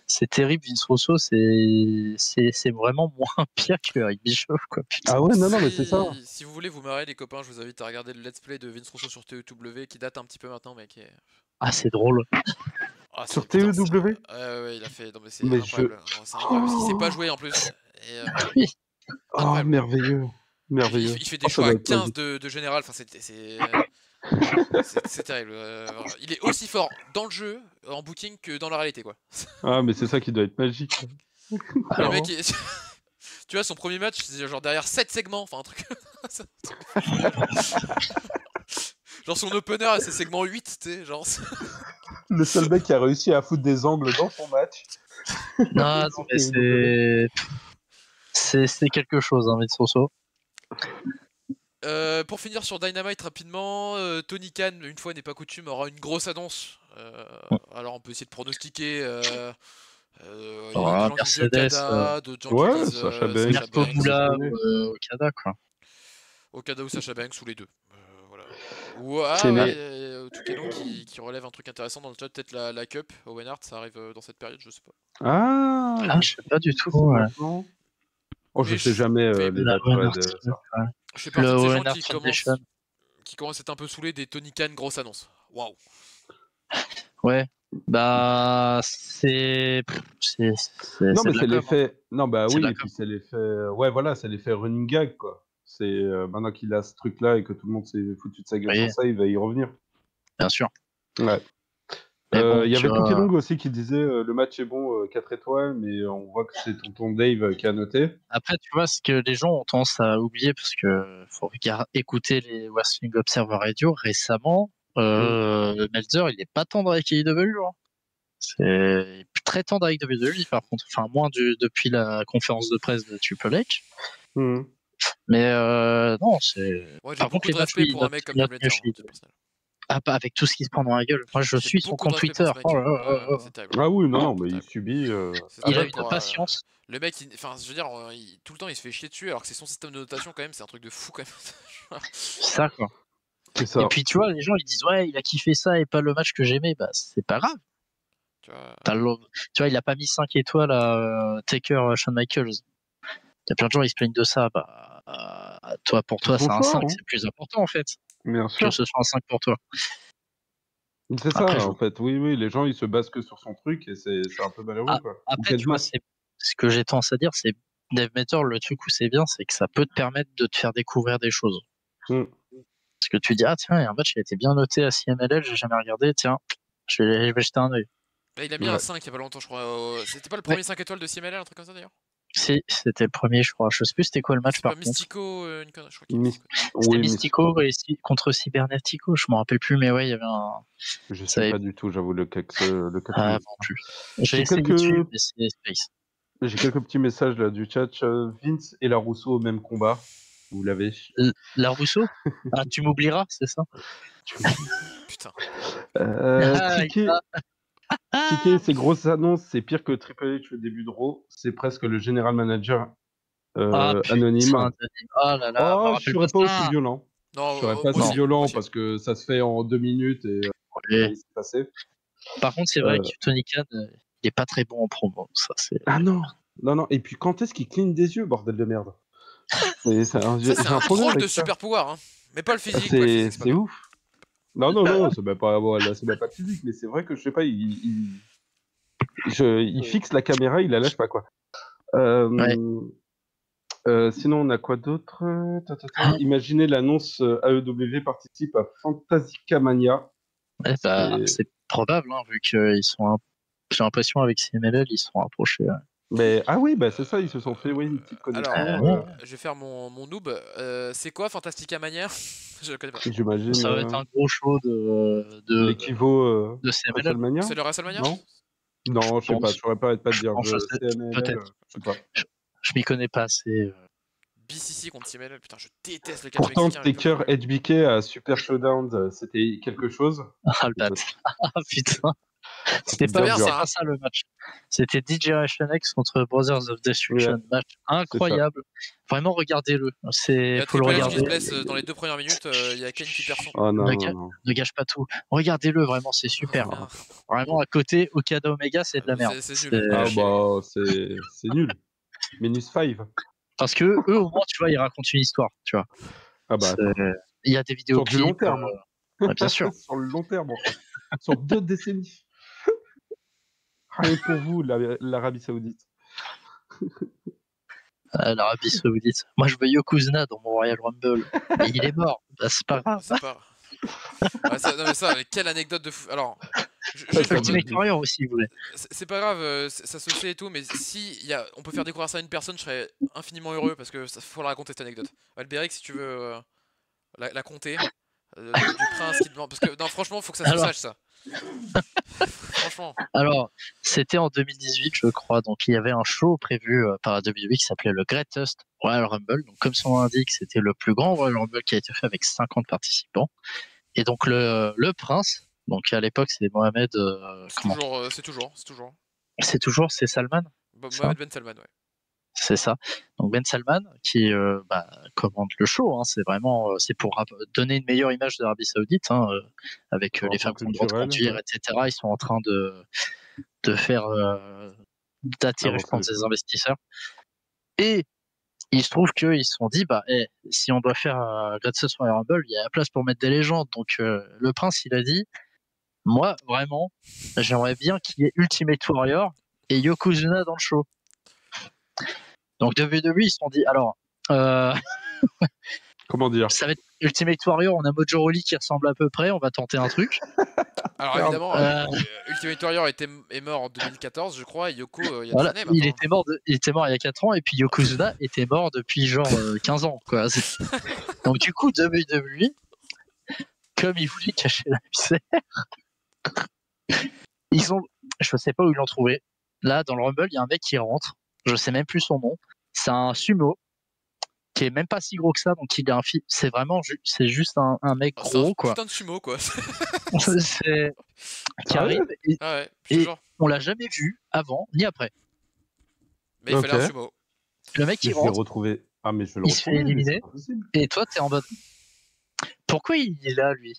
c'est terrible, Vince Russo, c'est vraiment moins pire qu'avec Bischoff, quoi. Putain. Ah ouais, non, mais c'est ça. Si vous voulez vous marrer, les copains, je vous invite à regarder le let's play de Vince Russo sur TEW qui date un petit peu maintenant, mais qui est. Ah, c'est drôle. Ah, Sur putain, TEW? ouais, il a fait. Non, mais c'est Mais incroyable. C'est incroyable parce qu'il sait pas jouer en plus. Et, Oui. Oh, incroyable. merveilleux. Merveilleux. Il fait des ça choix doit à être 15 magique. de général. Enfin, c'est terrible. Il est aussi fort dans le jeu, en booking, que dans la réalité, quoi. Ah, mais c'est ça qui doit être magique. Le mec, tu vois, son premier match, c'est genre derrière 7 segments. Enfin, un truc. Genre son opener et ses segments 8, tu sais, genre. Le seul mec qui a réussi à foutre des angles dans son match. Non, mais c'est quelque chose, hein, Vince Russo. Pour finir sur Dynamite rapidement, Tony Khan, une fois n'est pas coutume, aura une grosse annonce. Alors on peut essayer de pronostiquer. Il y a des gens qui disent Okada, d'autres gens qui disent Sacha Banks, Sacha Banks, Moula ou Okada, quoi. Okada ou Sacha Banks ou les deux. Voilà. Ou Tukeno qui relève un truc intéressant dans le chat, peut-être la Cup, Owen Hart, ça arrive dans cette période, je sais pas. Ah, je sais pas du tout. Ouais. Oh, je Mais sais jamais La les dates Owen ouais, Hart, de ça. ouais. Je fais partie de ces gens Hart Foundation. qui commencent à être un peu saoulés des Tony Khan grosses annonces. Waouh. Ouais. Bah, c'est. Non, mais c'est de la com, hein. l'effet. Non, bah C'est de oui, la et puis c'est l'effet. Ouais, voilà, c'est l'effet running gag, quoi. C'est maintenant qu'il a ce truc-là et que tout le monde s'est foutu de sa gueule Oui. sur ça, il va y revenir. Bien sûr. Ouais. Mais bon, Il y tu avait vois, Pokelong aussi qui disait le match est bon, 4 étoiles, mais on voit que c'est tonton Dave qui a noté. Après, tu vois, ce que les gens ont tendance à oublier, parce que faut écouter les Wrestling Observer Radio récemment, Meltzer, il est pas tendre avec AEW. Hein. C'est très tendre avec WWE, par contre. Enfin, moins depuis la conférence de presse de Triple H. Mhm. Mais non, c'est. Ouais, j'ai Par contre, beaucoup les de matchs, respect oui, pour un mec comme Dave Meltzer, hein, c'est personnel. Ah, pas avec tout ce qui se prend dans la gueule. Moi, je J'ai suis son beaucoup de compte respect pour Twitter. ce mec. Oh là là. C'est terrible. Ah oui, non, mais il terrible. subit. C'est Il a terrible une pour, patience. le mec, enfin, je veux dire, tout le temps il se fait chier dessus alors que c'est son système de notation quand même, c'est un truc de fou quand même. C'est ça, quoi. C'est ça. Et puis, tu vois, les gens, ils disent, ouais, il a kiffé ça et pas le match que j'aimais. Bah, c'est pas grave. Tu vois, Tu vois, il a pas mis 5 étoiles à Taker, Shawn Michaels. Il y a plein de gens, ils se plaignent de ça. Bah, pour toi, son c'est un choix, 5, hein. c'est plus important, en fait, Bien sûr. que ce soit un 5 pour toi. C'est ça, Après, en fait. Oui, les gens, ils se basent que sur son truc et c'est un peu malheureux, quoi. Après, tu vois, ce que j'ai tendance à dire, c'est Dave Meter, le truc où c'est bien, c'est que ça peut te permettre de te faire découvrir des choses. Mm. Parce que tu dis, ah tiens, il y a un match qui a été bien noté à CMLL, j'ai jamais regardé, tiens, je vais jeter un œil. Là, il a mis un 5 il y a pas longtemps, je crois. C'était pas le premier 5 étoiles de CMLL, un truc comme ça d'ailleurs? Si, c'était le premier, je crois. Je sais plus c'était quoi le match C'est par pas contre. Mystico, une connerie, je crois qu'il y a Mystico. C'était Mystico contre Cybernetico, je m'en rappelle plus, mais ouais, il y avait un. Je sais pas du tout, j'avoue, le cas. Ah, non plus. J'ai essayé de suivre, mais c'est Space. J'ai quelques petits messages là du chat. Vince et la Rousseau au même combat. Vous l'avez. La Rousseau Ah, tu m'oublieras, c'est ça? Putain. Ticket, ces grosses annonces, c'est pire que Triple H au début de Raw. C'est presque le general manager anonyme. Oh là là, oh, je serais pas aussi violent. Non, je serais pas aussi violent parce que ça se fait en 2 minutes et il s'est passé. Par contre, c'est vrai que Tony Khan, il est pas très bon en promo. Ça, ah non. Et puis quand est-ce qu'il cligne des yeux, bordel de merde? C'est un troll de super pouvoir, hein. Mais pas le physique. C'est ouf. Non, c'est même pas le physique, mais c'est vrai que je sais pas, il fixe la caméra, il la lâche pas, quoi. Sinon, on a quoi d'autre? Imaginez l'annonce AEW participe à Fantastica Mania. Ouais, c'est probable, hein, vu qu'ils sont. J'ai l'impression avec CMLL, ils sont rapprochés. Mais oui, c'est ça, ils se sont fait une petite connexion. Alors, je vais faire mon noob. C'est quoi Fantastica Mania? Je le connais pas. J'imagine. Ça va être un gros show de l'équivaut de CMLL. C'est le WrestleMania? Non, je sais pas, je saurais pas de dire. Peut-être. Je sais pas. Je m'y connais pas assez. BCC contre CMLL, putain, je déteste le catch pourtant, mexicain. Taker HBK à Super Showdown, c'était quelque chose. Ah, le bat. Ah, putain. C'était bien pas, bien, dur. ça, hein. pas ça le match. C'était D-Generation X contre Brothers of Destruction. Ouais, Match incroyable. Vraiment, regardez-le. Il y a Faut le Triple H qui se regarder. blesse dans les 2 premières minutes, il y a Kane qui perd son. Oh non, Ne, non, ga- non. ne gâche pas tout. Regardez-le, vraiment, c'est super. Bien. Vraiment, à côté, Okada Omega, c'est de la merde. C'est nul. Ah Chier. bah, c'est nul. Minus 5. Parce que eux, au moins, tu vois, ils racontent une histoire. Tu vois. Ah bah, C'est- Il y a des vidéos sur du long terme. bien sûr. Sur le long terme, en fait. Sur 2 décennies. Rien que pour vous, l'Arabie Saoudite. L'Arabie Saoudite. Moi, je veux Yokozuna dans mon Royal Rumble. Mais il est mort. Bah, c'est pas grave. C'est pas. Non mais ça, quelle anecdote de fou. Alors, Ultimate Warrior aussi, vous voulez. c'est pas grave, ça se sait et tout, mais si on peut faire découvrir ça à une personne, je serais infiniment heureux parce que faut la raconter cette anecdote. Albéric, si tu veux la compter, du prince qui demande. Parce que non, franchement, faut que ça se sache ça. Franchement. Alors, c'était en 2018, je crois. Donc, il y avait un show prévu par la WWE qui s'appelait le Greatest Royal Rumble. Donc, comme son nom l'indique, c'était le plus grand Royal Rumble qui a été fait avec 50 participants. Et donc, le prince, donc à l'époque, c'est Mohamed. C'est toujours. C'est Salman. Mohamed Ben Salman, ouais. C'est ça. Donc Ben Salman qui commande le show. Hein. C'est vraiment c'est pour donner une meilleure image de l'Arabie Saoudite avec les femmes qui ont le droit de conduire, etc. Ils sont en train de faire d'attirer, je pense, des investisseurs. Et il se trouve qu'ils se sont dit si on doit faire Greatest Royal Rumble, il y a la place pour mettre des légendes. Donc le prince, il a dit, moi vraiment, j'aimerais bien qu'il y ait Ultimate Warrior et Yokozuna dans le show. Donc WWE, ils se sont dit, alors, comment dire, ça va être Ultimate Warrior, on a Mojo Rawley qui ressemble à peu près, on va tenter un truc. Alors évidemment, Ultimate Warrior est mort en 2014, je crois, et Yoko, il y a des années maintenant. Il était mort il y a 4 ans, et puis Yokozuna était mort depuis genre 15 ans. Quoi. Donc du coup, WWE, comme ils voulaient cacher la misère, je sais pas où ils l'ont trouvé. Là, dans le Rumble, il y a un mec qui rentre, je sais même plus son nom. C'est un sumo qui est même pas si gros que ça, donc il est c'est vraiment c'est juste un mec gros, quoi. Putain de sumo, quoi. Qui arrive et on l'a jamais vu avant ni après. Mais il fallait un sumo. Le mec il rentre. Retrouver. Ah mais je vais le il se fait éliminer. Et toi t'es en mode. Pourquoi il est là lui?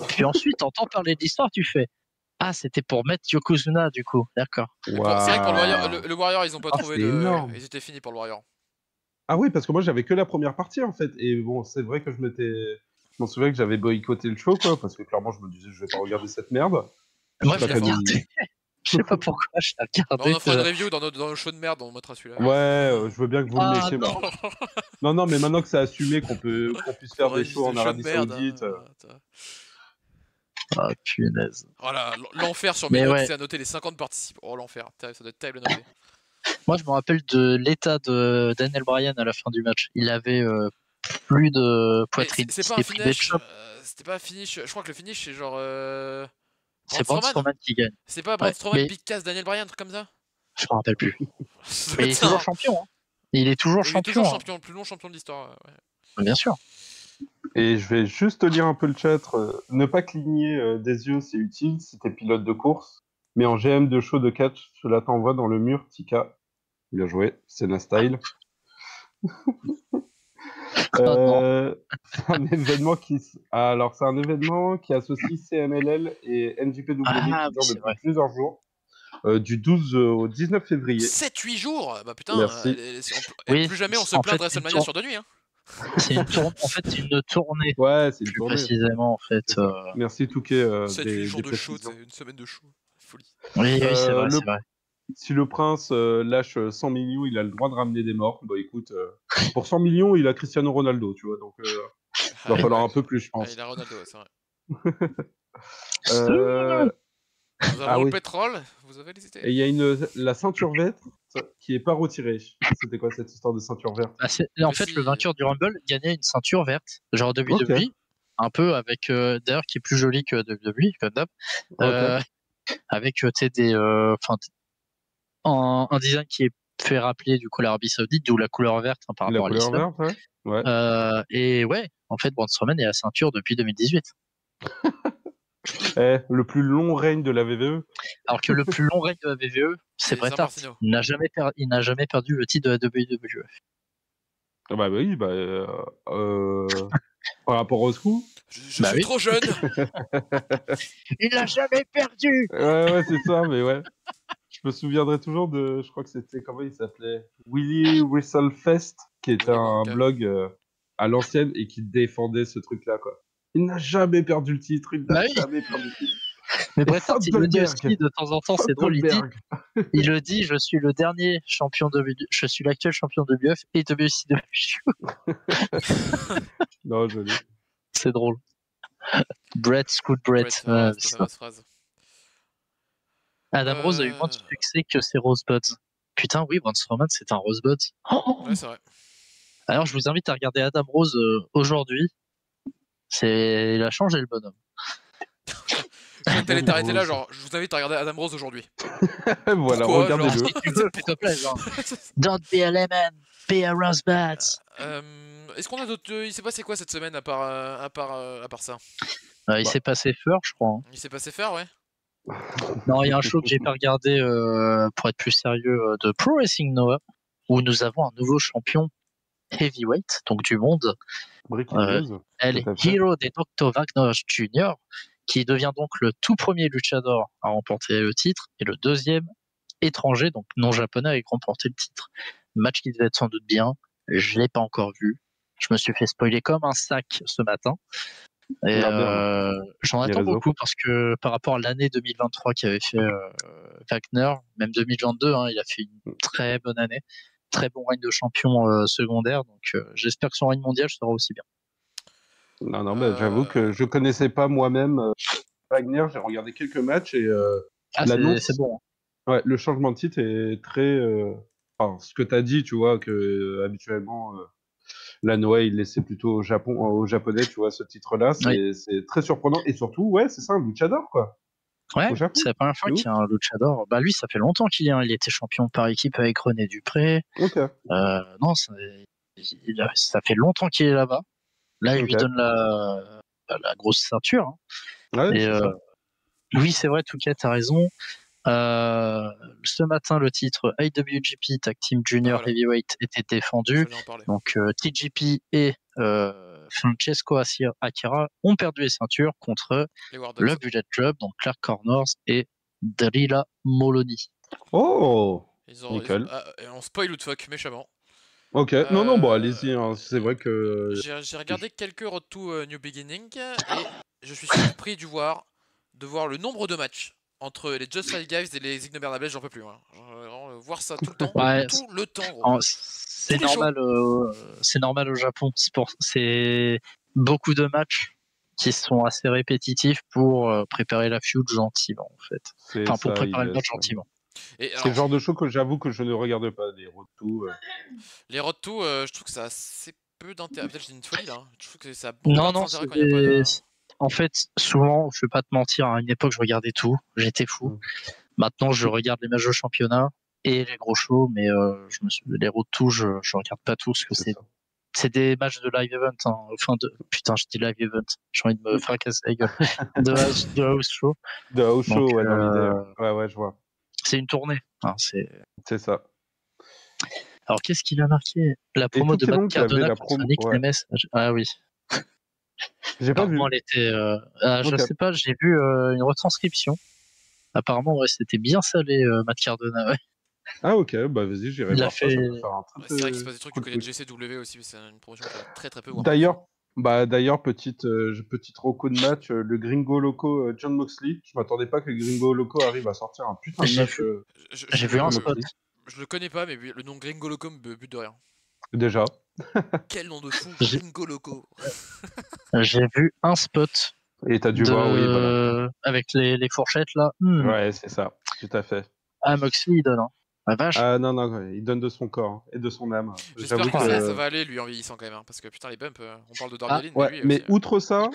Puis ensuite t'entends parler de l'histoire, tu fais. Ah, c'était pour mettre Yokozuna, du coup. D'accord. Wow. C'est vrai que pour le Warrior, ils ont pas trouvé de. Énorme. Ils étaient finis pour le Warrior. Ah oui, parce que moi, j'avais que la première partie, en fait. Et bon, c'est vrai que je m'en souviens que j'avais boycotté le show, quoi. Parce que clairement, je me disais, je vais pas regarder cette merde. Moi, je l'ai regardé. Je sais pas pourquoi je l'ai regardé. On en fera une review dans le show de merde, on mettra celui-là. Ouais, je veux bien que vous le mettiez. Non, mais maintenant que c'est assumé qu'on puisse faire des shows en Arabie Saoudite. Ah, punaise. Voilà, l'enfer sur mes notes, c'est à noter les 50 participants. Oh, l'enfer, ça doit être terrible à noter. Moi, je me rappelle de l'état de Daniel Bryan à la fin du match. Il avait plus de poitrine. C'est pas un finish. C'était pas un finish. Je crois que le finish, c'est genre. C'est Braun Strowman qui gagne. C'est pas Braun Strowman, Big Cass, Daniel Bryan, un truc comme ça? Je me rappelle plus. Mais il est toujours champion. Hein. Il est toujours champion. Il est toujours champion, le plus long champion de l'histoire. Ouais. Bien sûr. Et je vais juste lire un peu le chat. Ne pas cligner des yeux, c'est utile si t'es pilote de course. Mais en GM de show de catch, cela t'envoie dans le mur, Tika. Bien joué, c'est la style. C'est un événement c'est un événement qui associe CMLL et NJPW qui dure depuis plusieurs jours. Du 12 au 19 février. 7-8 jours. Bah putain, plus jamais on se plaint de WrestleMania sur 2 nuits. Hein. C'est une tournée. En fait, c'est une tournée. Ouais, c'est une plus tournée. Précisément, en fait. Merci Touquet. 7-8 jours de show, c'est une semaine de show. Folie. Oui, c'est vrai, c'est vrai. Si le prince lâche 100 millions, il a le droit de ramener des morts. Bah écoute, pour 100 millions, il a Cristiano Ronaldo, tu vois. Donc, il va falloir un peu plus, je pense. Il a Ronaldo, c'est vrai. Nous avons le pétrole, vous avez les idées. Et il y a la ceinture verte qui est pas retirée. C'était quoi cette histoire de ceinture verte? En fait, le vainqueur du Rumble gagnait une ceinture verte, genre WWE, un peu avec, d'ailleurs, qui est plus jolie que WWE, comme d'hab, avec un design qui est fait rappeler du coup l'Arabie Saoudite, d'où la couleur verte par rapport à l'islam. Et ouais, en fait, Braun Strowman est à la ceinture depuis 2018. Le plus long règne de la VVE. Alors que le plus long règne de la VVE, c'est Bret Hart. Sammartino. Il n'a jamais perdu le titre de la WWE. Ah bah oui, par rapport au SCU. Je suis trop jeune. Il n'a jamais perdu. Ouais, c'est ça, mais ouais. Je me souviendrai toujours de, je crois que c'était, comment il s'appelait, Willy Whistlefest, qui était un blog à l'ancienne et qui défendait ce truc-là, quoi. Il n'a jamais perdu le titre, il n'a jamais perdu le titre. Mais Bret Hart, il le dit aussi de temps en temps, c'est drôle, il le dit, je suis le dernier champion de je suis l'actuel champion de WF et WCW. Non, joli. C'est drôle. Bret, Scoot Bret. C'est la phrase. Adam Rose a eu moins de succès que ses Rosebuds. Putain, oui, Braun Strowman, c'est un Rosebud. Ouais, c'est vrai. Alors, je vous invite à regarder Adam Rose aujourd'hui. Il a changé le bonhomme. T'allais t'arrêter là, genre, je vous invite à regarder Adam Rose aujourd'hui. Voilà, regardez-le. Si tu veux, s'il te plaît, genre. Don't be a lemon, be a rosebud. Est-ce qu'on a d'autres... Il s'est passé quoi cette semaine à part ça? Il s'est passé Feur, je crois. Il s'est passé faire, ouais. Non, il y a un show que j'ai pas regardé, pour être plus sérieux, de Pro Wrestling Noah, où nous avons un nouveau champion heavyweight, donc du monde. Elle est Hero de Dr. Wagner Jr., qui devient donc le tout premier luchador à remporter le titre et le deuxième étranger, donc non japonais, à remporter le titre. Match qui devait être sans doute bien. Je l'ai pas encore vu. Je me suis fait spoiler comme un sac ce matin. Et j'en attends beaucoup parce que par rapport à l'année 2023 qu'avait fait Wagner, même 2022, hein, il a fait une très bonne année, très bon règne de champion secondaire, donc j'espère que son règne mondial sera aussi bien. Non, mais j'avoue que je connaissais pas moi-même Wagner, j'ai regardé quelques matchs et c'est bon. Ouais, le changement de titre est très... Enfin, ce que tu as dit, tu vois, que habituellement... la Noé, il laissait plutôt au japonais, tu vois, ce titre-là. C'est très surprenant. Et surtout, ouais, c'est ça, un luchador, quoi. Ouais, c'est la première fois qu'il y a un luchador. Bah, lui, ça fait longtemps qu'il est. Il était champion par équipe avec René Dupré. Ok. Non, ça fait longtemps qu'il est là-bas. Là, il lui donne la grosse ceinture. Hein. Ouais, oui, c'est vrai, Touquet, t'as raison. Ce matin, le titre IWGP Tag Team Junior Heavyweight était défendu. Donc TJP et Francesco Akira ont perdu les ceintures contre le Bullet Club, donc Clark Connors et Darila Moloney. Oh, nickel. On spoil ou de fuck méchamment. Ok, non, bon, allez-y, hein. C'est vrai que... J'ai regardé quelques Road to New Beginning et je suis surpris de voir le nombre de matchs entre les Just Five Guys et les Ignobernables, j'en peux plus. Hein. Voir ça tout le temps, tout le temps. Gros. C'est normal, c'est normal au Japon. C'est beaucoup de matchs qui sont assez répétitifs pour préparer la feud gentiment, en fait. Enfin, pour préparer le match gentiment. C'est le genre de show que j'avoue que je ne regarde pas, les Road to. Les Road to, je trouve que ça a assez peu d'intérêt. Peut-être que j'ai une folie là. Je trouve que ça a beaucoup d'intérêt quand il n'y a pas de... En fait, souvent, je vais pas te mentir, à une époque, je regardais tout, j'étais fou. Maintenant, je regarde les matchs de championnat et les gros shows, mais les road to, je regarde pas tout, parce que c'est des matchs de live event. Hein. Enfin, putain, je dis live event, j'ai envie de me fracasser la gueule. de house show. De house show, ouais, dans l'idée. Ouais, je vois. C'est une tournée. Hein, c'est ça. Alors, qu'est-ce qu'il a marqué? La promo de Matt Cardona contre Nick Nemes. Ah oui. J'ai pas vu. Elle était, je sais pas, j'ai vu une retranscription. Apparemment, ouais, c'était bien salé, Matt Cardona. Ouais. Ah ok, bah vas-y, j'irai voir ça. C'est vrai qu'il se passe des trucs du côté de GCW aussi, mais c'est une promotion que j'ai très peu voir. D'ailleurs, petite reco de match, le Gringo Loco John Moxley. Je m'attendais pas que le Gringo Loco arrive à sortir un putain de match. J'ai vu un spot. Je le connais pas, mais le nom Gringo Loco me bute de rien. Déjà. Quel nom de fou, Gringo Loco. J'ai vu un spot. Et t'as dû voir, oui, voilà. Avec les fourchettes là. Ouais, c'est ça, tout à fait. Ah, Moxley, il donne, hein. La vache. Ah non, il donne de son corps et de son âme. J'espère que ça va aller lui en vieillissant quand même, hein, parce que putain les bumps, on parle de Darby Allin, ouais, mais outre ça,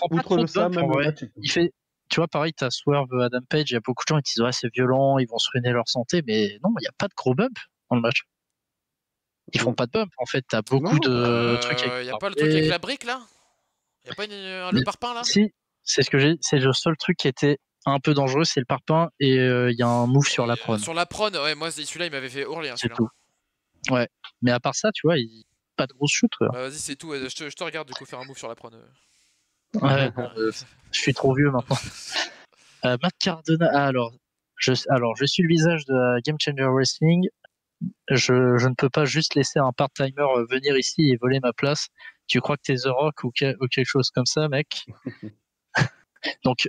même il fait. Tu vois, pareil, t'as Swerve, Adam Page, il y a beaucoup de gens qui disent ouais, c'est violent, ils vont se ruiner leur santé, mais non, il n'y a pas de gros bump dans le match. Ils font pas de bump, en fait, t'as beaucoup de trucs avec. Y a pas le truc avec la brique là? Y a pas le parpaing là? Si, c'est ce que j'ai. C'est le seul truc qui était un peu dangereux, c'est le parpaing et il y a un move sur la prone. Sur la prone, ouais, moi celui-là il m'avait fait hurler. Hein, c'est tout. Ouais, mais à part ça, tu vois, pas de grosse shoot. Bah vas-y, c'est tout. Je te regarde du coup faire un move sur la prone. Ouais, je suis trop vieux maintenant. Matt Cardona. Alors, je suis le visage de la Game Changer Wrestling. Je ne peux pas juste laisser un part-timer venir ici et voler ma place. Tu crois que t'es The Rock ou quelque chose comme ça, mec? Donc,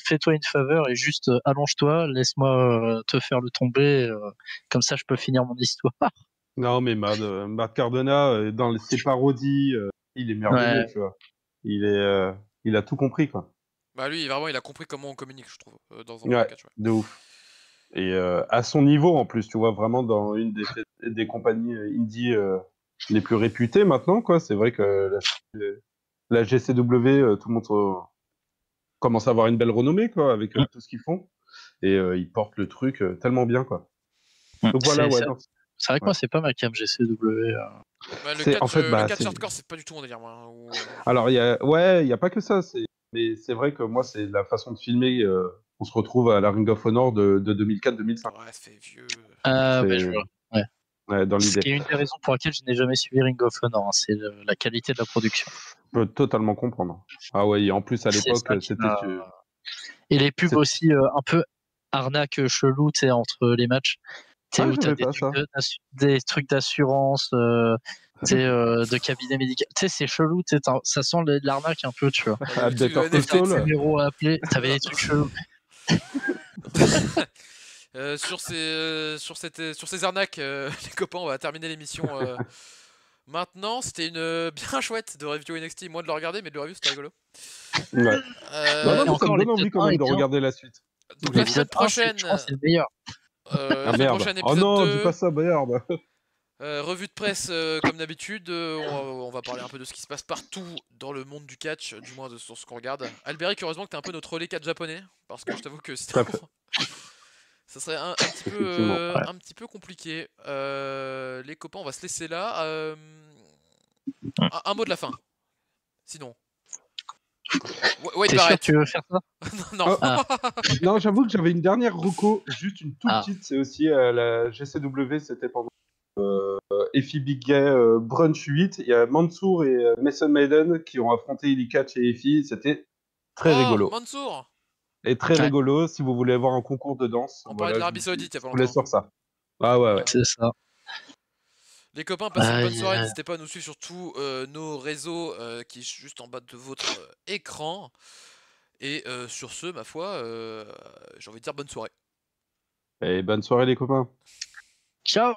fais-toi une faveur et juste allonge-toi, laisse-moi te faire le tomber. Comme ça, je peux finir mon histoire. Non, mais Matt Cardona, dans ses parodies, il est merveilleux, Ouais. tu vois. Il a tout compris, quoi. Bah lui, vraiment, il a compris comment on communique, je trouve, dans un Ouais, catch. Ouais. de ouf. Et à son niveau, en plus, tu vois, vraiment dans une des compagnies indie les plus réputées maintenant, quoi. C'est vrai que la GCW, tout le monde commence à avoir une belle renommée, quoi, avec tout ce qu'ils font. Et ils portent le truc tellement bien, quoi. Donc voilà, ouais. C'est vrai que moi, c'est pas ma cam GCW. Bah, le catch c'est... hardcore, c'est pas du tout mon délire, moi. Hein, Alors, il y a pas que ça. Mais c'est vrai que moi, c'est la façon de filmer. On se retrouve à la Ring of Honor de 2004-2005. Ouais, ça fait vieux. Ouais, je vois. Ouais. Dans l'idée. Ce qui est une des raisons pour lesquelles je n'ai jamais suivi Ring of Honor, hein, c'est la qualité de la production. Je peux totalement comprendre. Ah ouais, et en plus, à l'époque, c'était... Et les pubs aussi, un peu arnaque chelou, tu sais, entre les matchs. Tu sais, où t'as des trucs d'assurance, de cabinet médical. Tu sais, c'est chelou, ça sent l'arnaque un peu, tu vois. Better Call Saul. Numéro à appeler, t'avais des trucs chelous. Sur ces arnaques, les copains, on va terminer l'émission maintenant. C'était une bien chouette de review NXT, moi de le regarder, mais de le review c'était rigolo. Ouais. Non, ça me donne envie quand même de regarder la suite. Donc la semaine prochaine, c'est le meilleur. Merde. Oh non, dis pas ça, merde. Revue de presse comme d'habitude, on va parler un peu de ce qui se passe partout dans le monde du catch, du moins sur ce qu'on regarde. Albéric, heureusement que t'es un peu notre relais catch japonais, parce que je t'avoue que ça serait un petit peu compliqué. Les copains, on va se laisser là. Un mot de la fin. Sinon. T'es sûr que tu veux faire ça? Non. Non, j'avoue que j'avais une dernière reco, juste une toute petite. C'est aussi la GCW, c'était pendant Effie Big Gay Brunch 8. Il y a Mansour et Mason Maiden qui ont affronté Illy Catch et Effie. C'était très rigolo. Mansour. Et très rigolo si vous voulez avoir un concours de danse. On parlait de l'Arabie Saoudite il y a pas longtemps. Je vous laisse sur ça. Ah ouais. C'est ça. Les copains, passez une bonne soirée. N'hésitez pas à nous suivre sur tous nos réseaux qui est juste en bas de votre écran. Et sur ce, ma foi, j'ai envie de dire bonne soirée. Et bonne soirée les copains. Ciao.